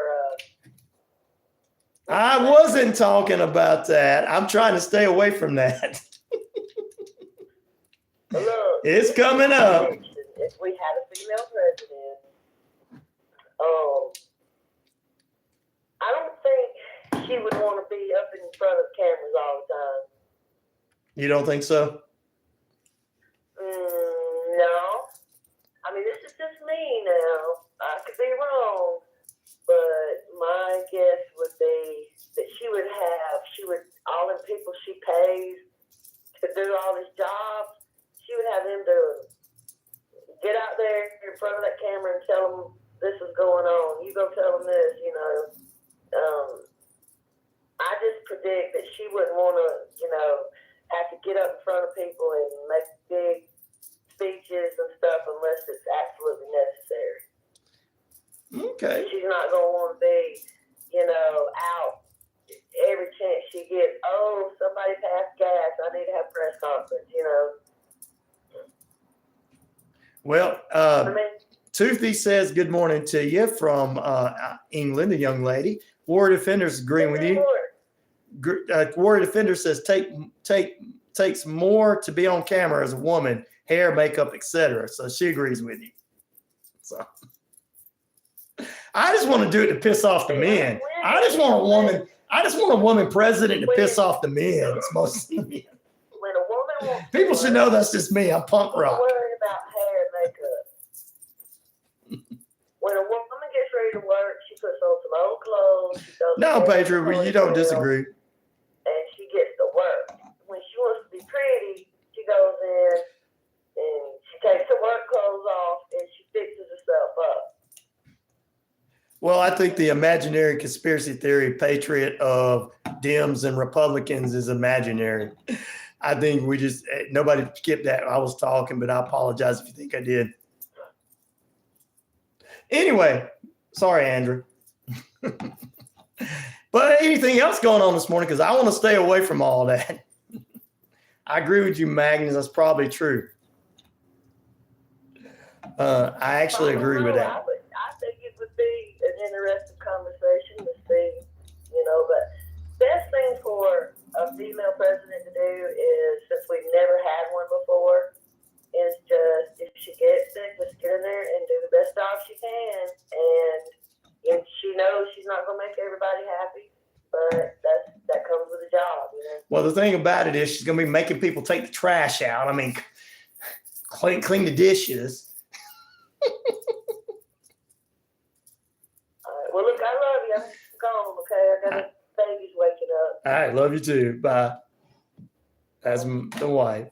I wasn't talking about that. I'm trying to stay away from that. look, It's coming up. if we had a female president, I don't think she would want to be up in front of cameras all the time. You don't think so? No. I mean, this is just me now. I could be wrong, but my guess would be that she would all the people she pays to do all these jobs, she would have them to get out there in front of that camera and tell them this is going on. You go tell them this, you know. I just predict that she wouldn't want to, you know, have to get up in front of people and make big speeches and stuff unless it's absolutely necessary. Okay. She's not going to want to be, you know, out every chance she gets. Oh, somebody passed gas. I need to have a press conference, you know. Well, Toothy says good morning to you from England, a young lady. Warrior Defender's agreeing with you. Warrior Defender says takes more to be on camera as a woman, hair, makeup, etc. So she agrees with you. So I just want to do it to piss off the men. I just want a woman president to piss off the men. It's mostly men. When a woman wants People should know that's just me. I'm punk rock. worried about hair and makeup. When a woman gets ready to work, she puts on some old clothes. She goes No, to Pedro, you don't disagree. and she gets to work. When she wants to be pretty, she goes in and she takes her work clothes off and she fixes herself up. Well, I think the imaginary conspiracy theory patriot of Dems and Republicans is imaginary. I think nobody skipped that. I was talking, but I apologize if you think I did. Anyway, sorry, Andrew. But anything else going on this morning? Because I want to stay away from all that. I agree with you, Magnus. That's probably true. I actually agree with that. I think it would be an interesting conversation to see, you know, but best thing for a female president to do is, since we've never had one before, is just, if she gets sick, just get in there and do the best job but that comes with a job, you know. Well, the thing about it is she's going to be making people take the trash out. I mean, clean the dishes. All right. Well, look, I love you. I'm gone, okay? I got a baby's waking up. All right. Love you too. Bye. That's the wife.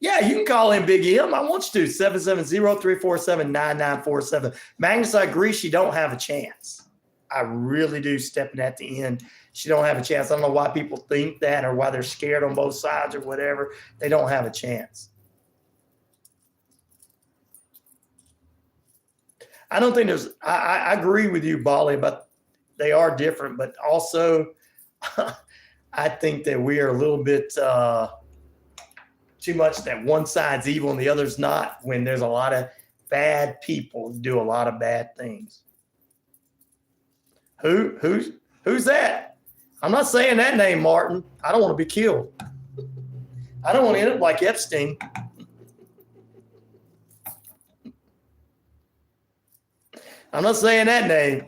Yeah, you can call in Big M. I want you to. 770-347-9947. Magnus, I agree she don't have a chance. I really do, stepping at the end. She don't have a chance. I don't know why people think that or why they're scared on both sides or whatever. They don't have a chance. I don't think there's – I agree with you, Bali, but they are different. But also I think that we are a little bit too much that one side's evil and the other's not, when there's a lot of bad people who do a lot of bad things. Who's that? I'm not saying that name, Martin. I don't want to be killed. I don't want to end up like Epstein. I'm not saying that name.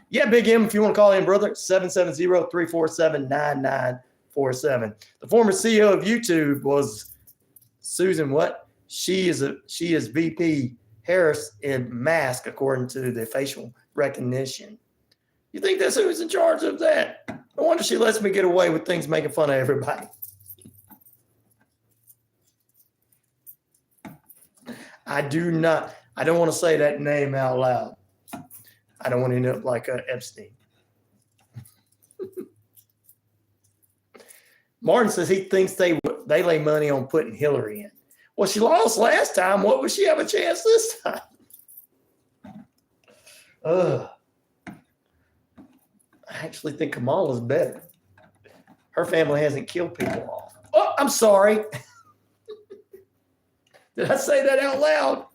Yeah, Big M, if you want to call in, brother, 770-347-9947. The former CEO of YouTube was Susan what? She is VP Harris in mask, according to the facial recognition. You think that's who's in charge of that? No wonder she lets me get away with things making fun of everybody. I don't want to say that name out loud. I don't want to end up like Epstein. Martin says he thinks they lay money on putting Hillary in. Well, she lost last time. What would she have a chance this time? I actually think Kamala's better. Her family hasn't killed people off. Oh, I'm sorry. Did I say that out loud?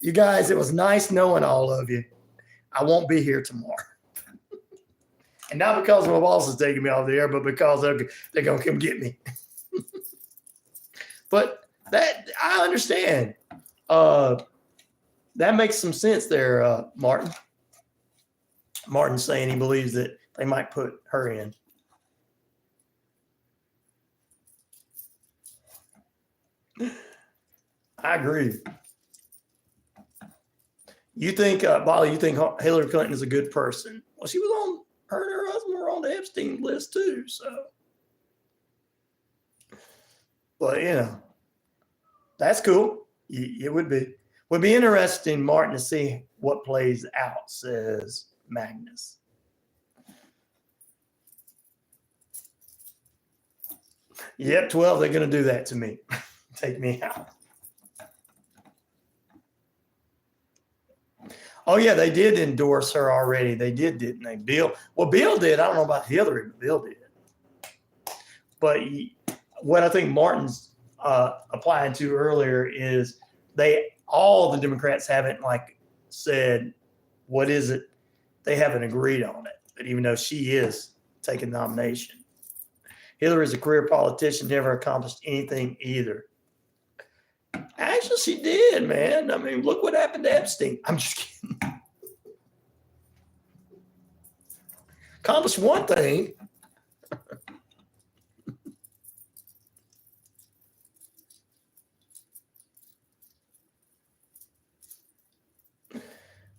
You guys, it was nice knowing all of you. I won't be here tomorrow. And not because my boss is taking me off the air, but because they're going to come get me. But that, I understand. That makes some sense there, Martin. Martin's saying he believes that they might put her in. I agree. You think, Bolly, you think Hillary Clinton is a good person? Well, she was on, her and her husband were on the Epstein list too, so. But, you know, that's cool. It would be. Would be interesting, Martin, to see what plays out, says Magnus. Yep, 12, they're going to do that to me. Take me out. Oh, yeah, they did endorse her already. They did, didn't they? Bill. Well, Bill did. I don't know about Hillary, but Bill did. But what I think Martin's applying to earlier is all the Democrats haven't said, what is it? They haven't agreed on it. But even though she is taking the nomination. Hillary is a career politician, never accomplished anything either. Actually, she did, man. I mean, look what happened to Epstein. I'm just kidding. Accomplished one thing.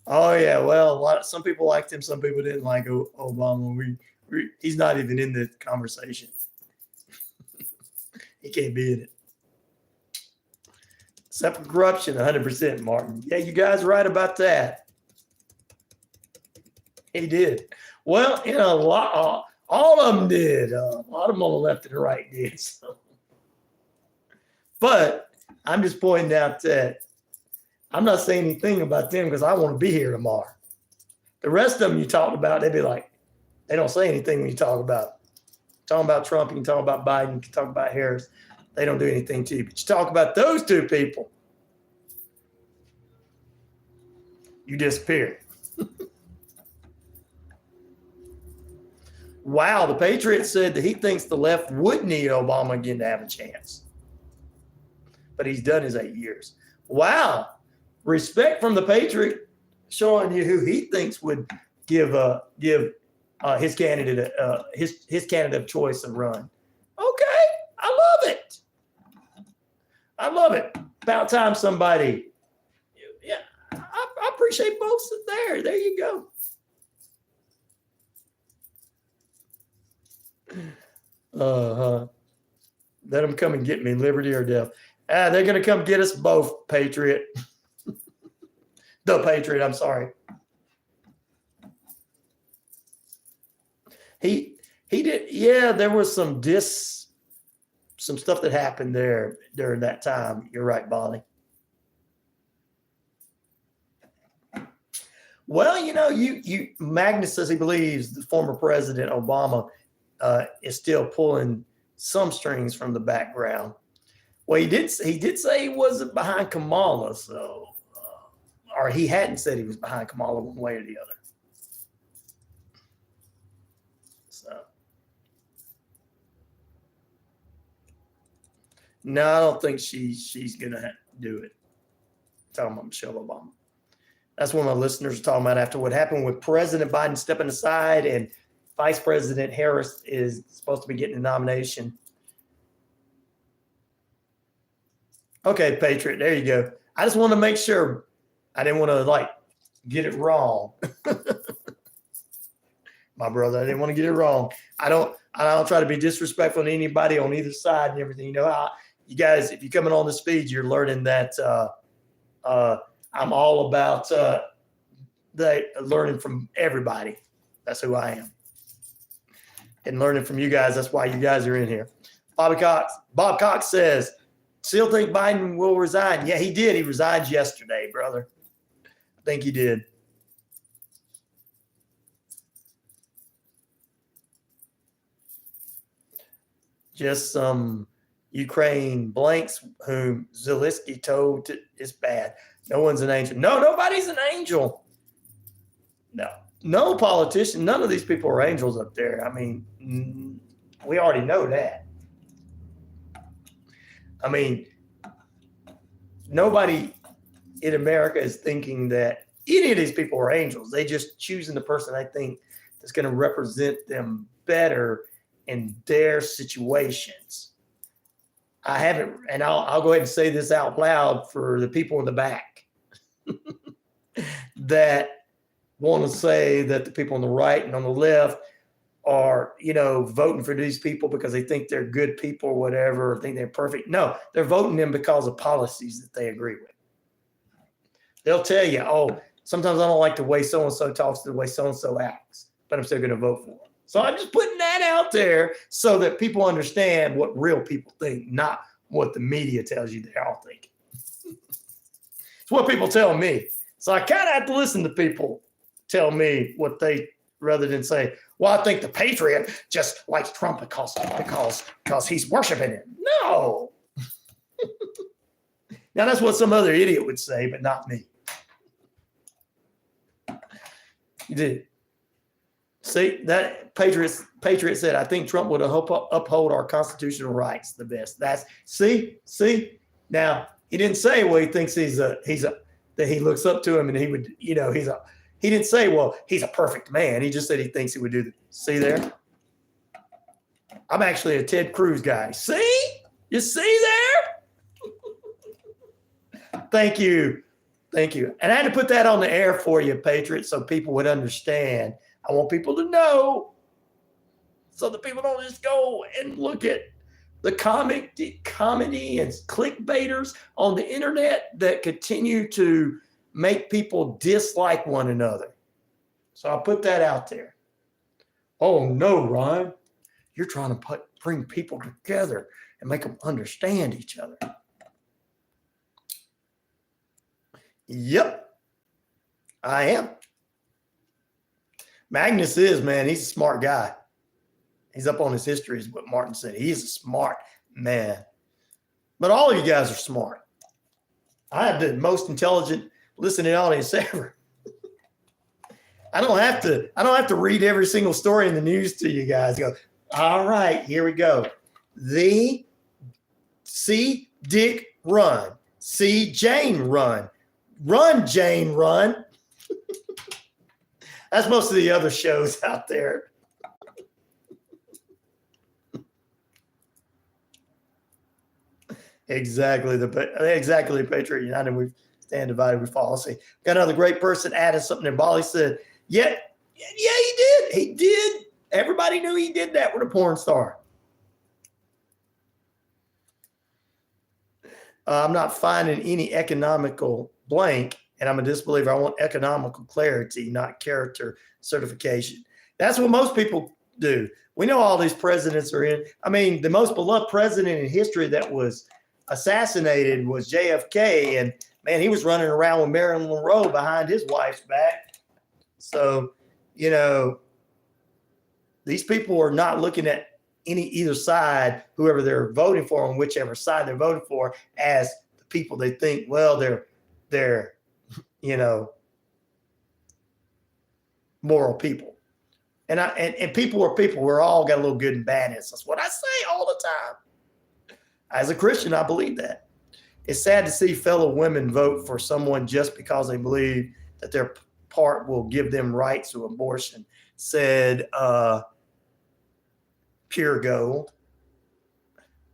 Oh, yeah. Well, some people liked him. Some people didn't like Obama. He's not even in the conversation. He can't be in it. Except for corruption, 100%, Martin. Yeah, you guys are right about that. He did. Well, you know, all of them did. A lot of them on the left and the right did. So. But I'm just pointing out that I'm not saying anything about them because I want to be here tomorrow. The rest of them you talked about, they'd be like, they don't say anything when you talk about. Talking about Trump, you can talk about Biden, you can talk about Harris. They don't do anything to you. But you talk about those two people, you disappear. Wow, the Patriot said that he thinks the left would need Obama again to have a chance. But he's done his 8 years. Wow. Respect from the Patriot showing you who he thinks would give his candidate his candidate of choice a run. Okay, I love it. I love it. About time somebody. Yeah, I appreciate both there. There you go. Let them come and get me, liberty or death. They're going to come get us both, Patriot. The Patriot, I'm sorry. He did, yeah, there was some stuff that happened there during that time. You're right, Bonnie. Well, Magnus says he believes the former President Obama is still pulling some strings from the background. Well, he did say he wasn't behind Kamala, so or he hadn't said he was behind Kamala one way or the other. So no, I don't think she's gonna do it. I'm talking about Michelle Obama. That's what my listeners are talking about after what happened with President Biden stepping aside and Vice President Harris is supposed to be getting a nomination. Okay, Patriot, there you go. I just want to make sure I didn't want to get it wrong. My brother, I didn't want to get it wrong. I don't try to be disrespectful to anybody on either side and everything. You guys, if you're coming on this feed, you're learning that I'm all about learning from everybody. That's who I am. And learning from you guys. That's why you guys are in here. Bob Cox says, still think Biden will resign. Yeah, he did. He resigned yesterday, brother. I think he did. Just some Ukraine blanks whom Zelensky told is bad. No one's an angel. No, nobody's an angel. No politician. None of these people are angels up there. I mean, we already know that. I mean, nobody in America is thinking that any of these people are angels. They just choosing the person I think that's going to represent them better in their situations. I haven't, and I'll go ahead and say this out loud for the people in the back that want to say that the people on the right and on the left are, voting for these people because they think they're good people or whatever, or think they're perfect. No, they're voting them because of policies that they agree with. They'll tell you, oh, sometimes I don't like the way so-and-so talks, the way so-and-so acts, but I'm still going to vote for them. So I'm just putting that out there so that people understand what real people think, not what the media tells you they're all thinking. It's what people tell me. So I kind of have to listen to people tell me what they, rather than say, well, I think the Patriot just likes Trump because he's worshiping him. No. Now that's what some other idiot would say, but not me. You did. See, that Patriot said, I think Trump would uphold our constitutional rights the best. See. Now he didn't say, well, he thinks that he looks up to him and he would, he didn't say, well, he's a perfect man. He just said he thinks he would do that. See there? I'm actually a Ted Cruz guy. See? You see there? Thank you. And I had to put that on the air for you, Patriot, so people would understand. I want people to know so that people don't just go and look at the comedy and clickbaiters on the internet that continue to make people dislike one another. So I'll put that out there. Oh, no, Ryan. You're trying to bring people together and make them understand each other. Yep, I am. Magnus is, man, he's a smart guy. He's up on his history, is what Martin said. He's a smart man. But all of you guys are smart. I have the most intelligent listening audience ever. I don't have to read every single story in the news to you guys. Go, all right, here we go. See Dick run. See Jane run. Run, Jane, run. That's most of the other shows out there. Exactly. The Patriot United. We stand divided, we fall. See, got another great person added something there. Bolly said, yeah, he did. He did. Everybody knew he did that with a porn star. I'm not finding any economical blank, and I'm a disbeliever. I want economical clarity, not character certification. That's what most people do. We know all these presidents are in. I mean, the most beloved president in history that was assassinated was JFK, and man, he was running around with Marilyn Monroe behind his wife's back. So, you know, these people are not looking at either side, whoever they're voting for, on whichever side they're voting for, as the people they think, well, they're, you know, moral people. And people are people. We're all got a little good and bad in us. That's what I say all the time. As a Christian, I believe that. It's sad to see fellow women vote for someone just because they believe that their part will give them rights to abortion, said Pure Gold.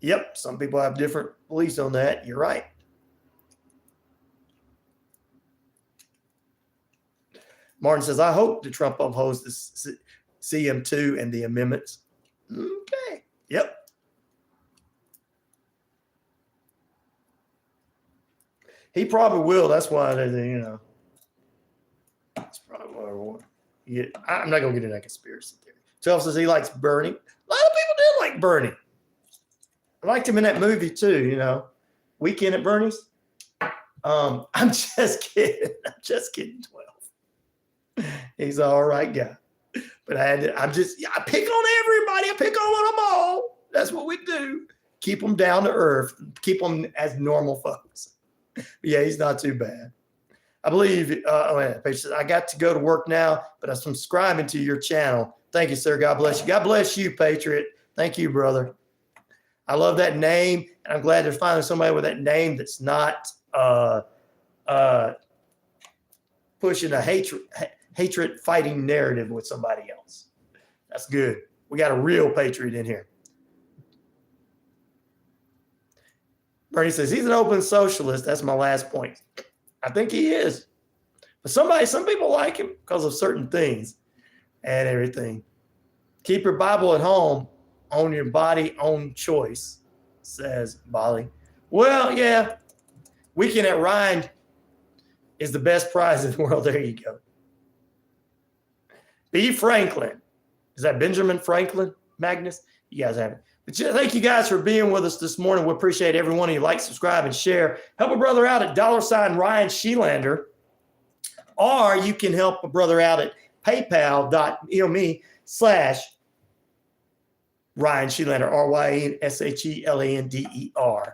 Yep, some people have different beliefs on that. You're right. Martin says, I hope that Trump upholds the CM2 and the amendments. Okay. Yep. He probably will. That's why they, you know. That's probably what I want. Yeah, I'm not going to get into that conspiracy theory. 12 says he likes Bernie. A lot of people do like Bernie. I liked him in that movie too, you know. Weekend at Bernie's. I'm just kidding. I'm just kidding, 12. He's an all right guy. But I pick on everybody. I pick on them all. That's what we do. Keep them down to earth. Keep them as normal folks. But yeah, he's not too bad. I believe, I got to go to work now, but I'm subscribing to your channel. Thank you, sir. God bless you. God bless you, Patriot. Thank you, brother. I love that name, and I'm glad there's finally somebody with that name that's not pushing a hatred fighting narrative with somebody else. That's good. We got a real patriot in here. Bernie says he's an open socialist. That's my last point. I think he is. But some people like him because of certain things and everything. Keep your Bible at home. Own your body, own choice, says Bali. Well, yeah. Weekend at Ryan is the best prize in the world. There you go. B. Franklin. Is that Benjamin Franklin, Magnus? You guys have it. But thank you guys for being with us this morning. We appreciate every one of you. Like, subscribe, and share. Help a brother out at $RyanShelander. Or you can help a brother out at paypal.me/RyanShelander, RyanShelander.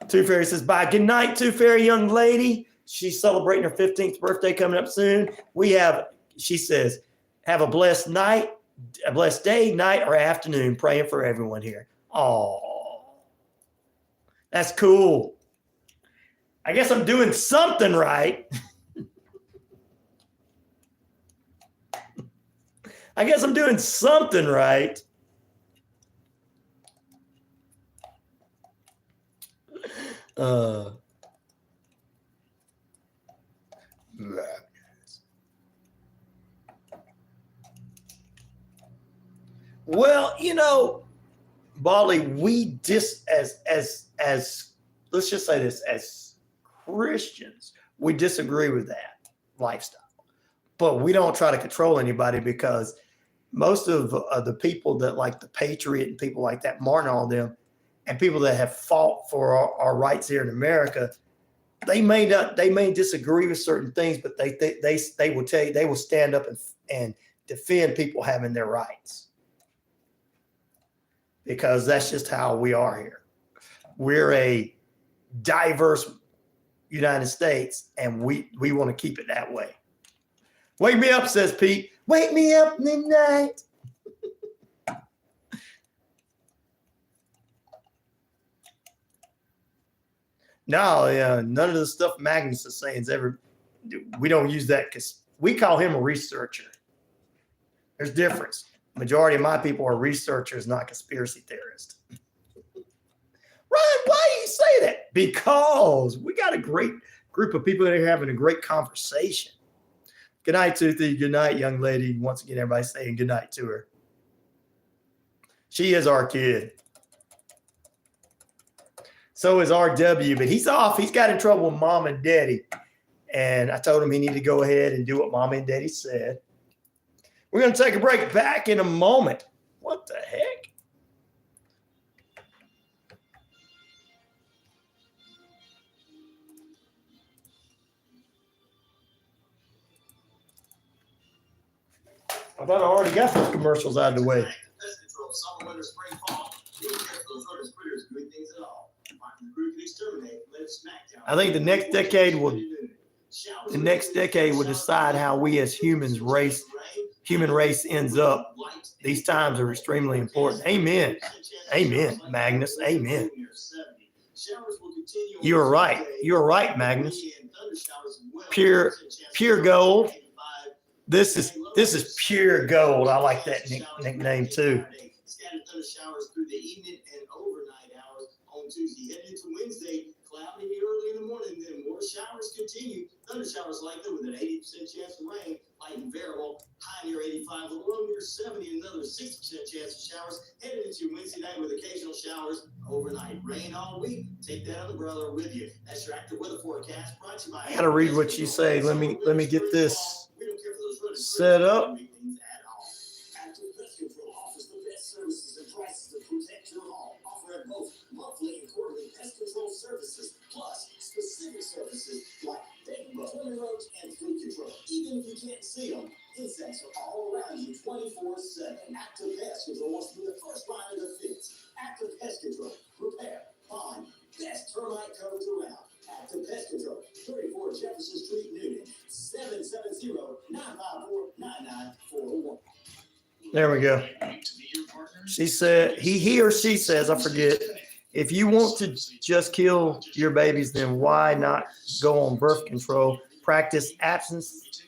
Two Fairy says, bye. Good night, Two Fairy young lady. She's celebrating her 15th birthday coming up soon. She says, have a blessed night, a blessed day, night, or afternoon. Praying for everyone here. Oh, that's cool. I guess I'm doing something right. I guess I'm doing something right. Well, you know, Bali, we just as let's just say this, as Christians, we disagree with that lifestyle. But we don't try to control anybody, because most of the people that like the Patriot and people like that, Martin, all them, and people that have fought for our rights here in America, they may disagree with certain things, but they will tell you, they will stand up and defend people having their rights, because that's just how we are here. We're a diverse United States, and we want to keep it that way. Wake me up, says Pete. Wake me up midnight. No, yeah, none of the stuff Magnus is saying is ever. We don't use that because we call him a researcher. There's difference. Majority of my people are researchers, not conspiracy theorists. Ryan, why do you say that? Because we got a great group of people that are having a great conversation. Good night, Toothy. Good night, young lady. Once again, everybody saying good night to her. She is our kid. So is RW, but he's off. He's got in trouble with mom and daddy. And I told him he needed to go ahead and do what mom and daddy said. We're going to take a break. Back in a moment. What the heck? I thought I already got those commercials out of the way. Pest control, summer, winter, spring, fall. You don't care for those rodents, critters, good things at all. Martin the Crew can exterminate, let Smackdown. I think the next decade will decide how we as human race ends up. These times are extremely important. Amen. Amen, Magnus. Amen. You are right. You are right, Magnus. Pure gold. This is pure gold. I like that nickname too. Scattered thunder showers through the evening and overnight hours on Tuesday. Heading into Wednesday, cloudy early in the morning, then more showers continue. Thunder showers likely with an 80% chance of rain, light and variable, high near 85, low near 70, another 60% chance of showers. Heading into Wednesday night with occasional showers overnight. Rain all week. Take that umbrella with you. That's your active weather forecast brought to you by. I gotta read what you say. Let me get this set up. Active Pest Control offers the best services and prices to protect your home. Offering both monthly and quarterly pest control services, plus specific services like bedbug, roach, and flea control. Even if you can't see them, insects are all around you 24/7. Active Pest Control wants to be the first line of defense. Active Pest Control. Repair, find, best termite coverage around. Active Pest Control, 34 Jefferson Street, Newton, 770-954-9941. There we go. She said, he or she says, I forget, if you want to just kill your babies, then why not go on birth control? Practice absence.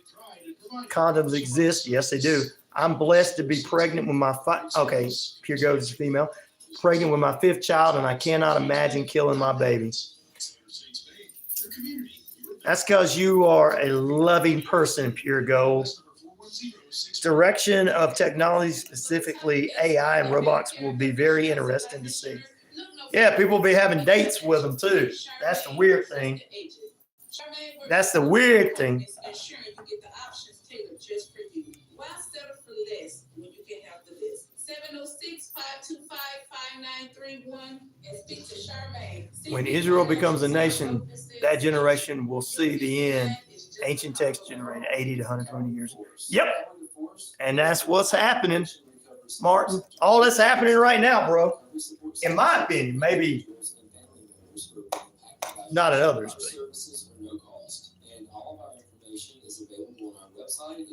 Condoms exist. Yes, they do. I'm blessed to be pregnant with my pure goat is female. Pregnant with my 5th child, and I cannot imagine killing my baby. That's because you are a loving person, pure gold. Direction of technology, specifically AI and robots, will be very interesting to see. Yeah, people will be having dates with them too. That's the weird thing. That's the weird thing. Ensuring you get the options tailored just for you. Why settle for less when you can have the list? 706-525-5931 and speak to Charmaine. When Israel becomes a nation, that generation will see the end. Ancient text generated 80 to 120 years. Yep. And that's what's happening, Martin. All that's happening right now, bro. In my opinion, maybe not at others. But. Services are no cost, and all of our information is available on our website at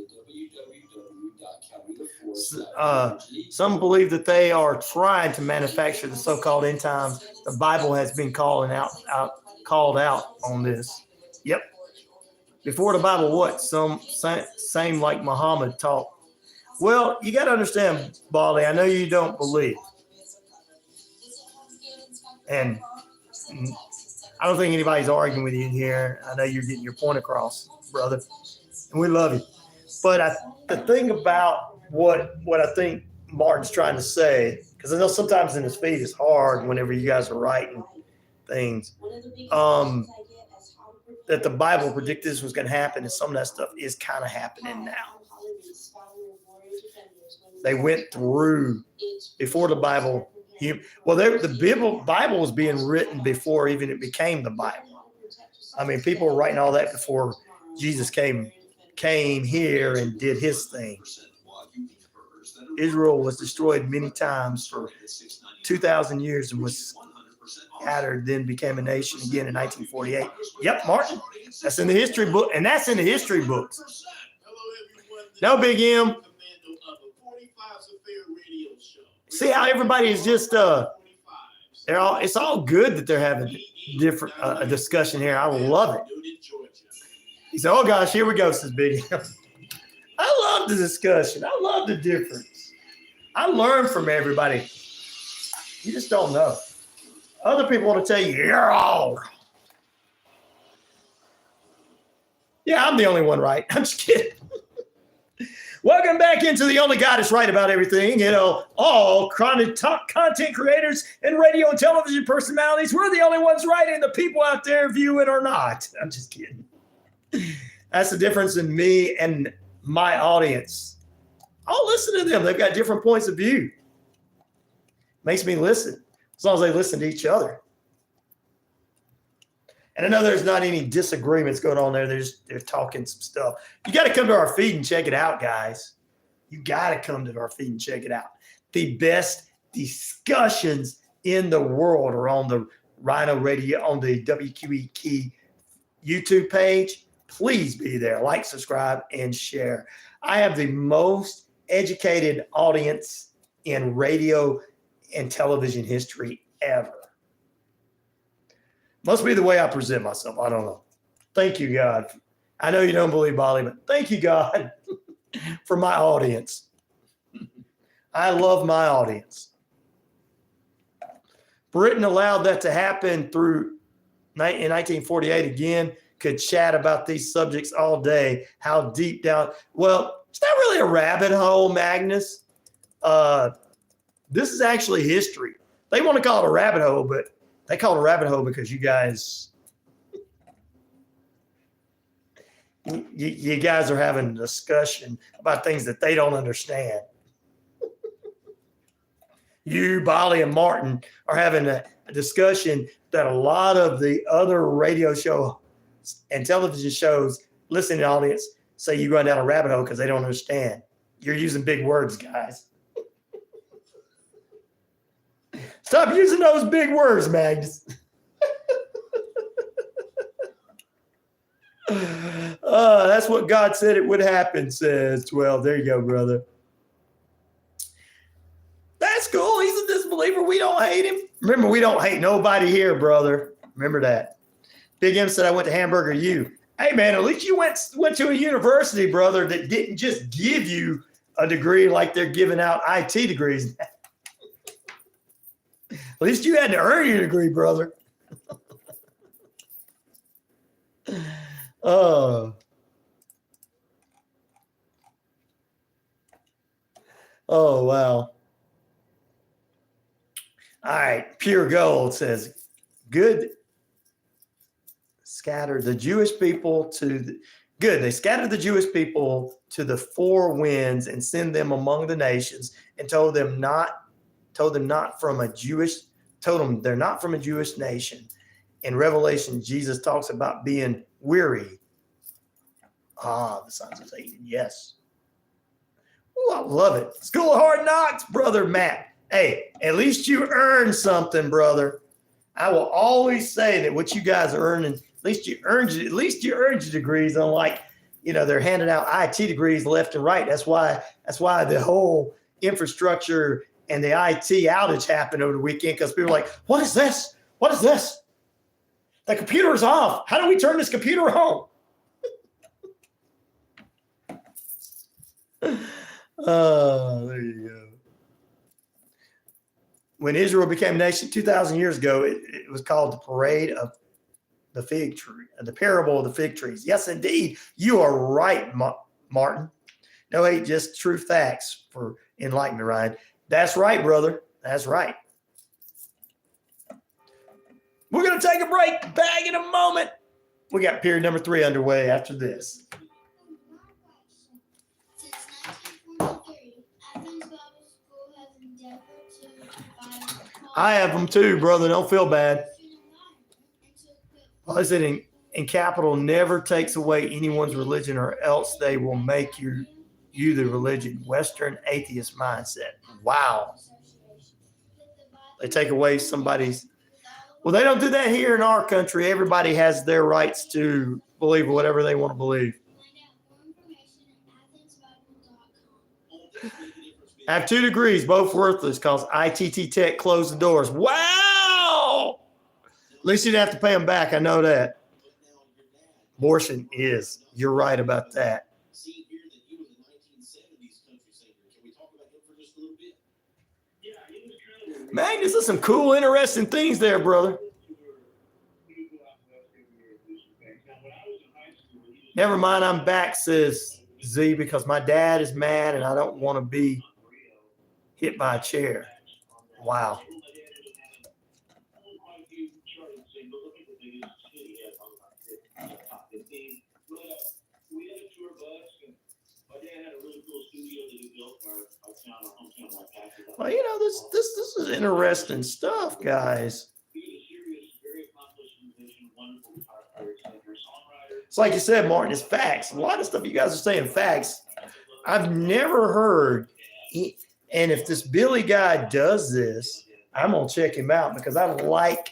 www.calvaryforce.org. Some believe that they are trying to manufacture the so-called end times. The Bible has been called out on this. Yep. Before the Bible, what? Same like Muhammad taught. Well, you got to understand, Bali, I know you don't believe. And I don't think anybody's arguing with you in here. I know you're getting your point across, brother. And we love you. But the thing about what I think Martin's trying to say, because I know sometimes in his feed it's hard whenever you guys are writing things, that the Bible predicted this was going to happen, and some of that stuff is kind of happening now. They went through before the Bible. The Bible was being written before even it became the Bible. I mean, people were writing all that before Jesus came here and did his thing. Israel was destroyed many times for 2,000 years and was scattered, then became a nation again in 1948. Yep, Martin. That's in the history book, and that's in the history books. No, Big M. See how everybody is just it's all good that they're having different a discussion here. I love it. He said, "Oh gosh, here we go," says Biggie. I love the discussion. I love the difference. I learn from everybody. You just don't know. Other people want to tell you, you're all. Yeah, I'm the only one right. I'm just kidding. Welcome back into The Only Guy That's Right About Everything. You know, all content creators and radio and television personalities, we're the only ones right, and the people out there viewing are not. I'm just kidding. That's the difference in me and my audience. I'll listen to them. They've got different points of view. Makes me listen, as long as they listen to each other. And I know there's not any disagreements going on there. They're talking some stuff. You got to come to our feed and check it out, guys. You got to come to our feed and check it out. The best discussions in the world are on the Rhino Radio, on the WQEE YouTube page. Please be there. Like, subscribe, and share. I have the most educated audience in radio and television history ever. Must be the way I present myself. I don't know. Thank you, God. I know you don't believe Bali, but thank you, God, for my audience. I love my audience. Britain allowed that to happen in 1948 again. Could chat about these subjects all day. How deep down. Well, it's not really a rabbit hole, Magnus. This is actually history. They want to call it a rabbit hole, but they call it a rabbit hole because you guys are having a discussion about things that they don't understand. You, Bali, and Martin are having a discussion that a lot of the other radio show and television shows, listening audience, say you're going down a rabbit hole because they don't understand. You're using big words, guys. Stop using those big words, Magnus. That's what God said it would happen, says 12. There you go, brother. That's cool. He's a disbeliever. We don't hate him. Remember, we don't hate nobody here, brother. Remember that. Big M said, I went to Hamburger U. Hey, man, at least you went to a university, brother, that didn't just give you a degree like they're giving out IT degrees. At least you had to earn your degree, brother. Oh, wow. All right. Pure Gold says, good. Scattered the Jewish people They scattered the Jewish people to the four winds and sent them among the nations and told them they're not from a Jewish nation. In Revelation, Jesus talks about being weary. The sons of Satan, yes. Ooh, I love it. School of Hard Knocks, brother Matt. Hey, at least you earned something, brother. I will always say that what you guys are earning, at least you earned your degrees, unlike, they're handing out IT degrees left and right. That's why the whole infrastructure and the IT outage happened over the weekend, because people were like, what is this? What is this? The computer is off. How do we turn this computer on? Oh, there you go. When Israel became a nation 2,000 years ago, it was called the Parade of the Fig Tree, the Parable of the Fig Trees. Yes, indeed. You are right, Martin. No hate, just true facts for enlightenment, Ryan. That's right, brother. That's right. We're going to take a break. Back in a moment. We got period number 3 underway after this. Since 1943, Athens Bible School has endeavored to provide I have them too, brother. Don't feel bad. Well, I said in capital, never takes away anyone's religion, or else they will make you the religion. Western atheist mindset. Wow. They take away somebody's. Well, they don't do that here in our country. Everybody has their rights to believe whatever they want to believe. I have 2 degrees, both worthless, because ITT Tech closed the doors. Wow! At least you didn't have to pay them back. I know that. Abortion is. You're right about that. See here that you in the 1970s country singer. Can we talk about him for just a little bit? Yeah, he was kind of. Magnus, there's some cool, interesting things there, brother. Never mind, I'm back, says Z, because my dad is mad and I don't want to be hit by a chair. Wow. Well, you know, this is interesting stuff, guys. It's like you said, Martin, it's facts. A lot of stuff you guys are saying facts. I've never heard, and if this Billy guy does this, I'm going to check him out because I like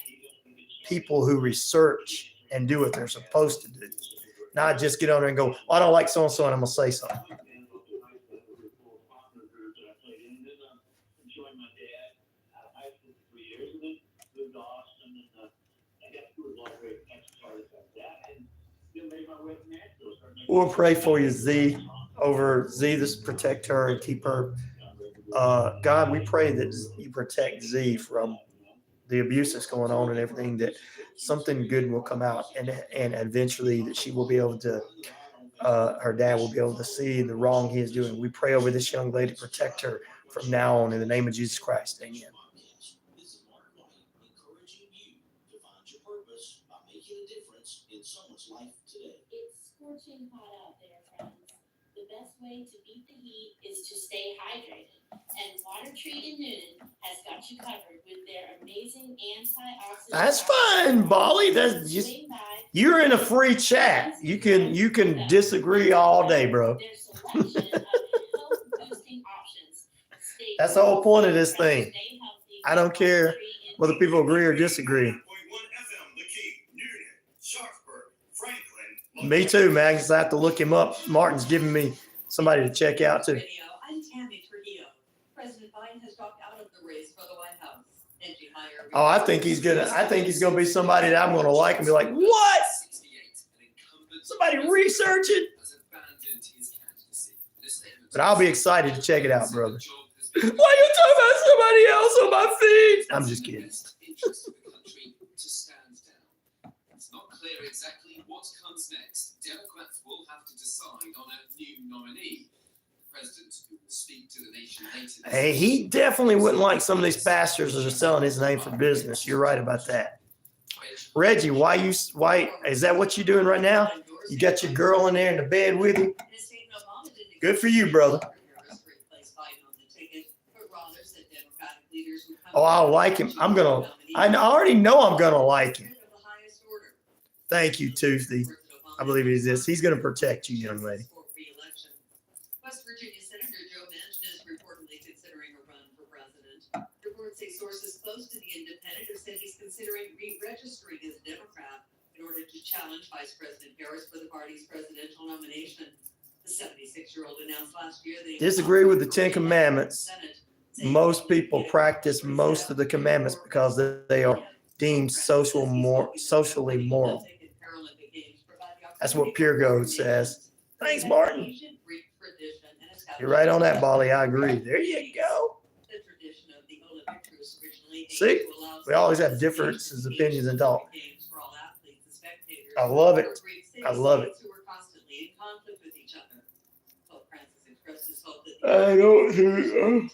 people who research and do what they're supposed to do. Not just get on there and go, I don't like so-and-so and I'm going to say something. We'll pray for you, Z, over Z, this protect her and keep her. God, we pray that you protect Z from the abuse that's going on and everything, that something good will come out and eventually that she will be able to, her dad will be able to see the wrong he is doing. We pray over this young lady, protect her from now on in the name of Jesus Christ. Amen. Scorching hot out there, friends. The best way to beat the heat is to stay hydrated. And Water Treat in Noonan has got you covered with their amazing antioxidant. That's fine, Bolly. That's just, you're in a free chat. You can disagree all day, bro. That's the whole point of this thing. I don't care whether people agree or disagree. Me too, Magnus. I have to look him up. Martin's giving me somebody to check out too. I'm Tammy Trujillo. President Biden has dropped out of the race for the White House. Oh, I think he's gonna be somebody that I'm gonna like and be like, what? Somebody research it. But I'll be excited to check it out, brother. Why are you talking about somebody else on my feed? I'm just kidding. It's not clear exactly what comes next. Democrats will have to decide on a new nominee. The president who will speak to the nation later. Hey, he definitely wouldn't like some of these pastors that are selling his name for business. You're right about that. Reggie, why is that what you're doing right now? You got your girl in there in the bed with you? Good for you, brother. Oh, I'll like him. I already know I'm gonna like him. Thank you, Tuesday. I believe it is this. He's gonna protect you, young lady. West Virginia Senator Joe Manchin is reportedly considering a run for president. Reports say sources close to the Independent have said he's considering re-registering as a Democrat in order to challenge Vice President Harris for the party's presidential nomination. The 76-year-old announced last year that he Disagree with the Ten Commandments. Most people practice most of the commandments because they are deemed socially moral. That's what Pure Gold says. Thanks, Martin. You're right on that, Bolly. I agree. There you go. See, we always have differences, opinions, and talk. I love it. I love it. I don't.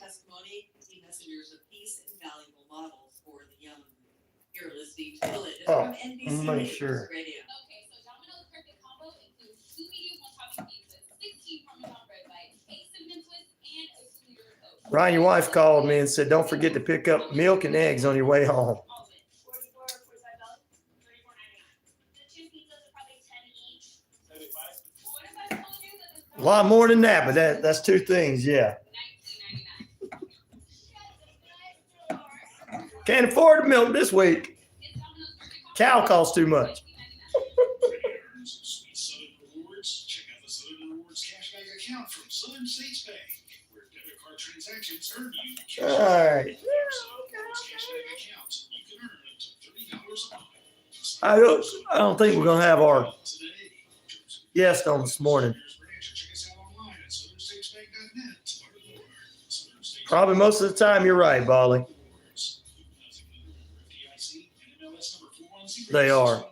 Oh, make sure. Okay, so Domino's perfect combo includes 2 medium one-topping pizzas, 16 Parmesan bread bites, 8 cinnamon twists, and a sweeter Coke. Ryan, your wife called me and said, don't forget to pick up milk and eggs on your way home. A lot more than that, but that's two things, yeah. Can't afford the milk this week. Cow costs too much. Southern Rewards. Check out the Southern Rewards cashback account from Southern States Bank, where debit card transactions earn you. All right. Cashback account. You can earn up to $30 a month. I don't think we're gonna have our guest on this morning. Probably most of the time, you're right, Bali. They are.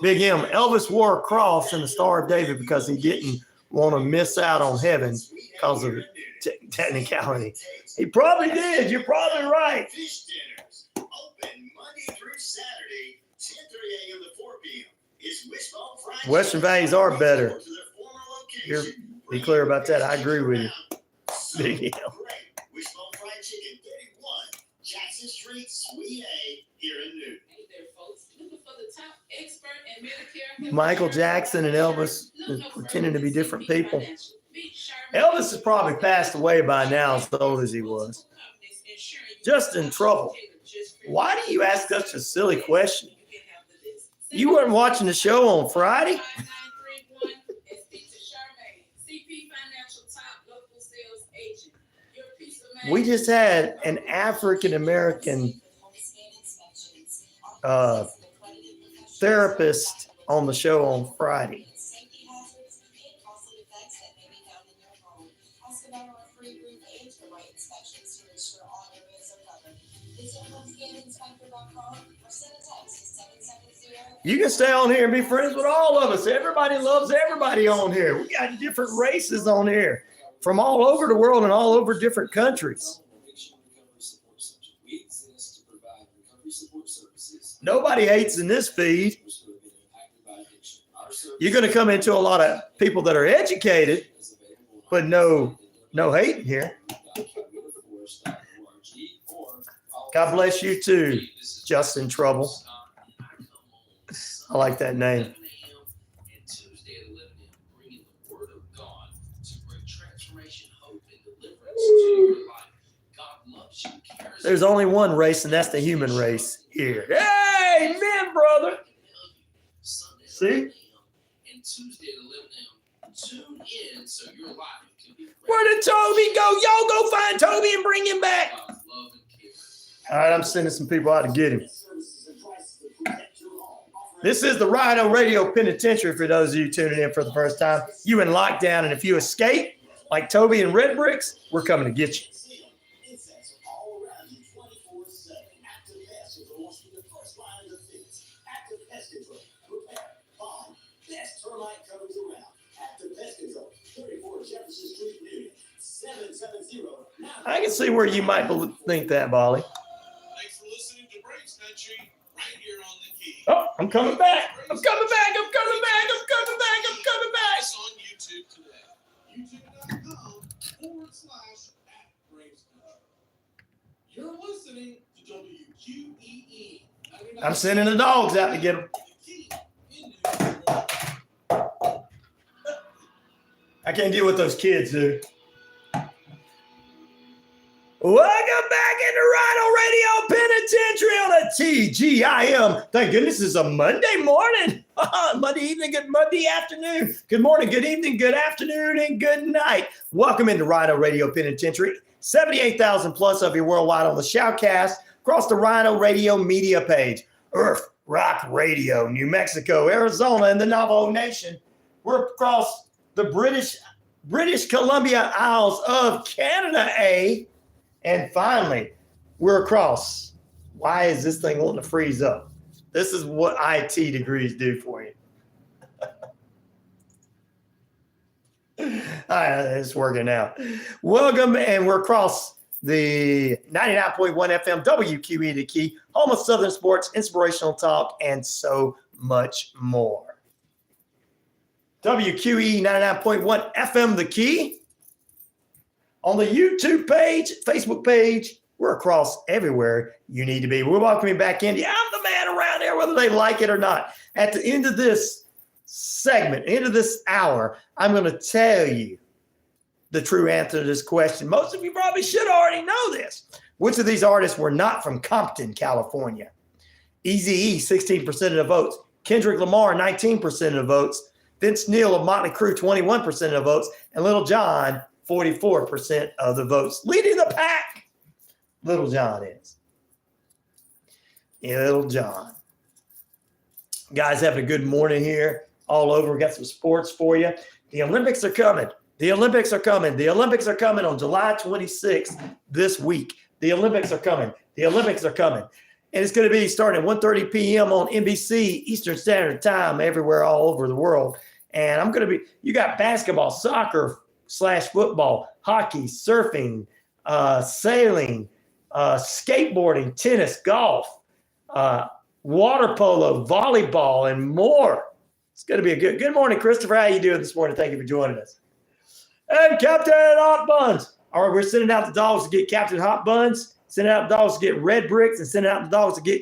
Big M. Elvis wore a cross in the Star of David because he didn't want to miss out on heaven because of technicality. He probably did. You're probably right. Fish dinners open Monday through Saturday, 10:30 a.m. to 4 p.m. It's Wishbone Fried Western Chicken. values are better. To their former You're location. be clear about that. I agree with you. Big M. Great. Wishbone Fried Chicken, 31 Jackson Street, Suite A, here in Newton. Hey there, folks. Looking for the top expert in Medicare. Michael Jackson and Elvis are pretending to be different people. Elvis has probably passed away by now, as old as he was. Just in trouble. Why do you ask such a silly question? You weren't watching the show on Friday? We just had an African American therapist on the show on Friday. Safety hazards and costly effects that may be found in your home. Ask about our free roof age right inspections to ensure all areas are covered. Visit homescaninspector.com or send a text to 770. You can stay on here and be friends with all of us. Everybody loves everybody on here. We got different races on here from all over the world and all over different countries. Nobody hates in this feed. You're going to come into a lot of people that are educated, but no hating here. God bless you too, Justin Trouble. I like that name. There's only one race, and that's the human race here. Hey, man, brother. See? Where did Toby go? Y'all go find Toby and bring him back. All right, I'm sending some people out to get him. This is the RyanORadio Penitentiary for those of you tuning in for the first time. You in lockdown, and if you escape, like Toby and Red Bricks, we're coming to get you. I can see where you might think that, Bali. Thanks for listening to Braves Country right here on the key. Oh, I'm coming back. I'm coming back. I'm coming back. I'm coming back. I'm coming back. It's on YouTube today. YouTube.com/@BravesCountry. You're listening to WQEE. I'm sending the dogs out to get them. I can't deal with those kids, dude. Welcome back into RhinoRadio Penitentiary on a TGIM. Thank goodness it's a Monday morning. Monday evening, good Monday afternoon. Good morning, good evening, good afternoon, and good night. Welcome into RhinoRadio Penitentiary. 78,000 plus of you worldwide on the Shoutcast across the Rhino Radio media page. Earth Rock Radio, New Mexico, Arizona, and the Navajo Nation. We're across the British Columbia Isles of Canada, and finally, we're across. Why is this thing wanting to freeze up? This is what IT degrees do for you. All right, it's working out. Welcome, and we're across the 99.1 FM WQEE, the key, home of Southern sports, inspirational talk, and so much more. WQEE 99.1 FM, the key. On the YouTube page, Facebook page, we're across everywhere you need to be. We're welcoming back India. I'm the man around there, whether they like it or not. At the end of this segment, end of this hour, I'm going to tell you the true answer to this question. Most of you probably should already know this. Which of these artists were not from Compton, California? Eazy-E, 16% of the votes. Kendrick Lamar, 19% of the votes. Vince Neal of Motley Crue, 21% of the votes. And Little John, 44% of the votes. Leading the pack, Little John is. Little John. Guys, having a good morning here all over. We got some sports for you. The Olympics are coming. The Olympics are coming. The Olympics are coming on July 26th this week. The Olympics are coming. The Olympics are coming. And it's going to be starting at 1:30 p.m. on NBC Eastern Standard Time everywhere all over the world. And you got basketball, soccer / football, hockey, surfing, sailing, skateboarding, tennis, golf, water polo, volleyball, and more. It's going to be a good morning, Christopher. How you doing this morning? Thank you for joining us. And Captain Hot Buns. All right, we're sending out the dogs to get Captain Hot Buns, sending out the dogs to get Red Bricks, and sending out the dogs to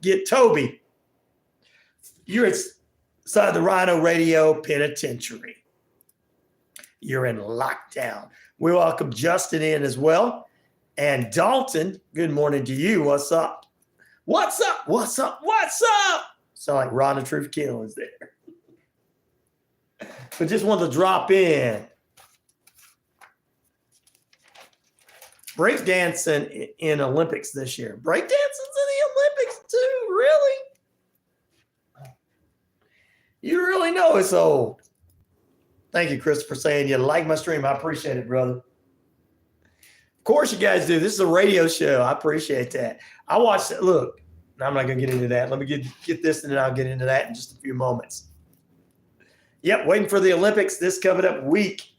get Toby. You're inside the Rhino Radio Penitentiary. You're in lockdown. We welcome Justin in as well. And Dalton, good morning to you. What's up? What's up? What's up? What's up? Sound like Ron the Truth Kill is there. But just wanted to drop in. Breakdancing in Olympics this year. Breakdancing's in the Olympics too, really? You really know it's old. Thank you, Chris, for saying you like my stream. I appreciate it, brother. Of course you guys do. This is a radio show. I appreciate that. I watched it. Look, I'm not going to get into that. Let me get this, and then I'll get into that in just a few moments. Yep, waiting for the Olympics this coming up week.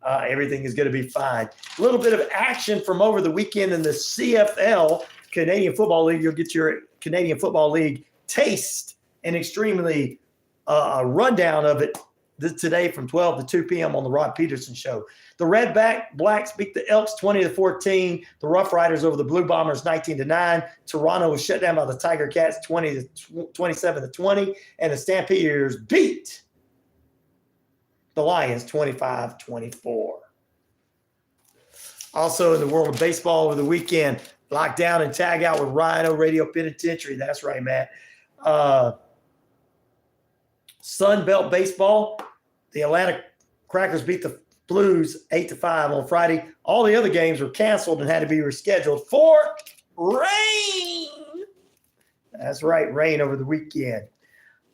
Everything is going to be fine. A little bit of action from over the weekend in the CFL, Canadian Football League. You'll get your Canadian Football League taste and extremely rundown of it today from 12 to 2 p.m. on the Rod Peterson Show. The Redblacks beat the Elks 20-14. The Rough Riders over the Blue Bombers 19-9. Toronto was shut down by the Tiger Cats 27-20. And the Stampeders beat the Lions 25-24. Also in the world of baseball over the weekend, lockdown and tag out with RyanORadio Penitentiary. That's right, Matt. Sunbelt Baseball, the Atlanta Crackers beat the Blues 8-5 on Friday. All the other games were canceled and had to be rescheduled for rain. That's right, rain over the weekend.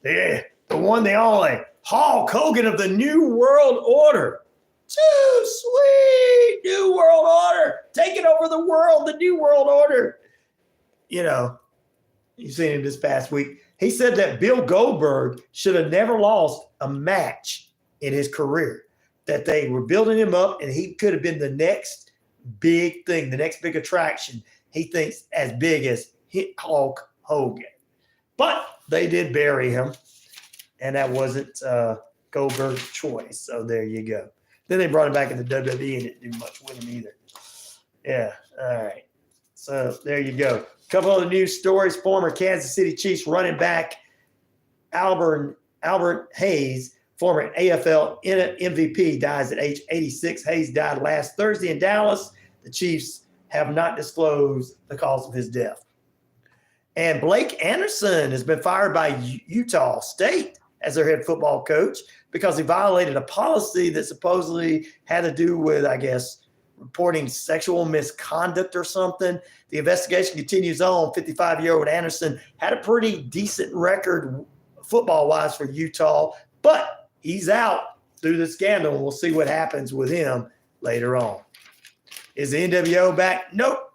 Yeah, the one, the only Hulk Hogan of the New World Order. Too sweet. New World Order. Taking over the world, the New World Order. You know, you've seen him this past week. He said that Bill Goldberg should have never lost a match in his career, that they were building him up and he could have been the next big thing, the next big attraction. He thinks as big as Hulk Hogan. But they did bury him, and that wasn't Goldberg's choice. So there you go. Then they brought him back in the WWE and didn't do much with him either. Yeah, all right. So there you go. A couple other news stories. Former Kansas City Chiefs running back Albert Hayes, former AFL MVP, dies at age 86. Hayes died last Thursday in Dallas. The Chiefs have not disclosed the cause of his death. And Blake Anderson has been fired by Utah State as their head football coach because he violated a policy that supposedly had to do with, I guess, reporting sexual misconduct or something. The investigation continues on. 55-year-old Anderson had a pretty decent record football-wise for Utah, but he's out through the scandal, and we'll see what happens with him later on. Is the NWO back? Nope.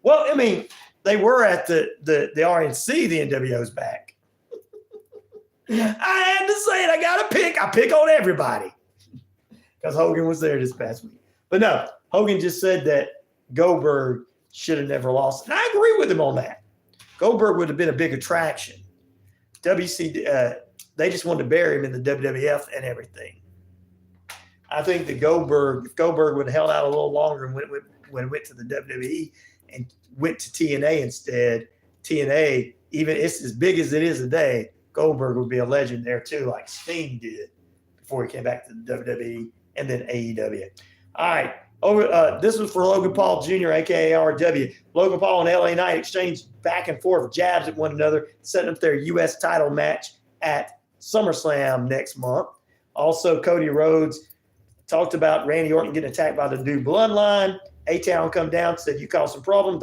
Well, I mean, they were at the RNC, the NWO's back. I had to say it. I got to pick. I pick on everybody because Hogan was there this past week. But no, Hogan just said that Goldberg should have never lost. And I agree with him on that. Goldberg would have been a big attraction. They just wanted to bury him in the WWF and everything. I think that if Goldberg would have held out a little longer and went to the WWE and went to TNA instead, TNA, even it's as big as it is today, Goldberg would be a legend there too, like Sting did before he came back to the WWE and then AEW. All right. This was for Logan Paul Jr., a.k.a. RW. Logan Paul and LA Knight exchanged back and forth jabs at one another, setting up their U.S. title match at SummerSlam next month. Also, Cody Rhodes talked about Randy Orton getting attacked by the new Bloodline. A-Town come down, said, you caused some problem,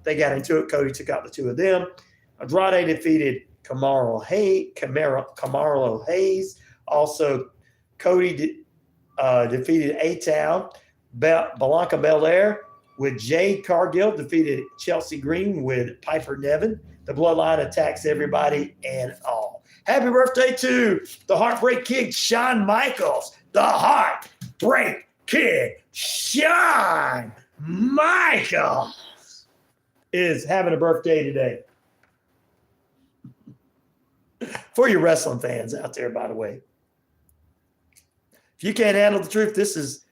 They got into it. Cody took out the two of them. Andrade defeated Camaro Hayes. Also, Cody defeated A-Town. Blanca Belair with Jade Cargill defeated Chelsea Green with Piper Nevin. The Bloodline attacks everybody and all. Happy birthday to the Heartbreak Kid, Shawn Michaels. The Heartbreak Kid, Shawn Michaels, is having a birthday today. For you wrestling fans out there, by the way. If you can't handle the truth, this is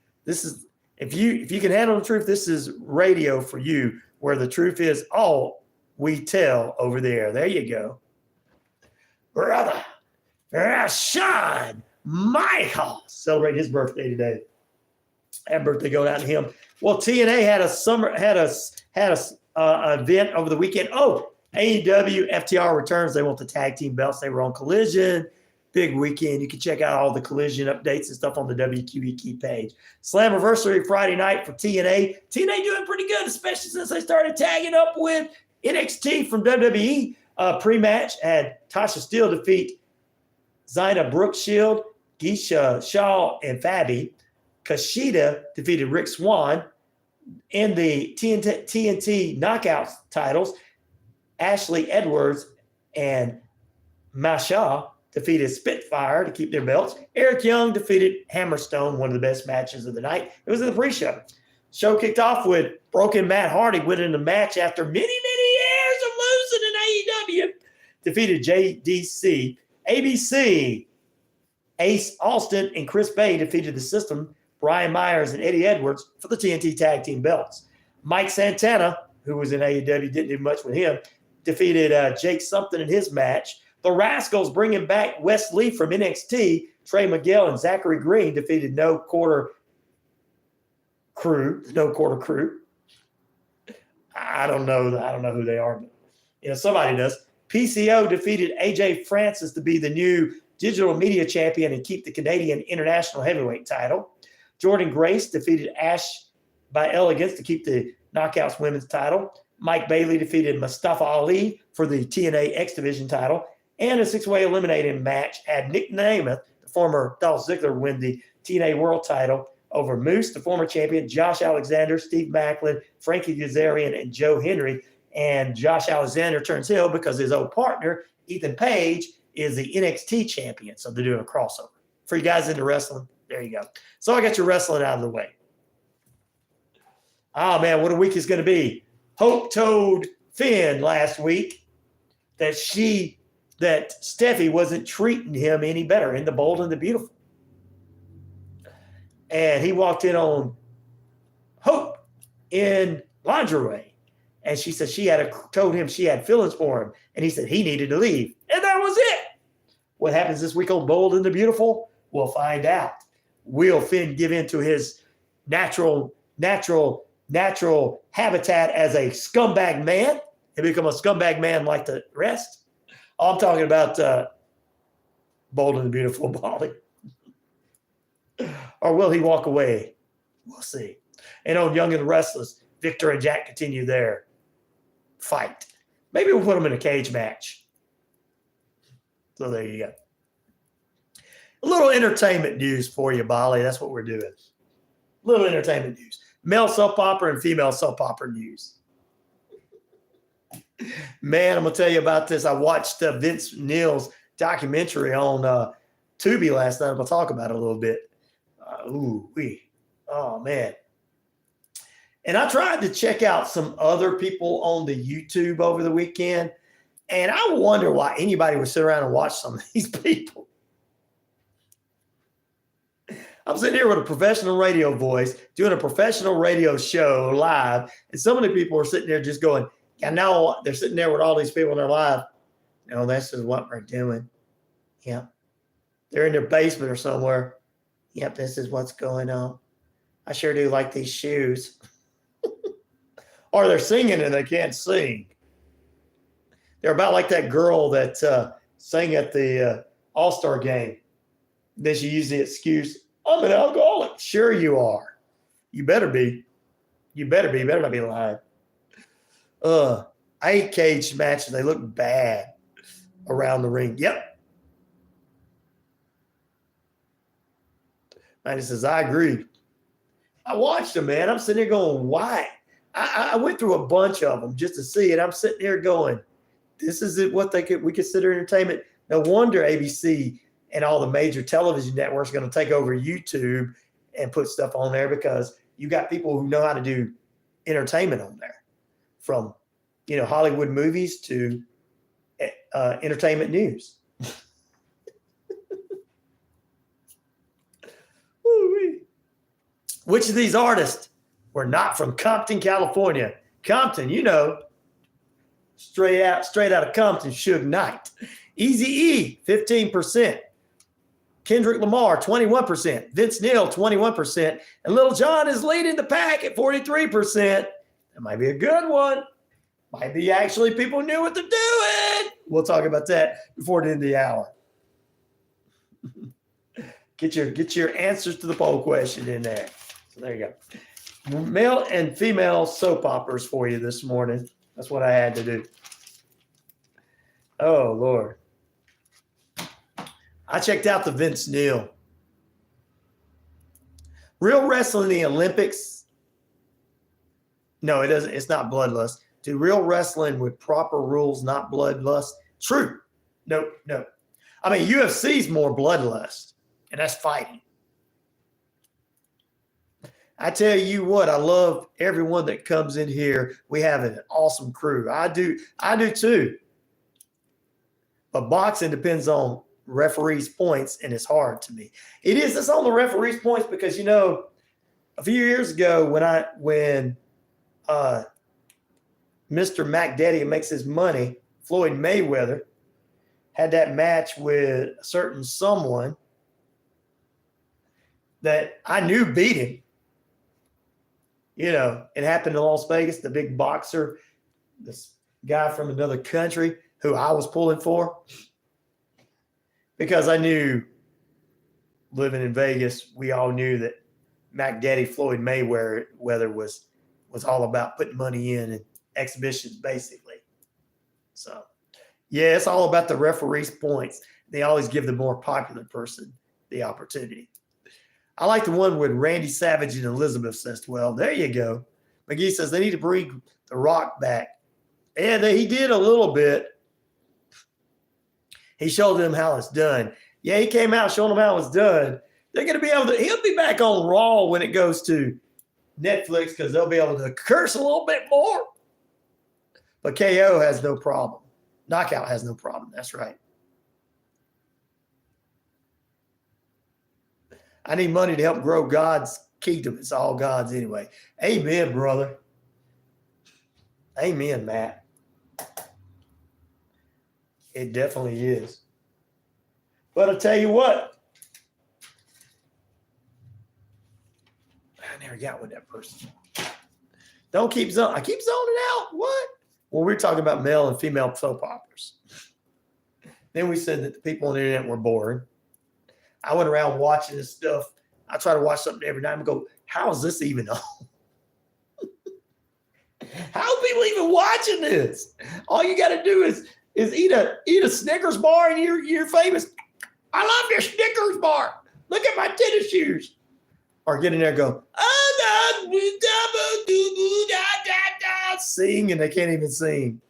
if you can handle the truth, this is radio for you, where the truth is all we tell over the air. There you go. Brother Shawn Michaels celebrate his birthday today. Happy birthday going out to him. Well, TNA had a event over the weekend. Oh, AEW FTR returns. They want the tag team belts. They were on Collision. Big weekend. You can check out all the Collision updates and stuff on the WQEE page. Slammiversary Friday night for TNA. TNA doing pretty good, especially since they started tagging up with NXT from WWE. Pre-match had Tasha Steele defeat Zyna Brookshield, Geisha Shaw, and Fabi. Kushida defeated Rick Swann. In the TNT Knockouts titles, Ashley Edwards and Masha defeated Spitfire to keep their belts. Eric Young defeated Hammerstone, one of the best matches of the night. It was in the pre-show. Show kicked off with Broken Matt Hardy winning the match after many, many years of losing in AEW. Defeated JDC. ABC, Ace Austin and Chris Bay defeated the System, Brian Myers and Eddie Edwards for the TNT Tag Team belts. Mike Santana, who was in AEW, didn't do much with him, defeated Jake Something in his match. The Rascals bringing back Wes Lee from NXT. Trey Miguel and Zachary Green defeated No Quarter Crew. I don't know who they are, but somebody does. PCO defeated AJ Francis to be the new digital media champion and keep the Canadian International Heavyweight title. Jordan Grace defeated Ash by Elegance to keep the Knockouts Women's title. Mike Bailey defeated Mustafa Ali for the TNA X Division title. And a six-way eliminating match had Nick Namath, the former Dolph Ziggler, win the TNA World title over Moose, the former champion, Josh Alexander, Steve Macklin, Frankie Kazarian, and Joe Henry. And Josh Alexander turns heel because his old partner, Ethan Page, is the NXT champion. So they're doing a crossover. For you guys into wrestling, there you go. So I got your wrestling out of the way. Oh, man, what a week is going to be. Hope told Finn last week that Steffi wasn't treating him any better in The Bold and the Beautiful. And he walked in on Hope in lingerie. And she said told him she had feelings for him. And he said he needed to leave. And that was it. What happens this week on Bold and the Beautiful? We'll find out. Will Finn give in to his natural habitat as a scumbag man and become a scumbag man like the rest? I'm talking about Bold and the Beautiful, Molly. Or will he walk away? We'll see. And on Young and the Restless, Victor and Jack continue their fight. Maybe we'll put them in a cage match. So there you go. A little entertainment news for you, Molly. That's what we're doing. A little entertainment news. Male soap opera and female soap opera news. Man, I'm going to tell you about this. I watched Vince Neal's documentary on Tubi last night. I'm going to talk about it a little bit. Oh, man. And I tried to check out some other people on the YouTube over the weekend, and I wonder why anybody would sit around and watch some of these people. I'm sitting here with a professional radio voice doing a professional radio show live, and some of the people are sitting there just going, yeah, no, they're sitting there with all these people in their live. No, this is what we're doing. Yep. They're in their basement or somewhere. Yep, this is what's going on. I sure do like these shoes. Or they're singing and they can't sing. They're about like that girl that sang at the All-Star game. Then she used the excuse, I'm an alcoholic. Sure you are. You better be. You better be. You better not be lying. I hate cage matches. They look bad. around the ring. Yep. And he says, I agree. I watched them, man. I'm sitting there going, why? I went through a bunch of them just to see it. I'm sitting there going, this is what we consider entertainment. No wonder ABC and all the major television networks are going to take over YouTube and put stuff on there, because you got people who know how to do entertainment on there, from, Hollywood movies to entertainment news. Which of these artists were not from Compton, California? Compton, straight out of Compton, Suge Knight. Eazy-E, 15%. Kendrick Lamar, 21%. Vince Neal, 21%. And Lil Jon is leading the pack at 43%. That might be a good one. Might be actually people knew what to do. We'll talk about that before the end of the hour. Get your answers to the poll question in there. So there you go. Male and female soap operas for you this morning. That's what I had to do. Oh, Lord. I checked out the Vince Neal. Real wrestling in the Olympics. No, it doesn't. It's not bloodlust. Do real wrestling with proper rules, not bloodlust? True. No. I mean, UFC's more bloodlust, and that's fighting. I tell you what, I love everyone that comes in here. We have an awesome crew. I do too. But boxing depends on referees' points, and it's hard to me. It's on the referees' points because, a few years ago when Mr. Mac Daddy makes his money, Floyd Mayweather, had that match with a certain someone that I knew beat him. It happened in Las Vegas, the big boxer, this guy from another country who I was pulling for. Because I knew, living in Vegas, we all knew that Mac Daddy Floyd Mayweather was all about putting money in and exhibitions, basically. So, yeah, it's all about the referee's points. They always give the more popular person the opportunity. I like the one with Randy Savage and Elizabeth says, well, there you go. McGee says they need to bring The Rock back. And he did a little bit. He showed them how it's done. Yeah, he came out showing them how it's done. They're going to be able to, he'll be back on Raw when it goes to Netflix because they'll be able to curse a little bit more. But KO has no problem. Knockout has no problem. That's right. I need money to help grow God's kingdom. It's all God's anyway. Amen, brother. Amen, Matt. It definitely is. But I'll tell you what. I never got with that person. Don't keep zoning. I keep zoning out. What? Well, we're talking about male and female soap operas. Then we said that the people on the internet were boring. I went around watching this stuff. I try to watch something every night and go, how is this even on? How are people even watching this? All you got to do is eat a Snickers bar and you're famous. I love your Snickers bar. Look at my tennis shoes. Or get in there and go, sing, and they can't even sing.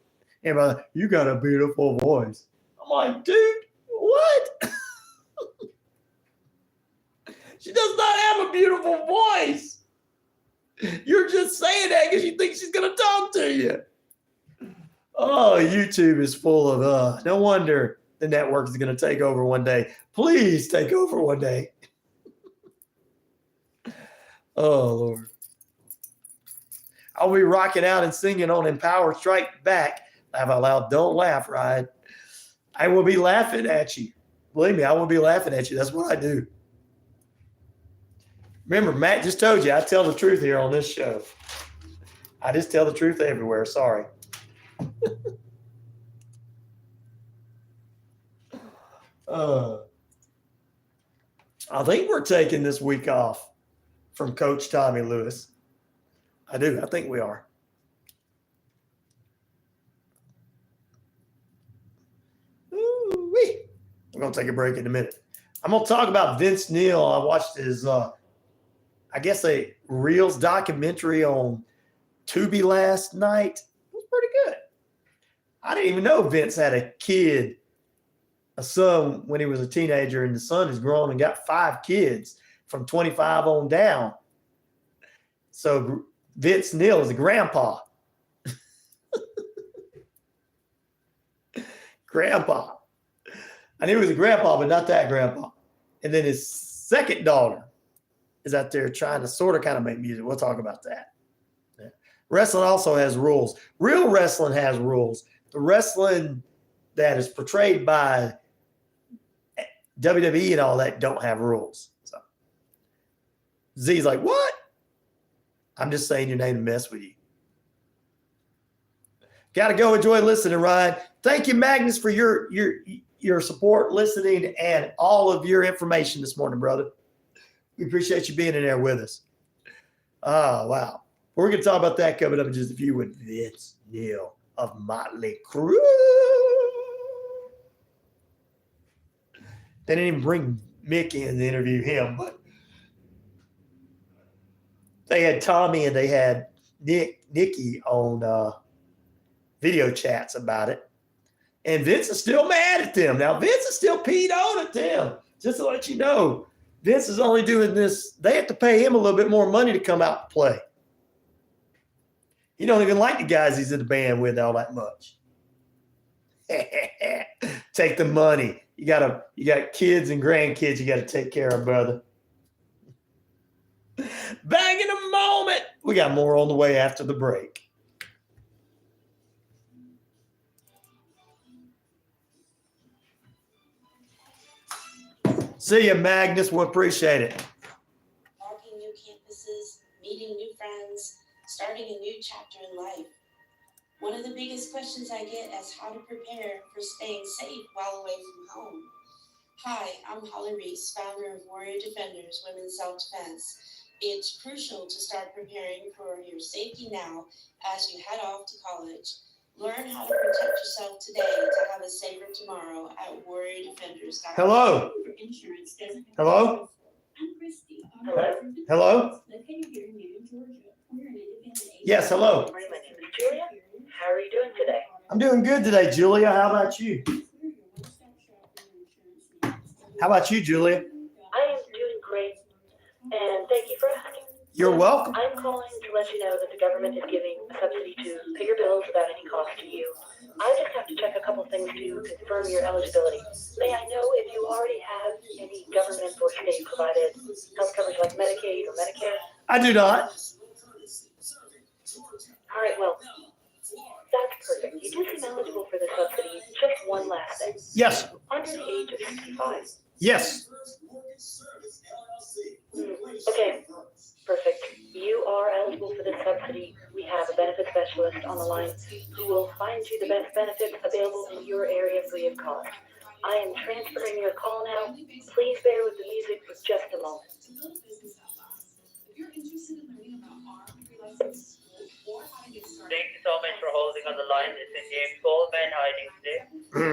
And you got a beautiful voice. I'm like, dude, what? She does not have a beautiful voice. You're just saying that because you think she's going to talk to you. Oh, YouTube is full of, no wonder the network is going to take over one day. Please take over one day. Oh, Lord. I'll be rocking out and singing on Empower Strike Back. Laugh out loud. Don't laugh, Ryan. I will be laughing at you. Believe me, I will be laughing at you. That's what I do. Remember, Matt just told you I tell the truth here on this show. I just tell the truth everywhere. Sorry. I think we're taking this week off from Coach Tommy Lewis. I do. I think we are. Ooh. We're going to take a break in a minute. I'm going to talk about Vince Neal. I watched his, I guess, a Reels documentary on Tubi last night. It was pretty good. I didn't even know Vince had a son when he was a teenager, and the son has grown and got 5 kids from 25 on down. So Vince Neal is a grandpa. Grandpa. I knew he was a grandpa, but not that grandpa. And then his second daughter is out there trying to sort of kind of make music. We'll talk about that. Yeah. Wrestling also has rules. Real wrestling has rules. The wrestling that is portrayed by WWE and all that don't have rules. So Z's like, what? I'm just saying your name to mess with you. Got to go. Enjoy listening, Ryan. Thank you, Magnus, for your support, listening, and all of your information this morning, brother. We appreciate you being in there with us. Oh, wow. We're going to talk about that coming up in just a few with Vince Neal of Motley Crue. They didn't even bring Mick in to interview him, but they had Tommy and they had Nikki on video chats about it. And Vince is still mad at them. Now, Vince is still peed on at them. Just to let you know, Vince is only doing this. They have to pay him a little bit more money to come out to play. He don't even like the guys he's in the band with all that much. Take the money. You got kids and grandkids you got to take care of, brother. Back in a moment. We got more on the way after the break. See you, Magnus. We appreciate it. Marking new campuses, meeting new friends, starting a new chapter in life. One of the biggest questions I get is how to prepare for staying safe while away from home. Hi, I'm Holly Reese, founder of Warrior Defenders Women's Self-Defense. It's crucial to start preparing for your safety now as you head off to college. Learn how to protect yourself today to have a safer tomorrow at warriordefenders.com. Hello. Hello. I'm Christy. Hello. Located here in Newton, Georgia. We're an independent agency. Yes, hello. My name is Julia. How are you doing today? I'm doing good today, Julia. How about you? How about you, Julia? I am doing great, and thank you for asking. You're welcome. I'm calling to let you know that the government is giving a subsidy to pay your bills without any cost to you. I just have to check a couple things to confirm your eligibility. May I know if you already have any government or state provided health coverage like Medicaid or Medicare? I do not. All right, well, that's perfect. You do seem eligible for this subsidy. Just one last thing. Yes. Under the age of 65. Yes. Okay, perfect. You are eligible for this subsidy. We have a benefit specialist on the line who will find you the best benefits available in your area free of cost. I am transferring your call now. Please bear with the music for just a moment. Thank you so much for holding on the line. This is James Coleman. How are you doing today?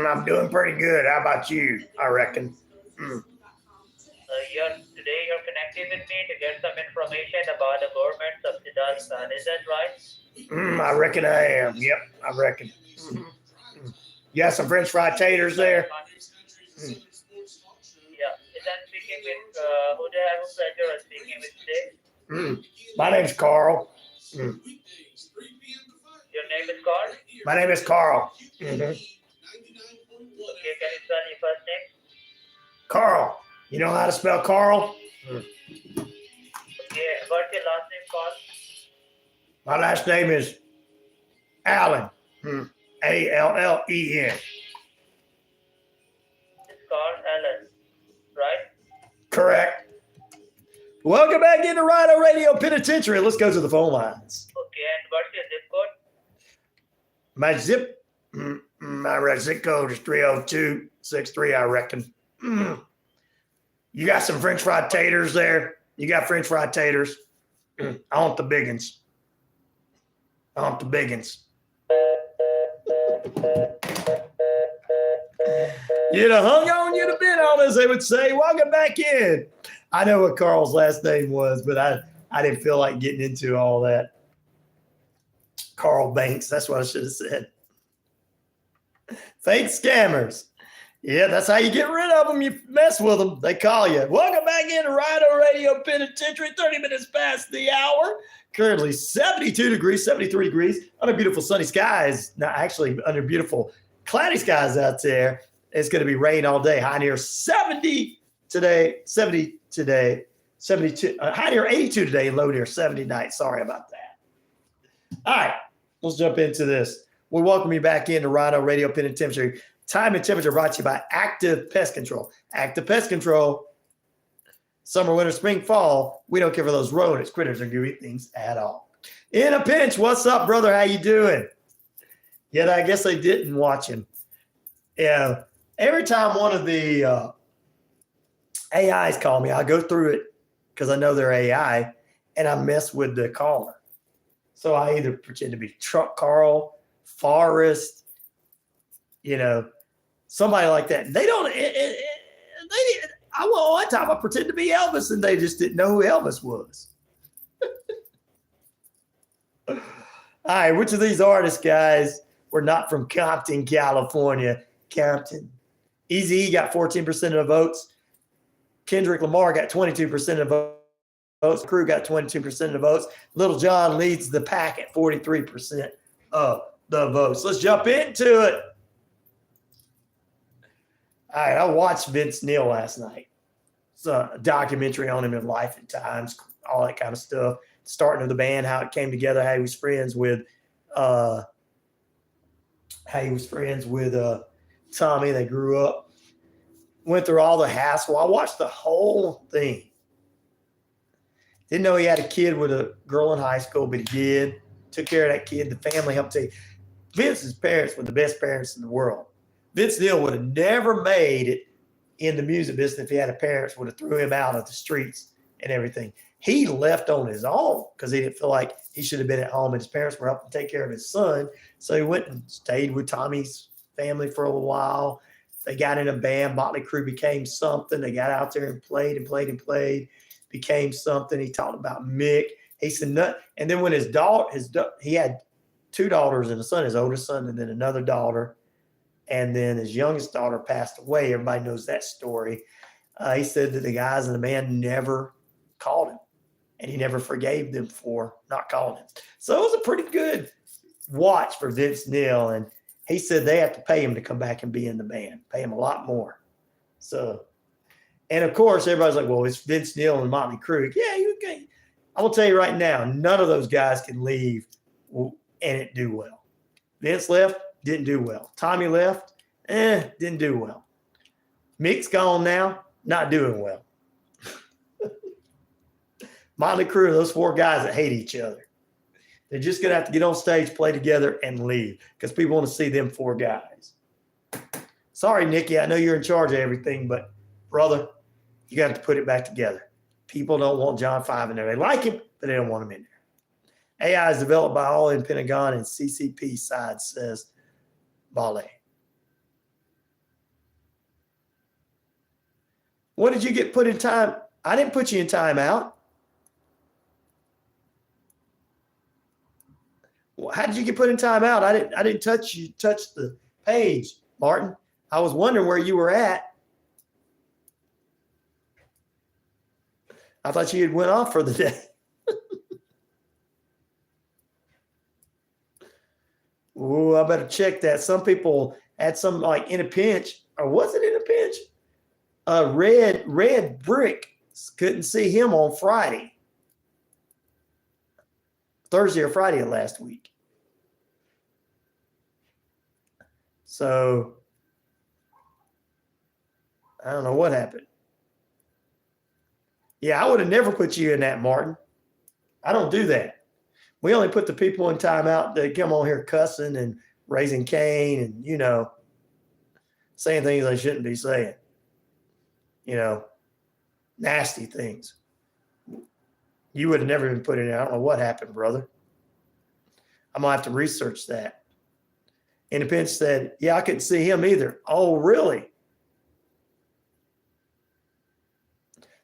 I'm doing pretty good. How about you? I reckon. Today you're connected with me to get some information about the government subsidized plan. Is that right? I reckon I am. Yep, I reckon. You got some French fried taters there? Yeah. Is that speaking with who do I have a pleasure of speaking with today? My name's Carl. Your name is Carl? My name is Carl. Okay, can you spell your first name? Carl. You know how to spell Carl? Okay, what's your last name, Carl? My last name is Allen. Allen. It's Carl Allen, right? Correct. Welcome back into Rhino Radio Penitentiary. Let's go to the phone lines. Okay, and what's your zip code? My zip code is 30263, I reckon. You got some French fried taters there? You got French fried taters? I want the big ones. You'd have hung on, you'd have been on, as they would say. Welcome back in. I know what Carl's last name was, but I didn't feel like getting into all that. Carl Banks, that's what I should have said. Fake scammers. Yeah, that's how you get rid of them. You mess with them, they call you. Welcome back into Rhino Radio Penitentiary, 30 minutes past the hour. Currently 72 degrees, 73 degrees under beautiful sunny skies. Now, actually, under beautiful cloudy skies out there. It's going to be rain all day. High near 70 today, 70 today, 72, high near 82 today, low near 70 tonight. Sorry about that. All right, let's jump into this. We welcome you back into Rhino Radio Penitentiary. Time and temperature brought to you by Active Pest Control. Active Pest Control, summer, winter, spring, fall. We don't care for those rodents, critters, or gooey things at all. In a pinch, what's up, brother? How you doing? Yet I guess they didn't watch him. Yeah. Every time one of the AIs call me, I go through it because I know they're AI, and I mess with the caller. So I either pretend to be Truck Carl, Forrest, somebody like that. They don't. One time I pretended to be Elvis, and they just didn't know who Elvis was. All right, which of these artists, guys, were not from Compton, California? Compton. Eazy-E got 14% of the votes. Kendrick Lamar got 22% of the votes. Crew got 22% of the votes. Little John leads the pack at 43% of the votes. Let's jump into it. All right, I watched Vince Neal last night. It's a documentary on him in Life and Times, all that kind of stuff. Starting of the band, how it came together, how he was friends with Tommy. They grew up, went through all the hassle. I watched the whole thing. Didn't know he had a kid with a girl in high school, but he did. Took care of that kid. The family helped take. Vince's parents were the best parents in the world. Vince Neal would have never made it in the music business if he had a parents would have threw him out of the streets and everything. He left on his own because he didn't feel like he should have been at home, and his parents were helping take care of his son. So he went and stayed with Tommy's family for a little while. They got in a band. Motley Crue became something. They got out there and played, became something. He talked about Mick. He said, no. And then when his daughter, he had two daughters and a son, his oldest son, and then another daughter. And then his youngest daughter passed away. Everybody knows that story. He said that the guys in the band never called him, and he never forgave them for not calling him. So it was a pretty good watch for Vince Neal. And he said they have to pay him to come back and be in the band, pay him a lot more. So, and of course, everybody's like, well, it's Vince Neal and Motley Crue. Yeah, you can. I will tell you right now, none of those guys can leave and it do well. Vince left, didn't do well. Tommy left, didn't do well. Mick's gone now, not doing well. Motley Crue, those four guys that hate each other. They're just going to have to get on stage, play together, and leave because people want to see them four guys. Sorry, Nikki, I know you're in charge of everything, but brother, you got to put it back together. People don't want John 5 in there. They like him, but they don't want him in there. AI is developed by all in Pentagon and CCP side, says Bale. What did you get put in time? I didn't put you in timeout. How did you get put in timeout? I didn't touch the page, Martin. I was wondering where you were at. I thought you had went off for the day. Ooh, I better check that. Some people had some like in a pinch, or was it in a pinch? Red Brick couldn't see him on Friday. Thursday or Friday of last week. So I don't know what happened. Yeah, I would have never put you in that, Martin. I don't do that. We only put the people in timeout that come on here cussing and raising Cain and, saying things they shouldn't be saying. Nasty things. You would have never been put in there. I don't know what happened, brother. I'm going to have to research that. Independent said, yeah, I couldn't see him either. Oh, really?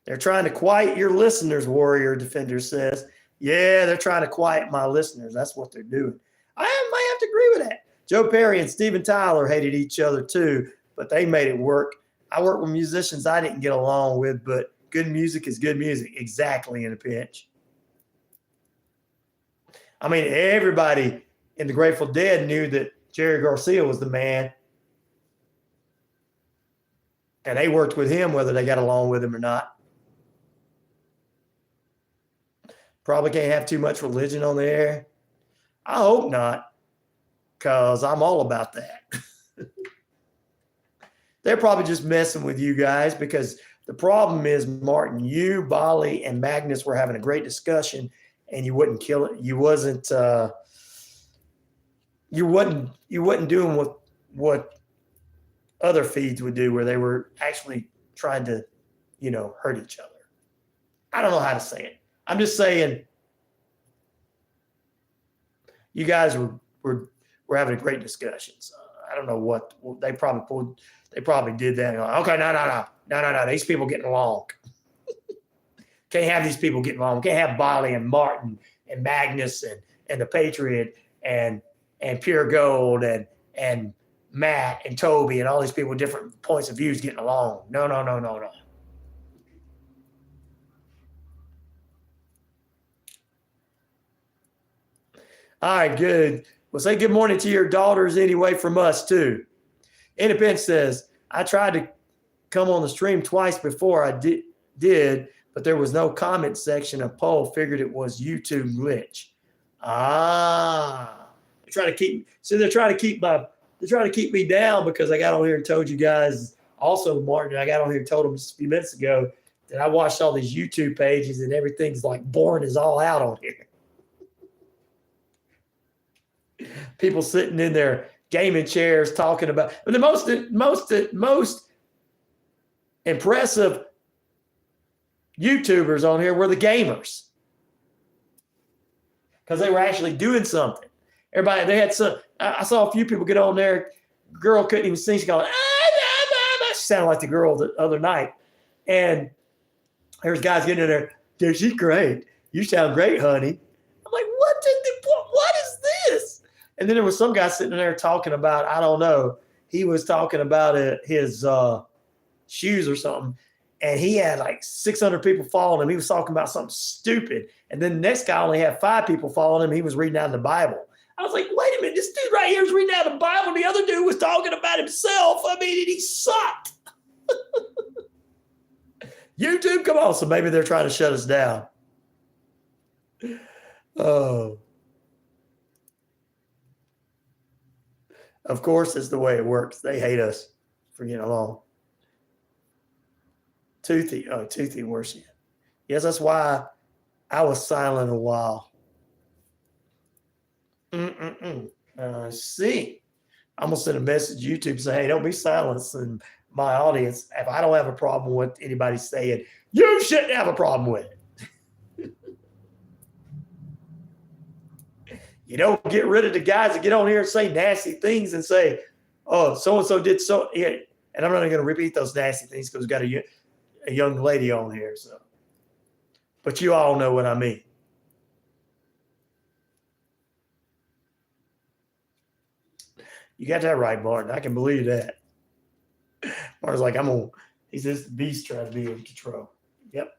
They're trying to quiet your listeners, Warrior Defender says. Yeah, they're trying to quiet my listeners. That's what they're doing. I might have to agree with that. Joe Perry and Steven Tyler hated each other too, but they made it work. I work with musicians I didn't get along with, but good music is good music. Exactly, in a pinch. I mean, everybody in the Grateful Dead knew that Jerry Garcia was the man. And they worked with him whether they got along with him or not. Probably can't have too much religion on the air. I hope not, because I'm all about that. They're probably just messing with you guys because the problem is, Martin, you, Bali, and Magnus were having a great discussion and you wouldn't kill it. You wasn't doing what other feeds would do where they were actually trying to, hurt each other. I don't know how to say it. I'm just saying you guys were having a great discussion. So I don't know what they probably did that. Okay, no. These people getting along. Can't have these people getting along. Can't have Bali and Martin and Magnus and the Patriot and Pure Gold and Matt and Toby and all these people with different points of views getting along. No. All right, good. Well, say good morning to your daughters anyway from us too. Independent says, I tried to come on the stream twice before I did, but there was no comment section of poll. Figured it was YouTube glitch. They're trying to keep me down because I got on here and told you guys also, Martin, I got on here and told them just a few minutes ago that I watched all these YouTube pages and everything's like boring as all out on here. People sitting in their gaming chairs talking about, but the most impressive YouTubers on here were the gamers because they were actually doing something. Everybody, they had some. I saw a few people get on there. Girl couldn't even sing. She going, she sounded like the girl the other night. And there's guys getting in there. Dude, she's great. You sound great, honey. I'm like, what is this? And then there was some guy sitting there talking about, I don't know. He was talking about his shoes or something. And he had like 600 people following him. He was talking about something stupid. And then the next guy only had 5 people following him. He was reading out of the Bible. I was like, wait a minute. This dude right here is reading out of the Bible. The other dude was talking about himself. I mean, and he sucked. YouTube, come on. So maybe they're trying to shut us down. Oh. Of course, it's the way it works. They hate us for getting along. Toothy worse yet. Yes, that's why I was silent a while. See, I'm going to send a message to YouTube saying, hey, don't be silencing my audience. If I don't have a problem with anybody saying, you shouldn't have a problem with it. You don't get rid of the guys that get on here and say nasty things and say, oh, so-and-so did so. Yeah. And I'm not going to repeat those nasty things because we've got a young lady on here. So, but you all know what I mean. You got that right, Martin. I can believe that. Martin's like, he's this beast trying to be in control. Yep.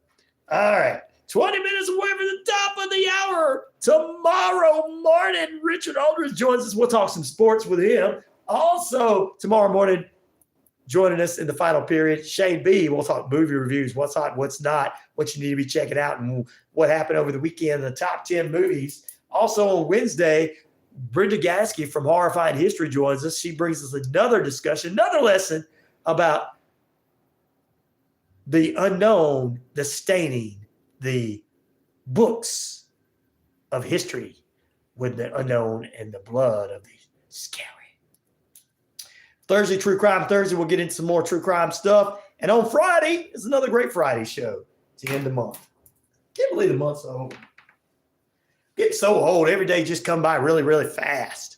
All right. 20 minutes away from the top of the hour. Tomorrow morning, Richard Aldridge joins us. We'll talk some sports with him. Also, tomorrow morning, joining us in the final period, Shane B. We'll talk movie reviews, what's hot, what's not, what you need to be checking out, and what happened over the weekend, the top 10 movies. Also on Wednesday, Brenda Gasky from Horrified History joins us. She brings us another discussion, another lesson about the unknown, the staining, the books of history with the unknown and the blood of the scary. Thursday, True Crime Thursday, we'll get into some more true crime stuff. And on Friday, it's another great Friday show. It's the end of the month. Can't believe the month's over. Getting so old. Every day just come by really, really fast.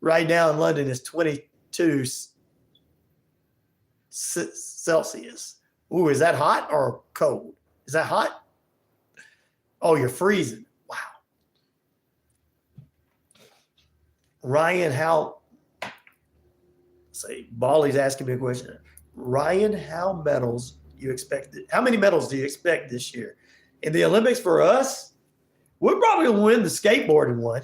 right now in London is 22 Celsius. Ooh, is that hot or cold? Is that hot? Oh, you're freezing. Wow. Ryan, Bally's asking me a question. Ryan, how many medals do you expect this year? In the Olympics for us, we're probably going to win the skateboarding one.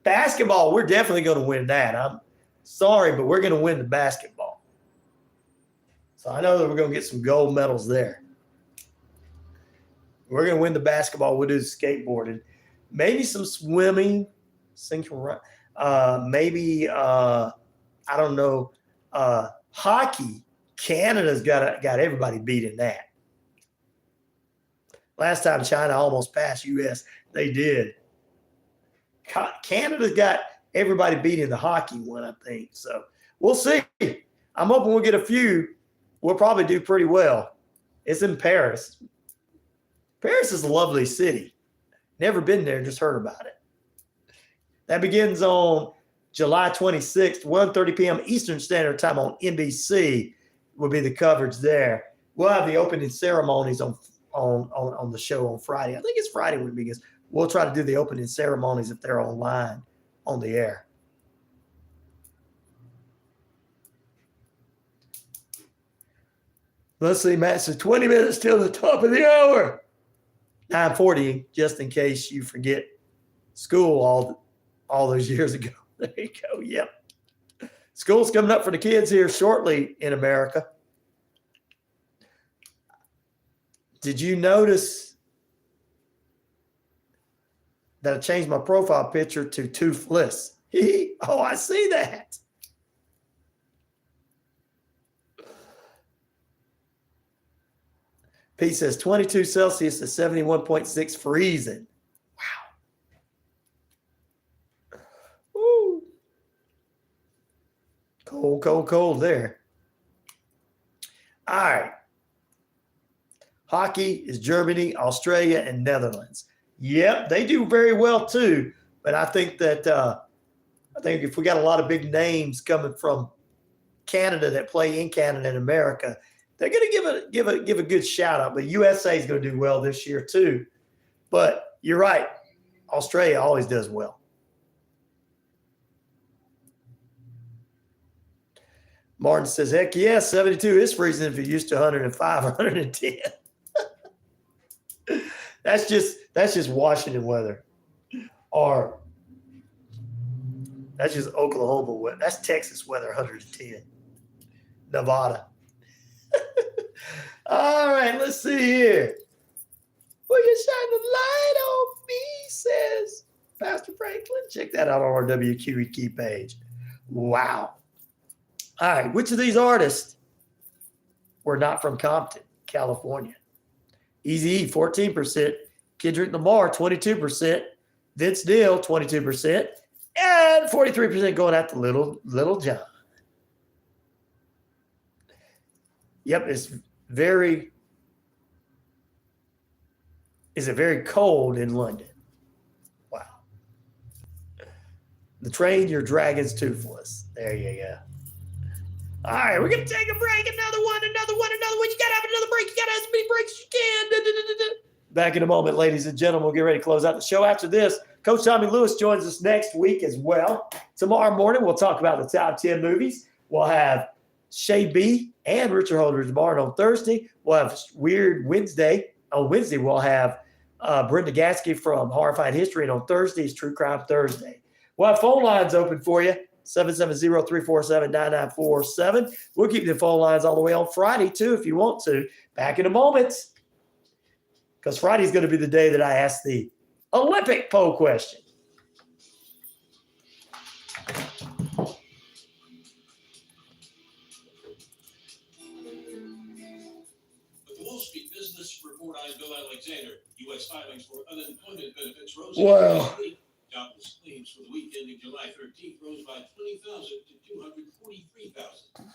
Basketball, we're definitely going to win that. I'm sorry, but we're going to win the basketball. So I know that we're going to get some gold medals there. We're going to win the basketball. We'll do the skateboarding. Maybe some swimming. Maybe, I don't know, hockey. Canada's got everybody beat in that. Last time China almost passed U.S., they did. Canada's got everybody beat in the hockey one, I think. So we'll see. I'm hoping we'll get a few. We'll probably do pretty well. It's in Paris. Paris is a lovely city. Never been there, just heard about it. That begins on July 26th, 1:30 p.m. Eastern Standard Time on NBC will be the coverage there. We'll have the opening ceremonies on the show on Friday. I think it's Friday when it begins. We'll try to do the opening ceremonies if they're online on the air. Let's see, Matt says 20 minutes till the top of the hour. 9:40, just in case you forget school all those years ago. There you go. Yep. School's coming up for the kids here shortly in America. Did you notice that I changed my profile picture to toothless? Oh, I see that. Pete says 22 Celsius to 71.6 freezing. Wow. Woo. Cold, cold, cold there. All right. Hockey is Germany, Australia, and Netherlands. Yep, they do very well too. But I think that if we got a lot of big names coming from Canada that play in Canada and America, they're going to give a good shout out. But USA is going to do well this year too. But you're right, Australia always does well. Martin says, heck yeah, 72 is freezing if you're used to 105 or 110. That's just Washington weather. Or that's just Oklahoma weather. That's Texas weather, 110. Nevada. All right, let's see here. Will you shine the light on me, says Pastor Franklin. Check that out on our WQEE page. Wow. All right, which of these artists were not from Compton, California? Eazy-E, 14%. Kendrick Lamar, 22%. Vince Neal, 22%. And 43% going out to Little John. Yep, is it very cold in London? Wow. The train, your dragon's toothless. There you go. All right, we're going to take a break. Another one. You got to have another break. You got to have as many breaks as you can. Back in a moment, ladies and gentlemen. We'll get ready to close out the show. After this, Coach Tommy Lewis joins us next week as well. Tomorrow morning, we'll talk about the top 10 movies. We'll have Shay B and Richard Holder's Barn on Thursday. We'll have Weird Wednesday. On Wednesday, we'll have Brenda Gaskey from Horrified History. And on Thursday is True Crime Thursday. We'll have phone lines open for you. 770-347-9947. We'll keep the phone lines all the way on Friday, too, if you want to. Back in a moment. Because Friday's going to be the day that I ask the Olympic poll question. With the Wall Street Business Report, I'm Bill Alexander. U.S. filings for unemployment benefits rose. Wow. Jobless claims for the week ending July 13th rose by 20,000 to 243,000.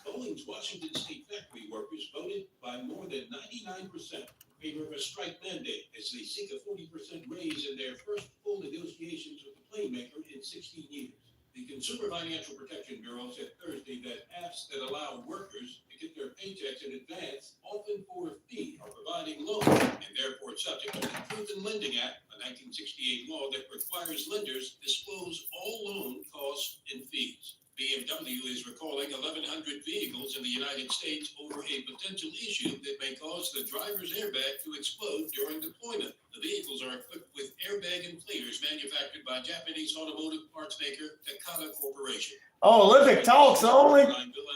Boeing's Washington State factory workers voted by more than 99% in favor of a strike mandate as they seek a 40% raise in their first full negotiations with the plane maker in 16 years. The Consumer Financial Protection Bureau said Thursday that apps that allow workers to get their paychecks in advance, often for a fee, are providing loans and therefore subject to the Truth in Lending Act, a 1968 law that requires lenders disclose all loan costs and fees. BMW is recalling 1,100 vehicles in the United States over a potential issue that may cause the driver's airbag to explode during deployment. The vehicles are equipped with airbag inflators manufactured by Japanese automotive parts maker Takata Corporation. Oh, Olympic talks only.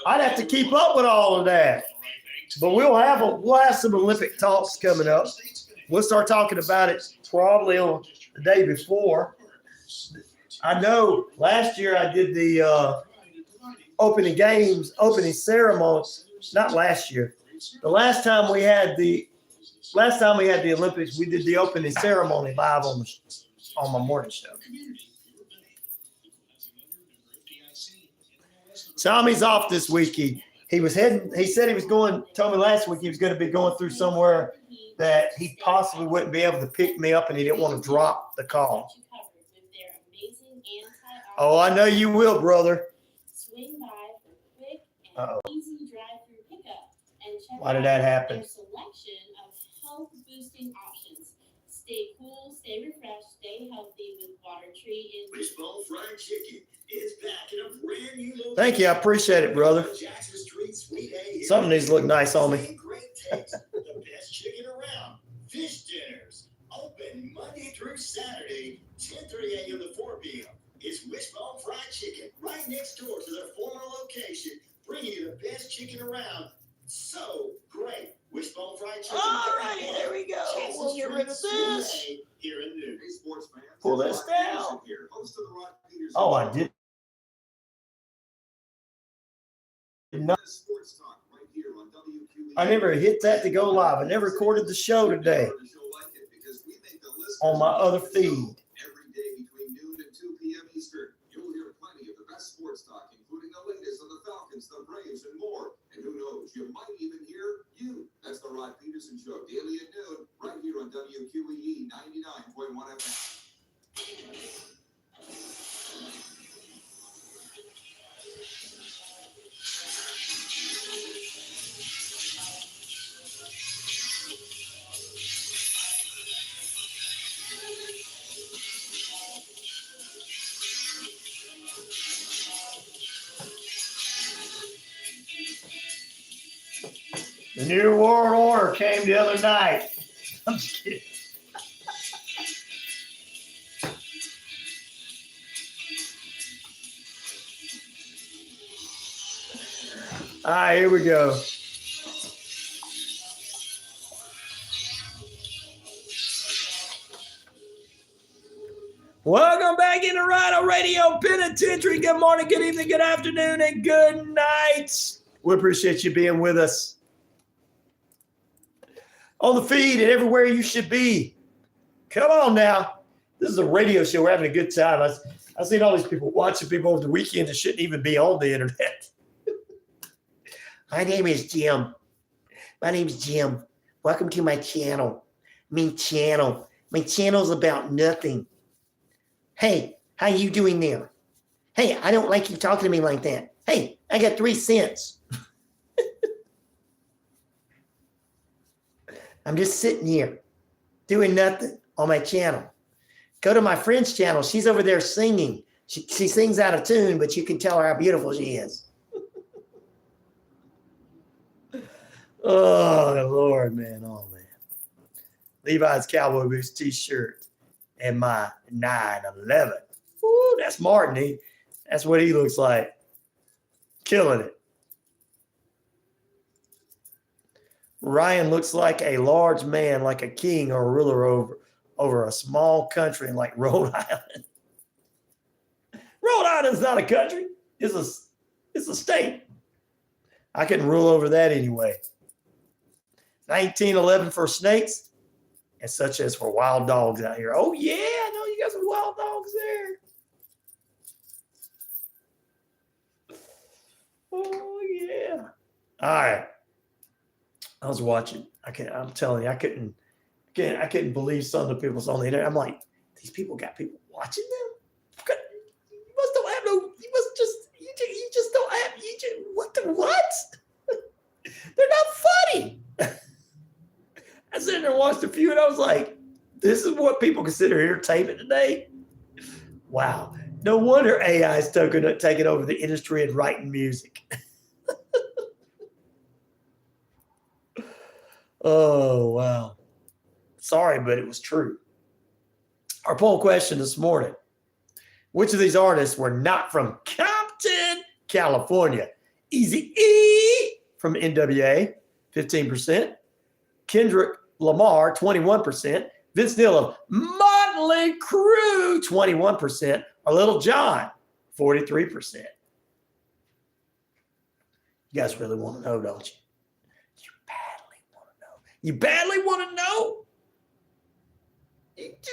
I'd have to keep up with all of that. But we'll have some Olympic talks coming up. We'll start talking about it probably on the day before. I know last year I did the opening ceremony. Not last year. The last time we had the Olympics, we did the opening ceremony live on my morning show. Tommy's off this week. He said he was going, told me last week he was going to be going through somewhere that he possibly wouldn't be able to pick me up and he didn't want to drop the call. Oh, I know you will, brother. Swing by for quick and easy drive-through pickup and check Why did that happen? their selection of health-boosting options. Stay cool, stay refreshed, stay healthy with Water Tree in Wishbone Fried Chicken is back in a brand new location. Thank you. I appreciate it, brother. Jackson Street, Suite A. Something needs to look nice on me. Great taste, the best chicken around. Fish dinners open Monday through Saturday, 10:30 a.m. to 4 p.m. It's Wishbone Fried Chicken right next door to their former location, bringing you the best chicken around. So great. Wishbone Fried Chicken. All right, there we go. We'll get rid of this. Here in Newton. Hey, sports fans. Pull this down. Here, host of the Rod Peters Oh, I did. Sports Talk right here on WQEE. I never hit that to go live. I never recorded the show today on my other feed. Every day between noon and 2 p.m. Eastern, you'll hear plenty of the best sports talk, including the latest on the Falcons, the Braves, and more. And who knows, you might even hear you. That's the Rod Peterson Show, daily at noon, right here on WQEE 99.1 FM. The New World Order came the other night. I'm just kidding. All right, here we go. Welcome back into Rhino Radio Penitentiary. Good morning, good evening, good afternoon, and good night. We appreciate you being with us on the feed and everywhere you should be. Come on now. This is a radio show. We're having a good time. I've seen all these people watching people over the weekend that shouldn't even be on the internet. My name is Jim. Welcome to my channel. My channel's about nothing. Hey, how you doing there? Hey, I don't like you talking to me like that. Hey, I got 3 cents. I'm just sitting here doing nothing on my channel. Go to my friend's channel. She's over there singing. She sings out of tune, but you can tell her how beautiful she is. Oh, Lord, man. Oh, man. Levi's Cowboy Boots t-shirt and my 911. Ooh, that's Martin. That's what he looks like. Killing it. Ryan looks like a large man, like a king or a ruler over a small country like Rhode Island. Rhode Island's not a country. It's a state. I couldn't rule over that anyway. 1911 for snakes and such as for wild dogs out here. Oh, yeah, I know you got some wild dogs there. Oh, yeah. All right. I was watching. I'm telling you, I couldn't believe some of the people's on the internet. I'm like, these people got people watching them? You must don't have no sitting there and watched a few, and I was like, this is what people consider entertainment today? Wow. No wonder AI is taking over the industry and writing music. Oh, wow. Sorry, but it was true. Our poll question this morning. Which of these artists were not from Compton, California? Eazy-E from NWA, 15%. Kendrick Lamar, 21%. Vince Neil of Motley Crue, 21%. Or Little John, 43%. You guys really want to know, don't you? You badly want to know. You badly want to know? You do.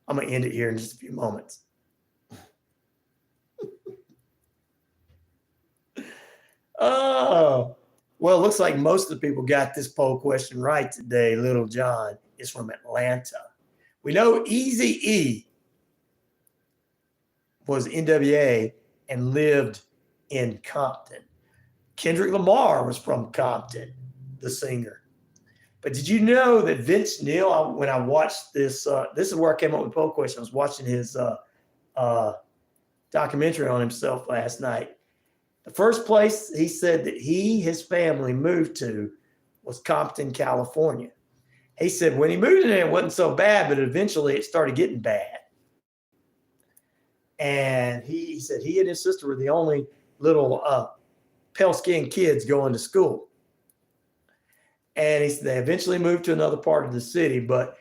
I'm going to end it here in just a few moments. Oh, well, it looks like most of the people got this poll question right today. Little John is from Atlanta. We know Eazy-E was NWA and lived in Compton. Kendrick Lamar was from Compton, the singer. But did you know that Vince Neil, when I watched this, this is where I came up with the poll question. I was watching his documentary on himself last night. The first place he said that his family moved to was Compton, California. He said when he moved in there, it wasn't so bad, but eventually it started getting bad. And he said he and his sister were the only little pale-skinned kids going to school. And he said they eventually moved to another part of the city, but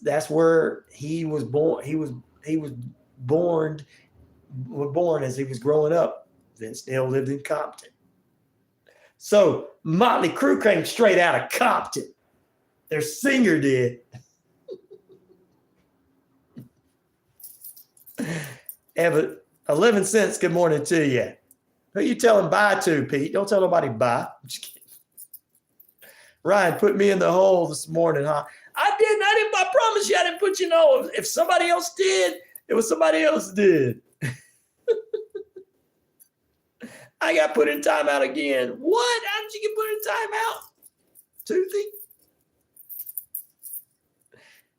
that's where he was born. He was born as he was growing up. Vince Neil lived in Compton. So Motley Crue came straight out of Compton. Their singer did. Evan, 11 cents, good morning to you. Who you telling bye to, Pete? Don't tell nobody bye. I'm just kidding. Ryan put me in the hole this morning, huh? I didn't. I promise you I didn't put you in the hole. If somebody else did, it was somebody else did. I got put in timeout again. What? How did you get put in timeout? Tuesday?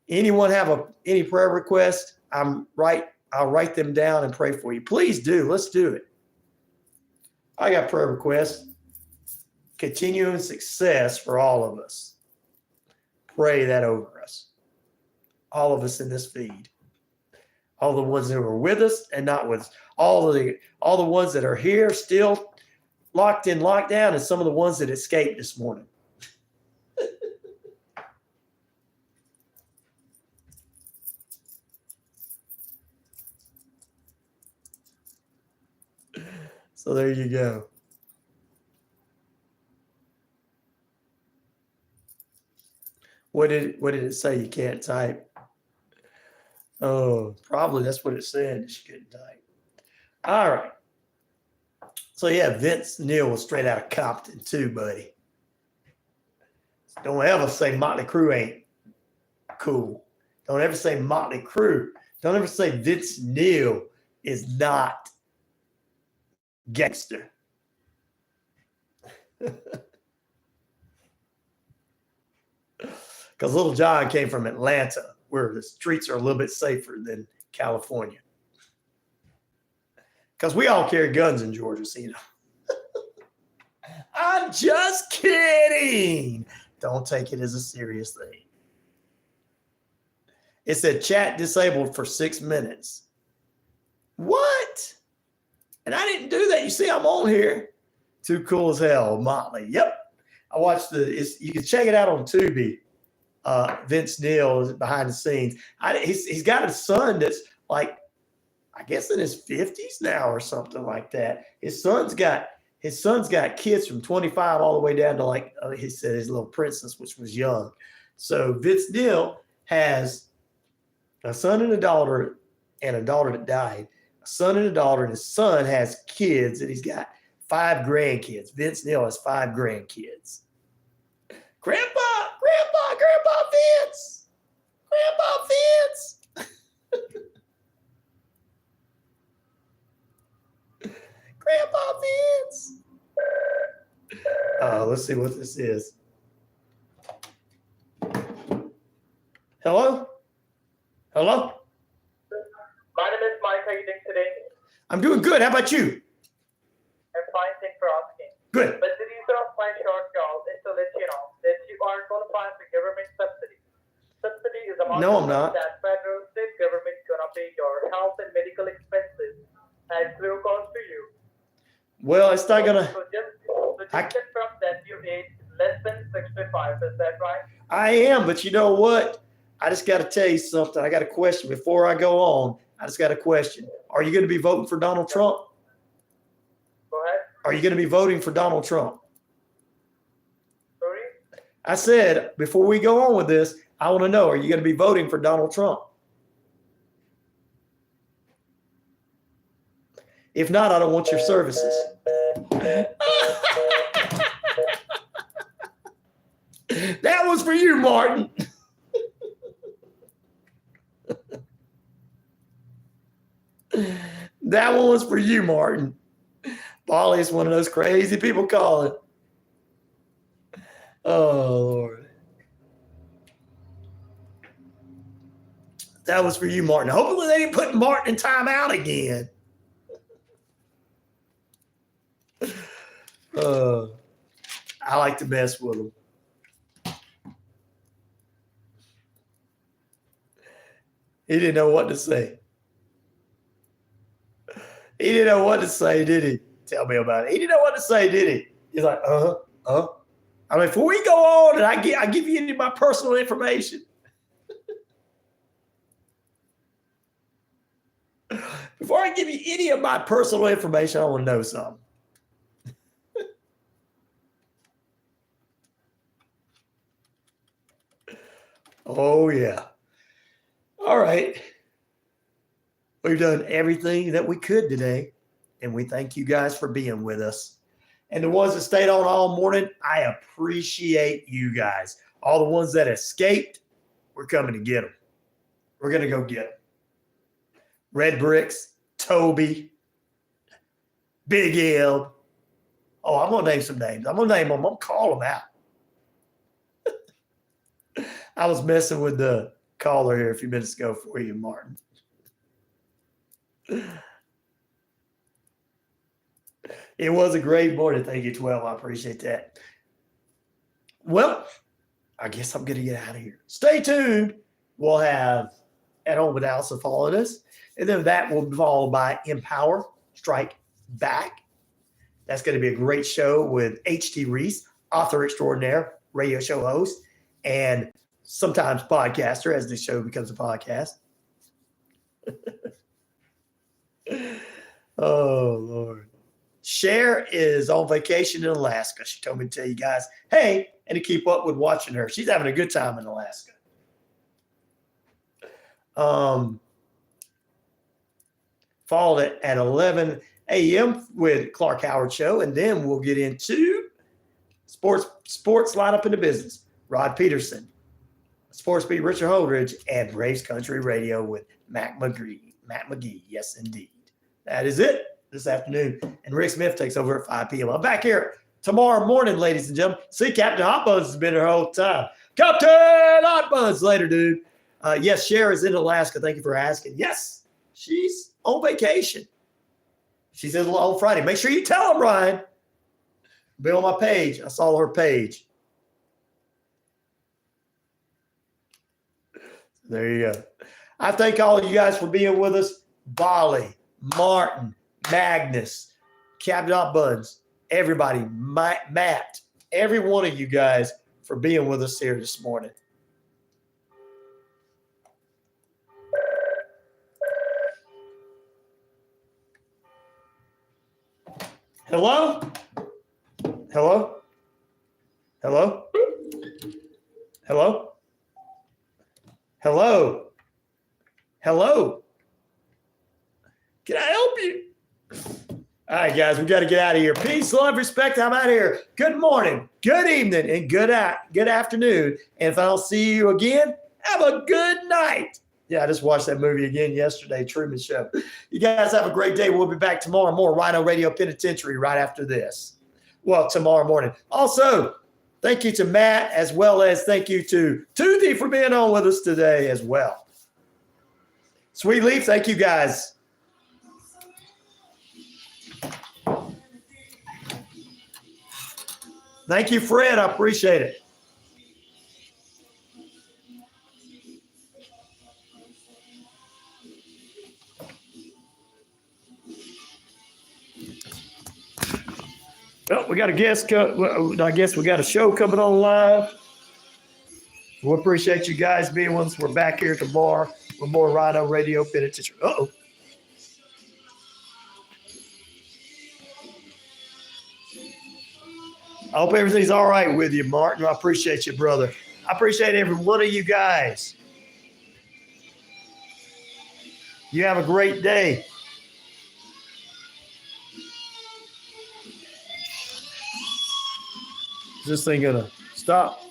Anyone have any prayer requests? I'll write them down and pray for you. Please do. Let's do it. I got prayer requests. Continuing success for all of us. Pray that over us. All of us in this feed. All the ones that are with us and not with us. All the ones that are here still locked in lockdown, and some of the ones that escaped this morning. So there you go. What did it say? You can't type. Oh, probably that's what it said. She couldn't type. All right. So yeah, Vince Neil was straight out of Compton too, buddy. Don't ever say Motley Crue ain't cool. Don't ever say Motley Crue. Don't ever say Vince Neil is not gangster. Because Little John came from Atlanta, where the streets are a little bit safer than California. Because we all carry guns in Georgia, so you know. I'm just kidding. Don't take it as a serious thing. It said chat disabled for 6 minutes. What? And I didn't do that. You see, I'm on here. Too cool as hell, Motley. Yep. I watched you can check it out on Tubi. Vince Neil is behind the scenes. He's got a son that's like, I guess in his 50s now or something like that. His son's got kids from 25 all the way down to like, he said his little princess, which was young. So Vince Neil has a son and a daughter that died, a son and a daughter, and his son has kids, and he's got 5 grandkids. Vince Neil has 5 grandkids. Grandpa Vince. Grandpa Vince. Grandpa Vince. Let's see what this is. Hello? Hello? My name is Mike. How are you doing today? I'm doing good. How about you? I'm fine. Thanks for asking. Good. But the reason of my short call is to let you know that you are qualified for government subsidy. Subsidy is the amount No, of I'm not. money that federal state government is gonna pay your health and medical expenses at zero cost to you. Well, it's not gonna. So just confirm that you age less than 65. Is that right? I am, but you know what? I just got to tell you something. I got a question before I go on. I just got a question. Are you going to be voting for Donald Trump? Go ahead. Are you going to be voting for Donald Trump? Sorry? I said, before we go on with this, I want to know, are you going to be voting for Donald Trump? If not, I don't want your services. That was for you, Martin. That one was for you, Martin. Polly is one of those crazy people calling. Oh, Lord. That was for you, Martin. Hopefully they didn't put Martin in timeout again. I like to mess with him. He didn't know what to say. He didn't know what to say, did he? Tell me about it. He didn't know what to say, did he? He's like, I mean, before we go on and I give you any of my personal information. Before I give you any of my personal information, I want to know something. Oh, yeah. All right. We've done everything that we could today, and we thank you guys for being with us. And the ones that stayed on all morning, I appreciate you guys. All the ones that escaped, we're coming to get them. We're going to go get them. Red Bricks, Toby, Big L. Oh, I'm going to name some names. I'm going to name them. I'm going to call them out. I was messing with the caller here a few minutes ago for you, Martin. It was a great morning. Thank you, 12. I appreciate that. Well, I guess I'm going to get out of here. Stay tuned. We'll have At Home with Allison following us. And then that will be followed by Empower Strike Back. That's going to be a great show with H.T. Reese, author extraordinaire, radio show host, and sometimes podcaster as the show becomes a podcast. Oh, Lord. Cher is on vacation in Alaska. She told me to tell you guys, hey, and to keep up with watching her. She's having a good time in Alaska. Followed it at 11 a.m. with Clark Howard Show, and then we'll get into sports lineup in the business. Rod Peterson, Sports Beat Richard Holdridge, and Braves Country Radio with Matt McGee. Yes, indeed. That is it this afternoon. And Rick Smith takes over at 5 p.m. I'm back here tomorrow morning, ladies and gentlemen. See, Captain Hot Buns has been here the whole time. Captain Hot Buns later, dude. Yes, Cher is in Alaska. Thank you for asking. Yes, she's on vacation. She's in on Friday. Make sure you tell them, Ryan. Be on my page. I saw her page. There you go. I thank all of you guys for being with us. Bali, Martin, Magnus, Captain Hot Buns, everybody, Matt, every one of you guys for being with us here this morning. Hello? Hello? Hello? Hello? Hello? Hello? Can I help you? All right, guys, we got to get out of here. Peace, love, respect. I'm out of here. Good morning, good evening, and good afternoon. And if I don't see you again, have a good night. Yeah, I just watched that movie again yesterday, Truman Show. You guys have a great day. We'll be back tomorrow. More Rhino Radio Penitentiary right after this. Well, tomorrow morning. Also, Thank you to Matt, as well as thank you to Toothy for being on with us today as well. Sweet Leaf, thank you guys. Thank you, Fred. I appreciate it. Well, we got a guest. I guess we got a show coming on live. We appreciate you guys being with us. We're back here tomorrow with more Rhino Radio Penitentiary. Uh-oh. I hope everything's all right with you, Martin. I appreciate you, brother. I appreciate every one of you guys. You have a great day. Is this thing gonna stop?